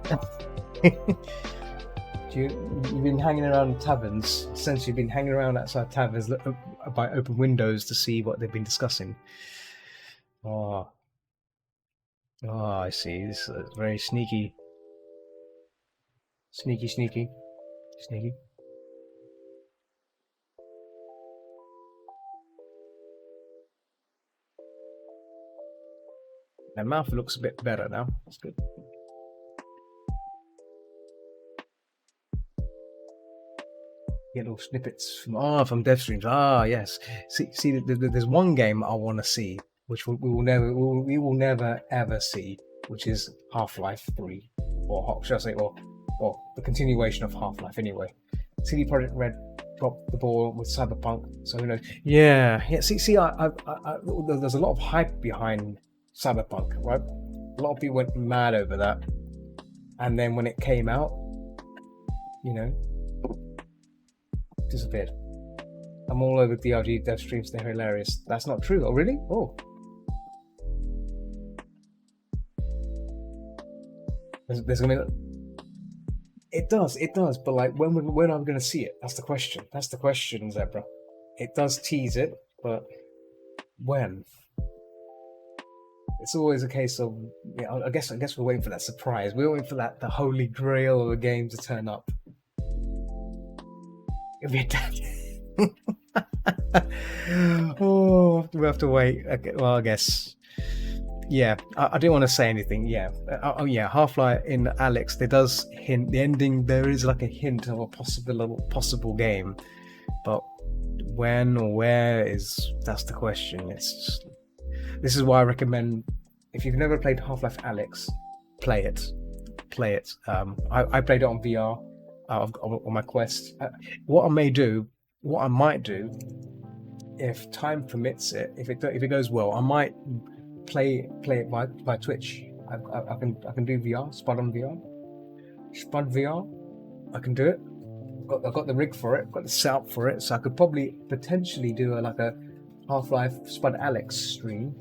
You've been hanging around taverns since you've been hanging around outside taverns by open windows to see what they've been discussing. Oh, I see. This is very sneaky. Sneaky. My mouth looks a bit better now. That's good. Get little snippets from dev streams. Yes. See, there's one game I want to see, which we will never ever see, which is Half-Life 3, or should I say, or the continuation of Half-Life anyway. CD Projekt Red dropped the ball with Cyberpunk, so who knows? Yeah. See, I there's a lot of hype behind Cyberpunk, right? A lot of people went mad over that, and then when it came out, disappeared. I'm all over DRG dev streams, they're hilarious. That's not true. Oh, really? Oh. There's gonna be. It does, but like, when am I gonna see it? That's the question, Zebra. It does tease it, but when? it's always a case of, I guess we're waiting for that surprise. We're waiting for the holy grail of a game to turn up. It'll be oh, we have to wait. Okay, well, I guess. Yeah, I didn't want to say anything. Yeah, Half-Life in Alex, there does hint the ending. There is like a hint of a possible game, but when or where that's the question. This is why I recommend, if you've never played Half-Life Alex, play it. I played it on VR on my Quest. What I might do, if time permits it, if it goes well, I might play it by Twitch. I can do VR, Spud VR. I can do it. I've got the rig for it, got the setup for it, so I could probably potentially do a Half-Life Spud Alex stream.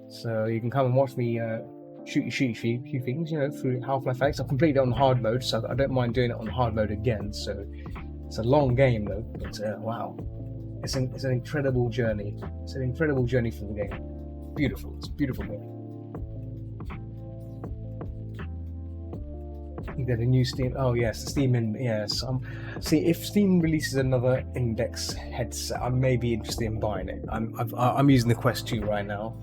So you can come and watch me shoot a few things, through Half-Life Alex. I've completed it on hard mode, so I don't mind doing it on hard mode again. So it's a long game though, but wow, it's an incredible journey. It's an incredible journey for the game. Beautiful. It's a beautiful game. You get a new Steam. Oh yes, the Steam yes. See, if Steam releases another Index headset, I may be interested in buying it. I'm using the Quest 2 right now.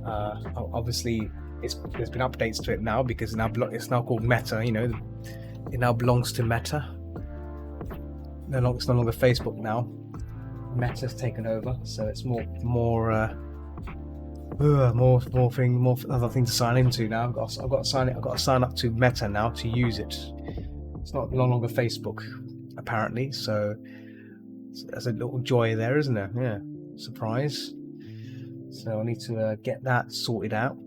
Obviously, there's been updates to it now because it's now called Meta. It now belongs to Meta. It's no longer Facebook now. Meta's taken over, so it's more other thing to sign into now. I've got to sign up to Meta now to use it. It's no longer Facebook, apparently. So there's a little joy there, isn't there? Yeah, surprise. So I need to get that sorted out.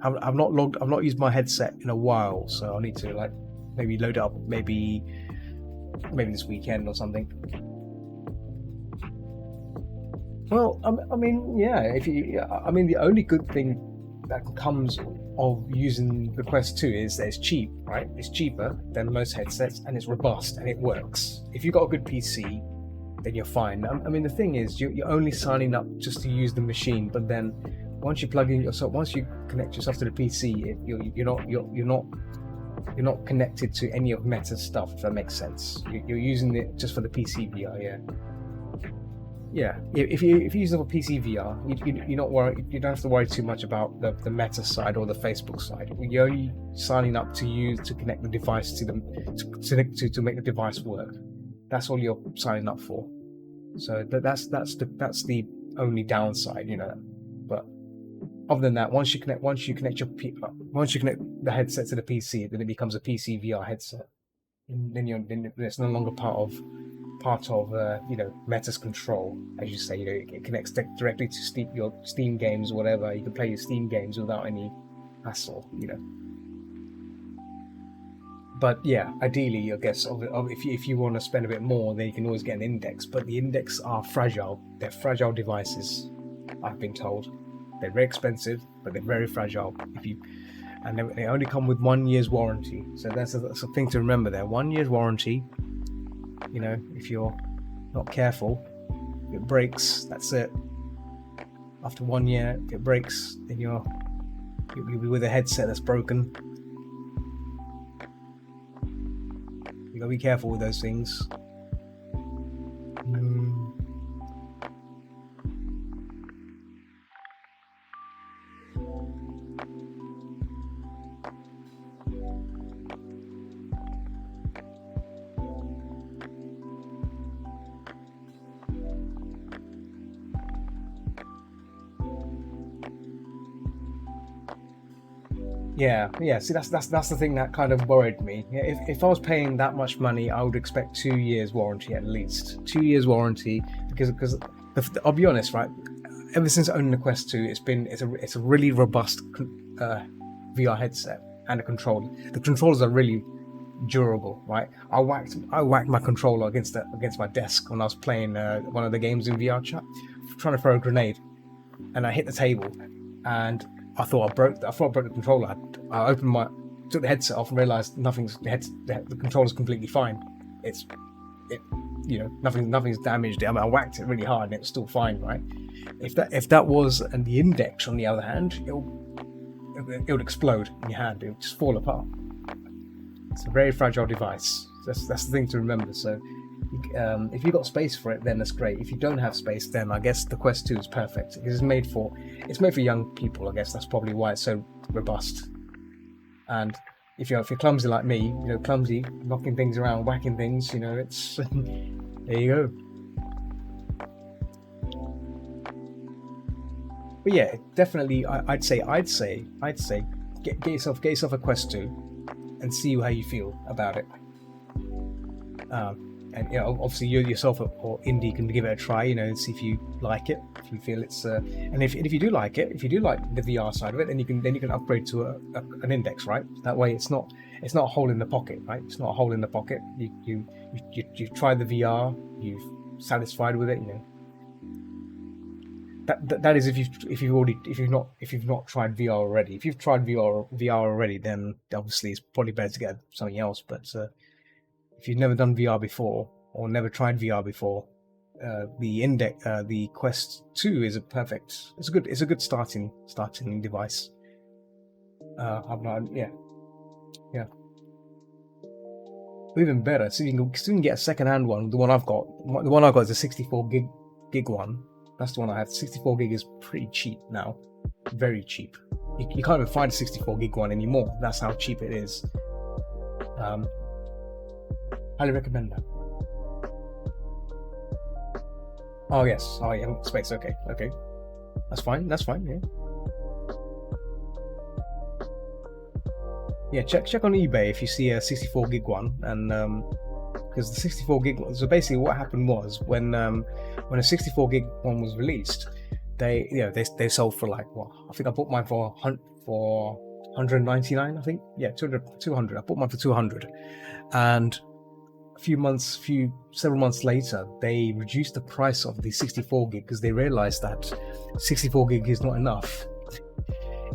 I've not used my headset in a while, so I need to maybe load it up, maybe this weekend or something. Well, I mean, yeah. The only good thing that comes of using the Quest 2 is that it's cheap, right? It's cheaper than most headsets, and it's robust and it works. If you've got a good PC, then you're fine. The thing is, you're only signing up just to use the machine, but then once you connect yourself to the PC, you're not connected to any of Meta's stuff. If that makes sense, you're using it just for the PC VR. Yeah. Yeah, if you use it for PC VR, you're not worried. You don't have to worry too much about the Meta side or the Facebook side. You're only signing up to connect the device to them to make the device work. That's all you're signing up for. So that's the only downside, But other than that, once you connect the headset to the PC, then it becomes a PC VR headset. And then it's no longer part of Meta's control, as you say. It connects directly to your Steam games or whatever. You can play your Steam games without any hassle, But yeah, ideally, I guess, if you want to spend a bit more, then you can always get an Index. But the Index are fragile. They're fragile devices, I've been told. They're very expensive, but they're very fragile. And they only come with 1 year's warranty. So that's a thing to remember there. 1 year's warranty. If you're not careful, if it breaks, that's it. After 1 year, if it breaks, then you'll be with a headset that's broken. You gotta be careful with those things. Yeah. See, that's the thing that kind of worried me. If I was paying that much money, I would expect 2 years warranty at least. 2 years warranty because I'll be honest, right? Ever since owning the Quest 2, it's a really robust VR headset and a controller. The controllers are really durable, right? I whacked my controller against my desk when I was playing one of the games in VR chat, trying to throw a grenade, and I hit the table, and I thought I broke the controller. I took the headset off and realised the controller's completely fine. Nothing's damaged. I whacked it really hard and it was still fine, right? If that was the Index, on the other hand, it would explode in your hand. It would just fall apart. It's a very fragile device. That's the thing to remember. So if you've got space for it, then that's great. If you don't have space, then I guess the Quest 2 is perfect. It's made for young people. I guess that's probably why it's so robust. And if you're clumsy like me, clumsy, knocking things around, whacking things, it's there you go. But yeah, definitely, I'd say, get yourself a Quest 2, and see how you feel about it. And obviously you yourself or Indy can give it a try, and see if you like it, if you feel it's and if you do like it, if you do like the VR side of it, then you can upgrade to an Index, right? That way it's not a hole in the pocket, right? It's not a hole in the pocket. You tried the VR, you've satisfied with it, That is if you've not tried VR already. If you've tried VR already, then obviously it's probably better to get something else. But if you've never done VR before or never tried VR before, the Quest 2 is it's a good starting device. Yeah. Even better, so you can get a second-hand one. The one I've got is a 64 gig one. That's the one I have. 64 gig is pretty cheap now, very cheap. You can't even find a 64 gig one anymore. That's how cheap it is. Highly recommend that. Oh yes. Oh yeah. Space. Okay. That's fine. Yeah. Yeah. Check on eBay if you see a 64 gig one, and because the 64 gig one. So basically, what happened was when a 64 gig one was released, they sold for like what? I think I bought mine for 199. I think 200. I bought mine for 200, and several months later, they reduced the price of the 64 gig because they realized that 64 gig is not enough.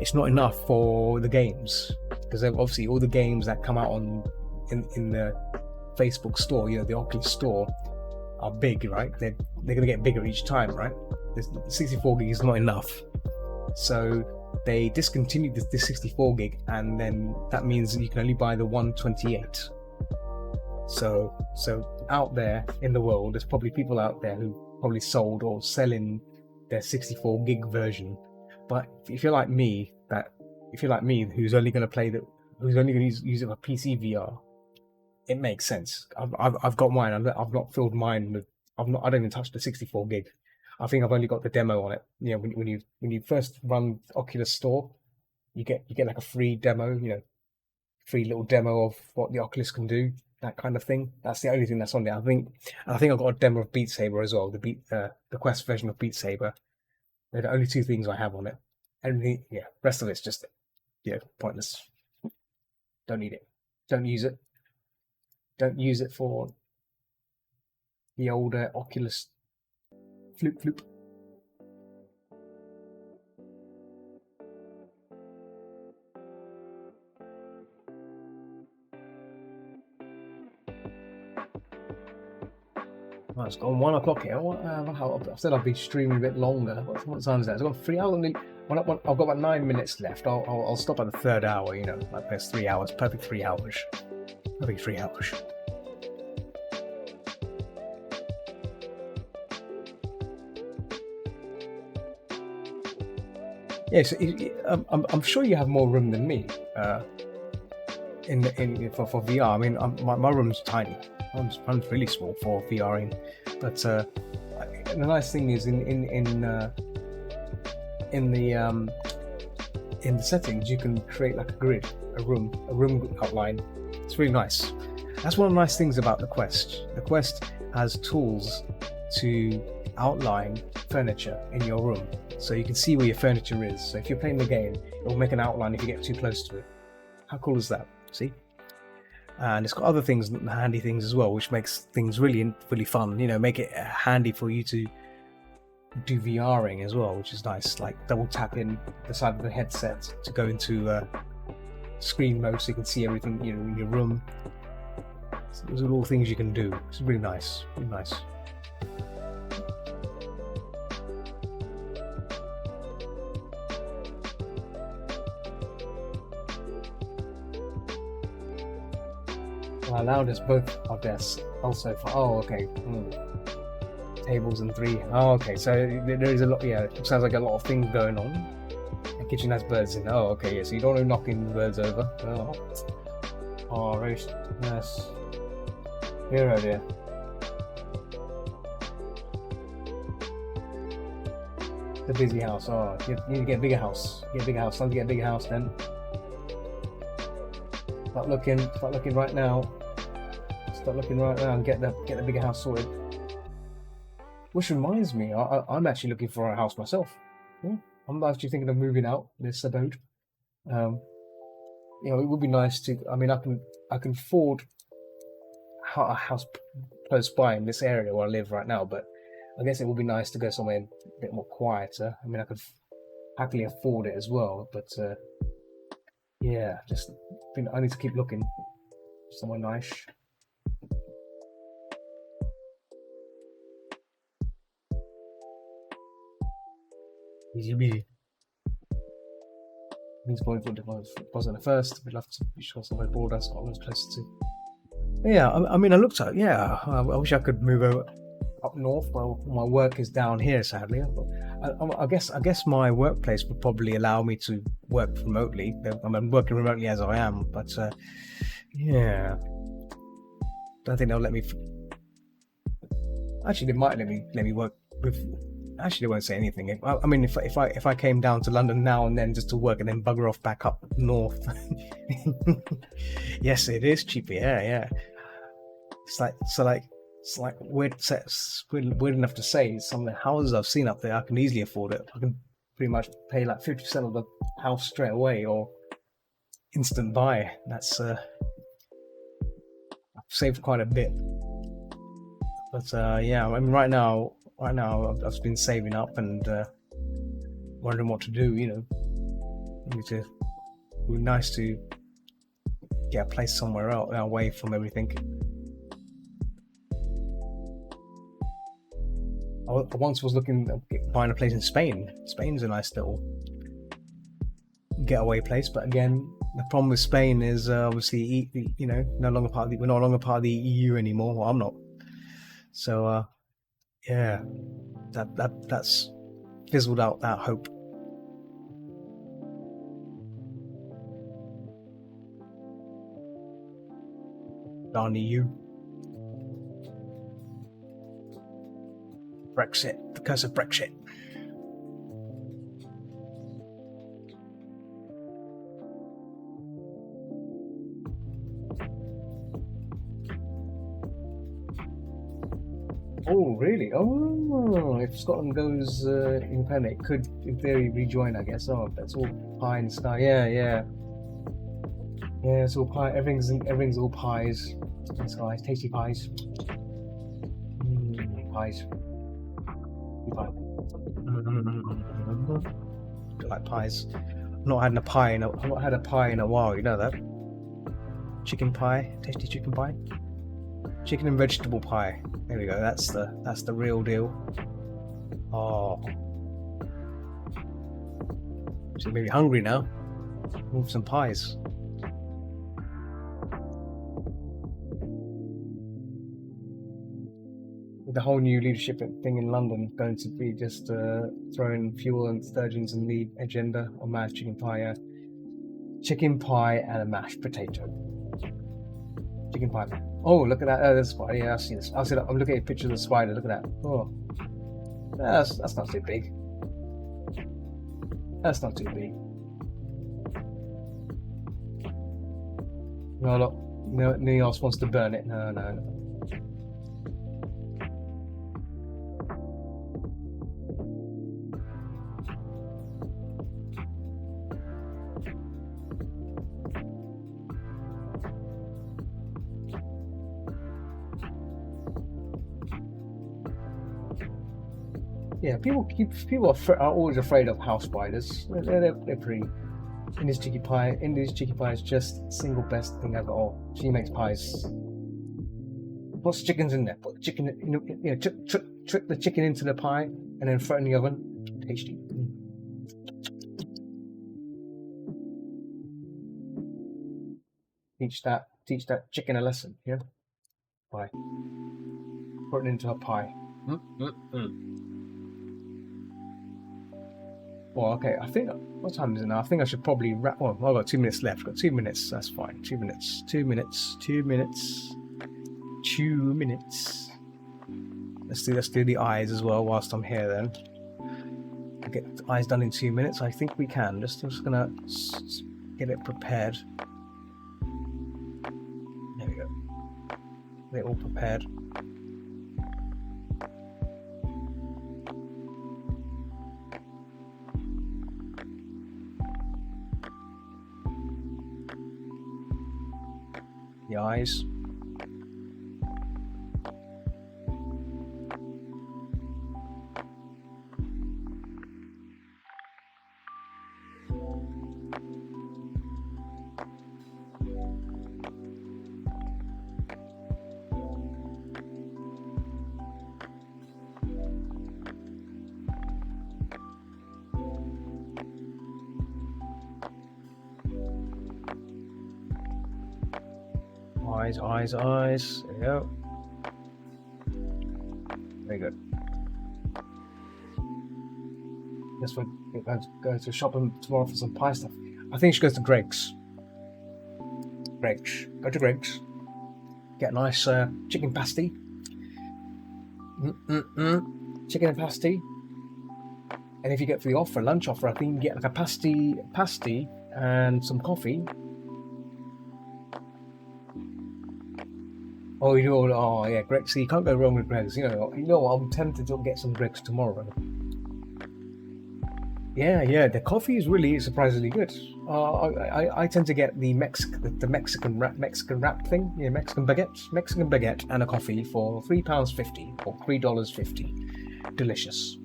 It's not enough for the games, because obviously all the games that come out in the Facebook store, the Oculus store, are big, right? They're going to get bigger each time, right? The 64 gig is not enough, so they discontinued the 64 gig, and then that means that you can only buy the 128. So out there in the world, there's probably people out there who probably sold or selling their 64 gig version. But if you're like me, who's only going to use it for PC VR, it makes sense. I've got mine. I've not filled mine with. I don't even touch the 64 gig. I think I've only got the demo on it. When you first run Oculus Store, you get like a free demo. Free little demo of what the Oculus can do. That kind of thing. That's the only thing that's on there. I think I've got a demo of Beat Saber as well. The Quest version of Beat Saber. They're the only two things I have on it. Everything, rest of it's just, pointless. Don't need it. Don't use it. Don't use it for the older Oculus floop. Well, it's gone 1 o'clock here. I said I'd be streaming a bit longer. What time is that? It's got 3 hours. I've got about 9 minutes left. I'll stop at the third hour. Like there's 3 hours. Perfect 3 hours. Perfect 3 hours. Yeah, so I'm sure you have more room than me. For VR. I mean, my room's tiny. I'm really small for VRing, but the nice thing is in the settings you can create like a grid, a room outline. It's really nice. That's one of the nice things about the Quest. The Quest has tools to outline furniture in your room, so you can see where your furniture is. So if you're playing the game, it will make an outline if you get too close to it. How cool is that? See? And it's got other things, handy things as well, which makes things really, really fun. Make it handy for you to do VRing as well, which is nice. Like double tap in the side of the headset to go into screen mode, so you can see everything in your room. So those are all things you can do. It's really nice, really nice. I allowed us both our desks also for. Oh, okay. Tables and 3. Oh, okay. So there is a lot. Yeah, it sounds like a lot of things going on. The kitchen has birds in. Oh, okay. Yeah. So you don't want to knock the birds over. Oh, roast. Yes. Hero, dear. The busy house. Oh, you need to get a bigger house. Get a bigger house. Time to get a bigger house then. Start looking right now. Start looking right now and get the bigger house sorted. Which reminds me, I'm actually looking for a house myself. Yeah, I'm actually thinking of moving out this abode. You know, it would be nice to. I mean, I can afford a house close by in this area where I live right now, but I guess it would be nice to go somewhere a bit more quieter. I mean, I could happily afford it as well, but yeah, just I need to keep looking somewhere nice. Easy. These boys wasn't the first. We'd love to be sure somewhere border Scotland's closer to. Yeah, I mean, I looked at. Yeah, I wish I could move over up north. Well, my work is down here, sadly. I guess my workplace would probably allow me to work remotely. I'm working remotely as I am, but yeah, don't think they'll let me. Actually, they might let me work with. Actually, they won't say anything. I mean, if I came down to London now and then just to work and then bugger off back up north. Yes, it is cheaper. Yeah. It's like weird enough to say. Some of the houses I've seen up there, I can easily afford it. I can pretty much pay like 50% of the house straight away or instant buy. That's I've saved quite a bit. But yeah, I mean, right now I've been saving up and wondering what to do. You know, it would be nice to get a place somewhere else away from everything. I once was looking at buying a place in Spain. Spain's a nice little getaway place, but again, the problem with Spain is obviously, you know, we're no longer part of the EU anymore. Well, I'm not. So yeah, that's fizzled out that hope. Darn EU. Brexit, the curse of Brexit. Oh, really? Oh, if Scotland goes independent, it could, in theory, rejoin, I guess. Oh, that's all pie in the sky. Yeah, it's all pie. Everything's all pies in the sky. Tasty pies. Pies. Pie. I like pies. I've not had a pie in a while. You know that? Chicken pie, tasty chicken pie. Chicken and vegetable pie. There we go. That's the real deal. Oh, so maybe hungry now. Move some pies. With the whole new leadership thing in London going to be just throwing fuel and sturgeons in the agenda on mashed chicken pie. Chicken pie and a mashed potato. Chicken pie. Oh, look at that! Oh, there's a spider. Yeah, I've seen this. I'm looking at a picture of the spider. Look at that. Oh, that's not too big. That's not too big. No, look. No, Neos wants to burn it. No. Yeah, people are always afraid of house spiders. They're pretty. India's chicken pie is just single best thing ever. Oh, she makes pies. Put chickens in there. Put the chicken, trick the chicken into the pie, and then throw it in the oven. Tasty. Teach that teach that chicken a lesson. Yeah. Pie. Put it into a pie. Well, okay. I think what time is it now? I think I should probably wrap. Well, I've got 2 minutes left. Got 2 minutes. That's fine. 2 minutes. 2 minutes. 2 minutes. 2 minutes. Let's do the eyes as well whilst I'm here. Then get the eyes done in 2 minutes. I think we can. I'm just gonna get it prepared. There we go. They're all prepared. The eyes. Eyes. There we go. Very good. Guess we're going to shopping tomorrow for some pie stuff. I think she goes to Greggs. Go to Greggs. Get a nice chicken pasty. Chicken and pasty. And if you get for the offer, lunch offer, I think you can get like a pasty and some coffee. Oh, you know, oh yeah, Greggs. So you can't go wrong with Greggs. You know what? I'm tempted to get some Greggs tomorrow. Yeah. The coffee is really surprisingly good. I tend to get the Mexican wrap thing. Yeah, Mexican baguette, and a coffee for £3.50 or $3.50. Delicious.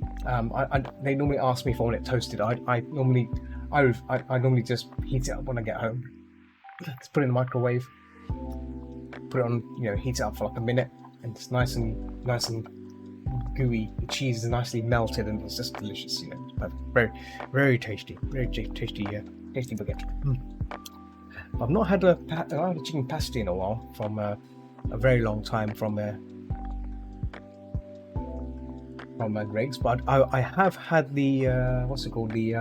They normally ask me if I want it toasted. I normally just heat it up when I get home. Just put it in the microwave. Put it on, heat it up for like a minute, and it's nice and gooey. The cheese is nicely melted, and it's just delicious. Very, very tasty, tasty baguette. I've not had a chicken pasty in a while, from a very long time from Greggs, but I have had the what's it called, the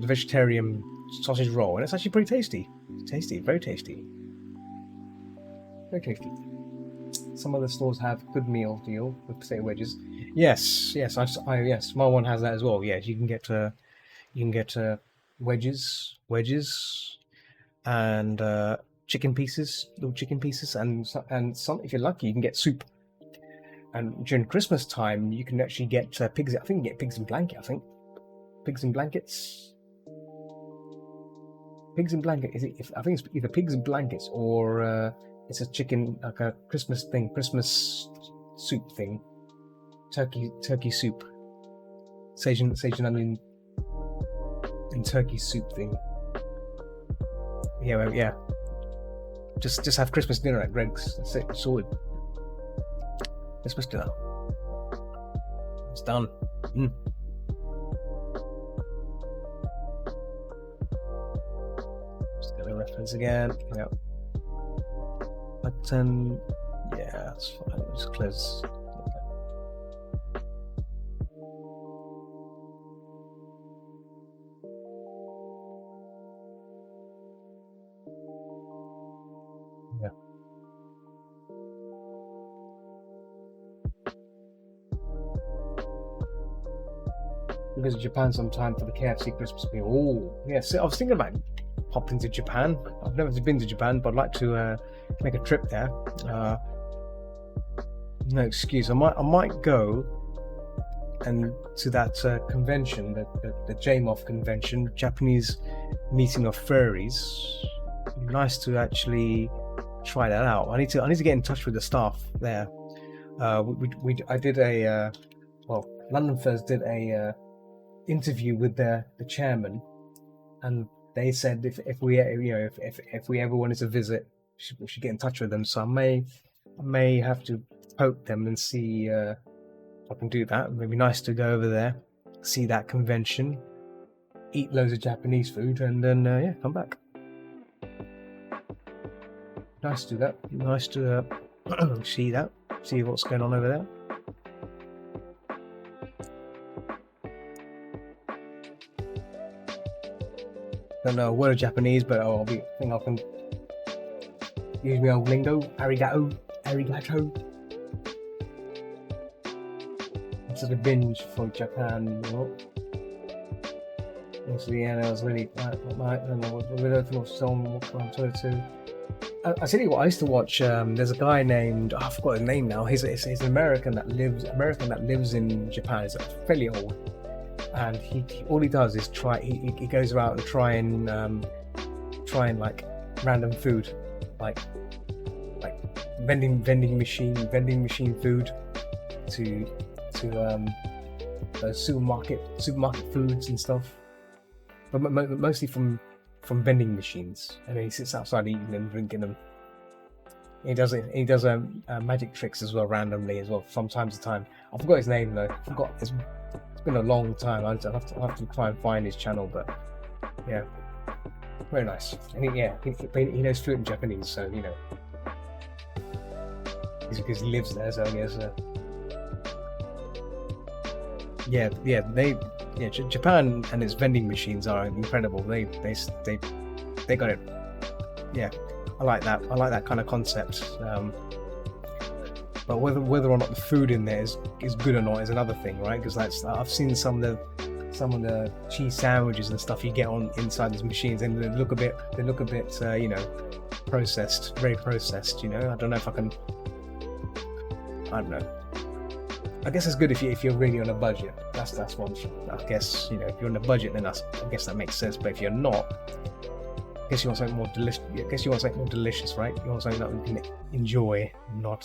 vegetarian sausage roll, and it's actually pretty tasty. Very tasty. Some other stores have good meal deal with potato wedges. Yes. My one has that as well. Yes, you can get wedges, and little chicken pieces, and some. If you're lucky, you can get soup. And during Christmas time, you can actually get pigs. I think you can get pigs in blanket. Pigs in blankets. Pigs in blanket. I think it's either pigs in blankets or it's a chicken, like a Christmas soup thing. Turkey soup. Sage and onion and turkey soup thing. Yeah. Just have Christmas dinner at Greggs. That's it. Sorted. Christmas dinner. It's done. Just get the reference again. Yeah. Button. Yeah, that's fine. Just close. Yeah. Because of Japan sometime for the KFC Christmas meal. Oh, yeah. So I was thinking about popping to Japan. I've never been to Japan, but I'd like to make a trip there. No excuse. I might go and to that convention, the JMOF convention, Japanese meeting of furries. It'd be nice to actually try that out. I need to get in touch with the staff there. I did a London Fairs did a interview with the chairman, and they said if we ever wanted to visit, we should get in touch with them. So I may have to poke them and see if I can do that. It'd be nice to go over there, see that convention, eat loads of Japanese food, and then come back. Nice to do that. Nice to see that. See what's going on over there. Don't know a word of Japanese, but I think I can use my old lingo. Arigato. It's a binge for Japan, you know. So yeah, that was really I tell you what, I used to watch. There's a guy named I forgot his name now. He's an American that lives in Japan. He's fairly old, and he all he does is try. He goes out and try and like random food, like vending machine food to supermarket foods and stuff. But mostly from vending machines. I mean, he sits outside eating them, drinking them. He does magic tricks as well, randomly as well, from time to time. I forgot his name though. It's been a long time. I'll have to try and find his channel, but yeah, very nice. And he knows fluent Japanese, so you know, it's because he lives there, so I guess. Japan and its vending machines are incredible. They got it. Yeah, I like that. I like that kind of concept. But whether or not the food in there is good or not is another thing, right? Because I've seen some of the cheese sandwiches and stuff you get on inside these machines, and they look a bit you know, processed, very processed. You know, I don't know if I don't know. I guess it's good if you're really on a budget. That's one. I guess, you know, if you're on a budget, then I guess that makes sense. But if you're not, I guess you want something more delicious. Right? You want something that you can enjoy, not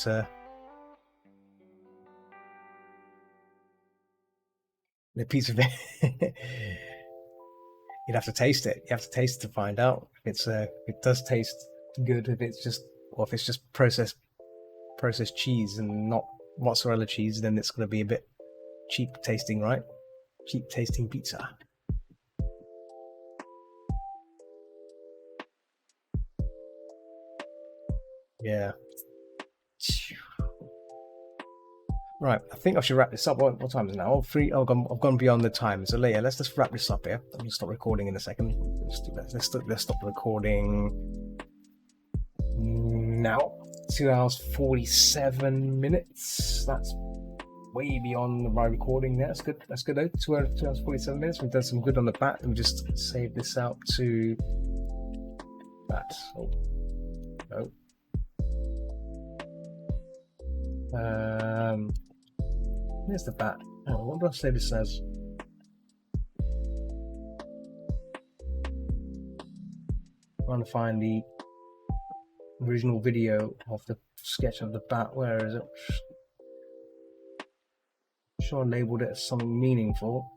the piece of it. You'd have to taste it. You have to taste it to find out if it does taste good. If it's just processed cheese and not mozzarella cheese, then it's going to be a bit cheap tasting, right? Cheap tasting pizza. Yeah. Right, I think I should wrap this up. What time is it now? I've gone beyond the time. So yeah, let's just wrap this up here. I'm gonna stop recording in a second. Let's stop recording now. 2 hours 47 minutes. That's way beyond my recording there. That's good though. 2 hours 47 minutes. We've done some good on the bat. Let me just save this out to that. Oh no. Here's the bat. Oh, what do I say this as? Trying to find the original video of the sketch of the bat. Where is it? I'm sure I labeled it as something meaningful.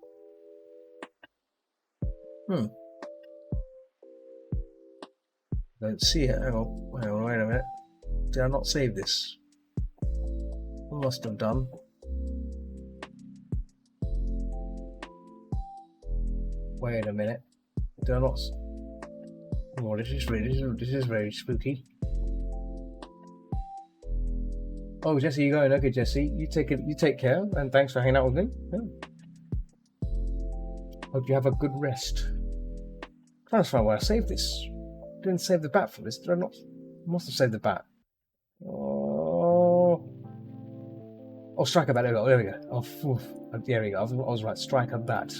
Don't see it. Hang on, wait a minute. Did I not save this? I must have done. Wait a minute. Did I not? Oh, this is very spooky. Oh, Jesse, you going? Okay, Jesse, you take care, and thanks for hanging out with me. Yeah. Hope you have a good rest. That's fine. Where I saved this. Didn't save the bat for this. Did I not? Must have saved the bat. Oh, Striker Bat. There we go. Oh, there we go. I was right. Striker Bat.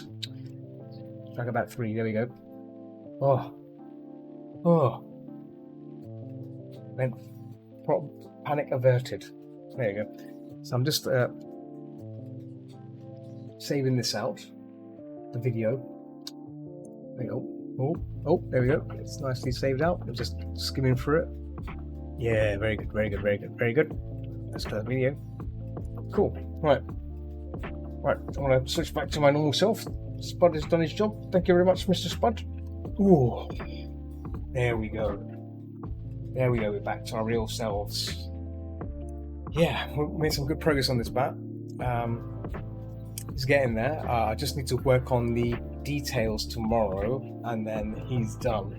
Striker Bat 3. There we go. Oh. Then panic averted. There you go. So I'm just saving this out. The video. There you go. Oh, there we go. It's nicely saved out. I'm just skimming through it. Yeah, very good. Let's go to the video. Cool. Right. I want to switch back to my normal self. Spud has done his job. Thank you very much, Mr. Spud. Ooh. There we go. We're back to our real selves. Yeah, we made some good progress on this bat. He's getting there. I just need to work on the details tomorrow, and then he's done.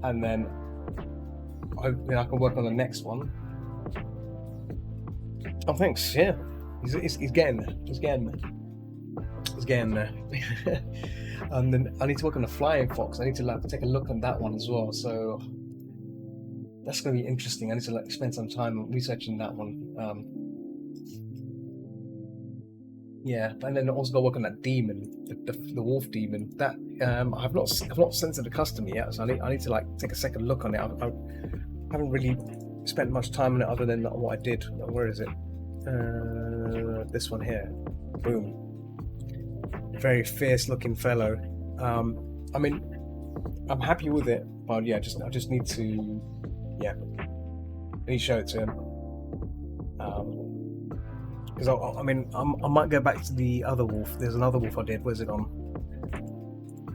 And then hopefully I can work on the next one. Oh, thanks. Yeah, he's getting there. He's getting there. He's getting there. And then I need to work on the Flying Fox. I need to like take a look on that one as well. So that's going to be interesting. I need to like spend some time researching that one. Yeah, and then also got to work on that demon, the wolf demon. That I've not sent it to customer yet, so I need to like take a second look on it. I haven't really spent much time on it other than what I did. Where is it? This one here. Boom. Very fierce looking fellow. I mean, I'm happy with it, but yeah, I just need to, yeah, I need to show it to him. Because I mean, I might go back to the other wolf. There's another wolf I did. Where's it on?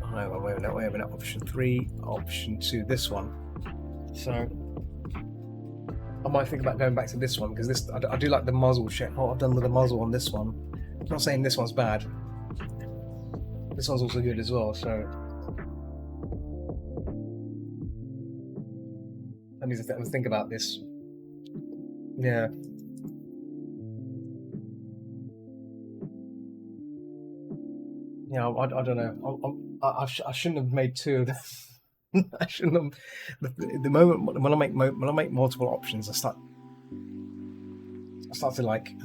Oh, wait a minute. Option 3, option 2. This one. So I might think about going back to this one because I do like the muzzle check. What I've done with the muzzle on this one. I'm not saying this one's bad. This one's also good as well. So I need to think about this. Yeah. Yeah, I don't know. I shouldn't have made 2 of them. I shouldn't have. The moment when I make multiple options, I start to like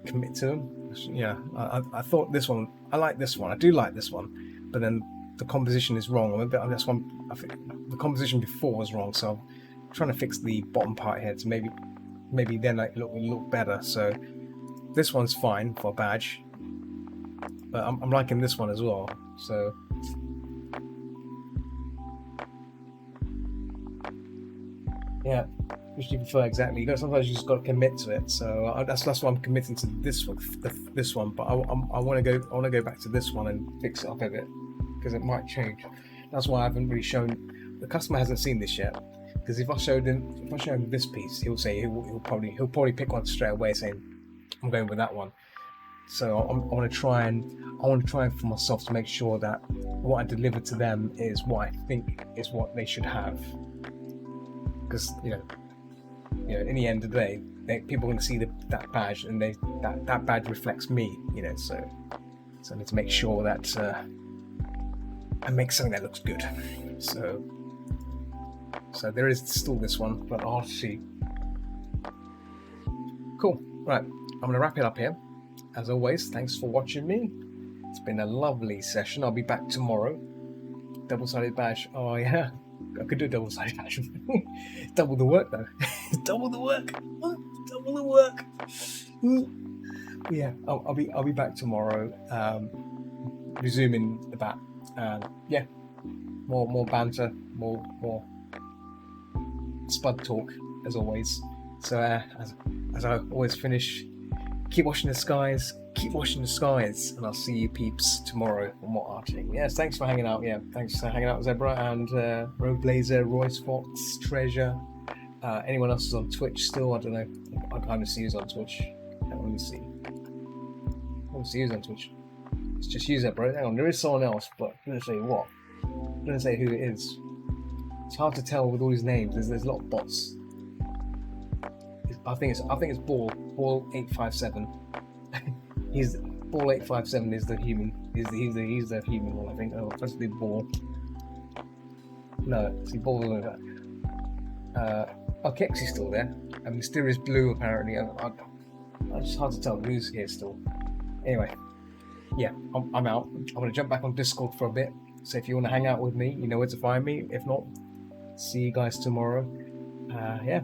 commit to them. Yeah, I thought this one. I like this one. I do like this one, but then the composition is wrong. That's one. I think the composition before was wrong. So I'm trying to fix the bottom part here to maybe then like look better. So this one's fine for a badge. But I'm liking this one as well. So yeah, which do you prefer exactly? Sometimes you just got to commit to it. So that's why I'm committing to this one. This one, but I want to go back to this one and fix it up a bit because it might change. That's why I haven't really shown. The customer hasn't seen this yet. Because if I show him this piece, he'll say he'll probably pick one straight away, saying I'm going with that one. So I want to try and for myself to make sure that what I deliver to them is what I think is what they should have. Because you know, in the end of the day, people are going to see that badge, and that badge reflects me. So I need to make sure that I make something that looks good. So there is still this one, but I'll see. Cool. Right, I'm going to wrap it up here. As always, thanks for watching me. It's been a lovely session. I'll be back tomorrow. Double-sided badge. Oh yeah, I could do a double-sided badge. Double the work though. Double the work. Double the work. Yeah, I'll be back tomorrow. Resuming the bat. Yeah, more banter, more spud talk as always. So as I always finish. Keep watching the skies, and I'll see you peeps tomorrow for more arting. Yes, thanks for hanging out. Yeah, thanks for hanging out, Zebra and Rogue Blazer, Royce Fox, Treasure. Anyone else is on Twitch still? I don't know. I kind of see who's on Twitch. Let me see. I don't see who's on Twitch. It's just you, Zebra. Hang on, there is someone else, but I'm gonna say what? I'm gonna say who it is. It's hard to tell with all these names. There's a lot of bots. I think it's Ball 857. He's Ball 857 is the human. He's the human one. I think. Oh, that's the Ball. No, see Ball. Kexy's still there. And Mysterious Blue apparently. It's just hard to tell who's here still. Anyway, yeah, I'm out. I'm gonna jump back on Discord for a bit. So if you want to hang out with me, you know where to find me. If not, see you guys tomorrow. Yeah,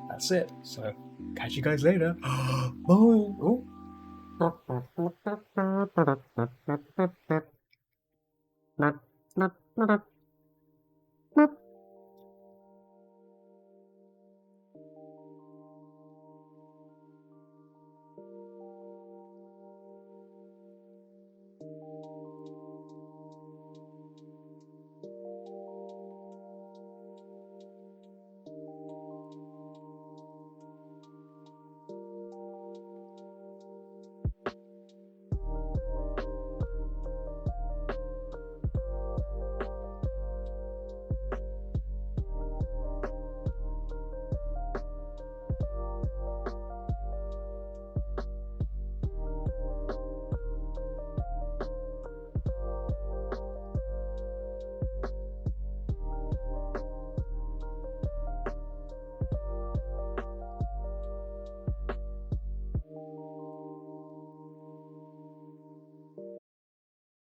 that's it. So. Catch you guys later. Bye. Oh.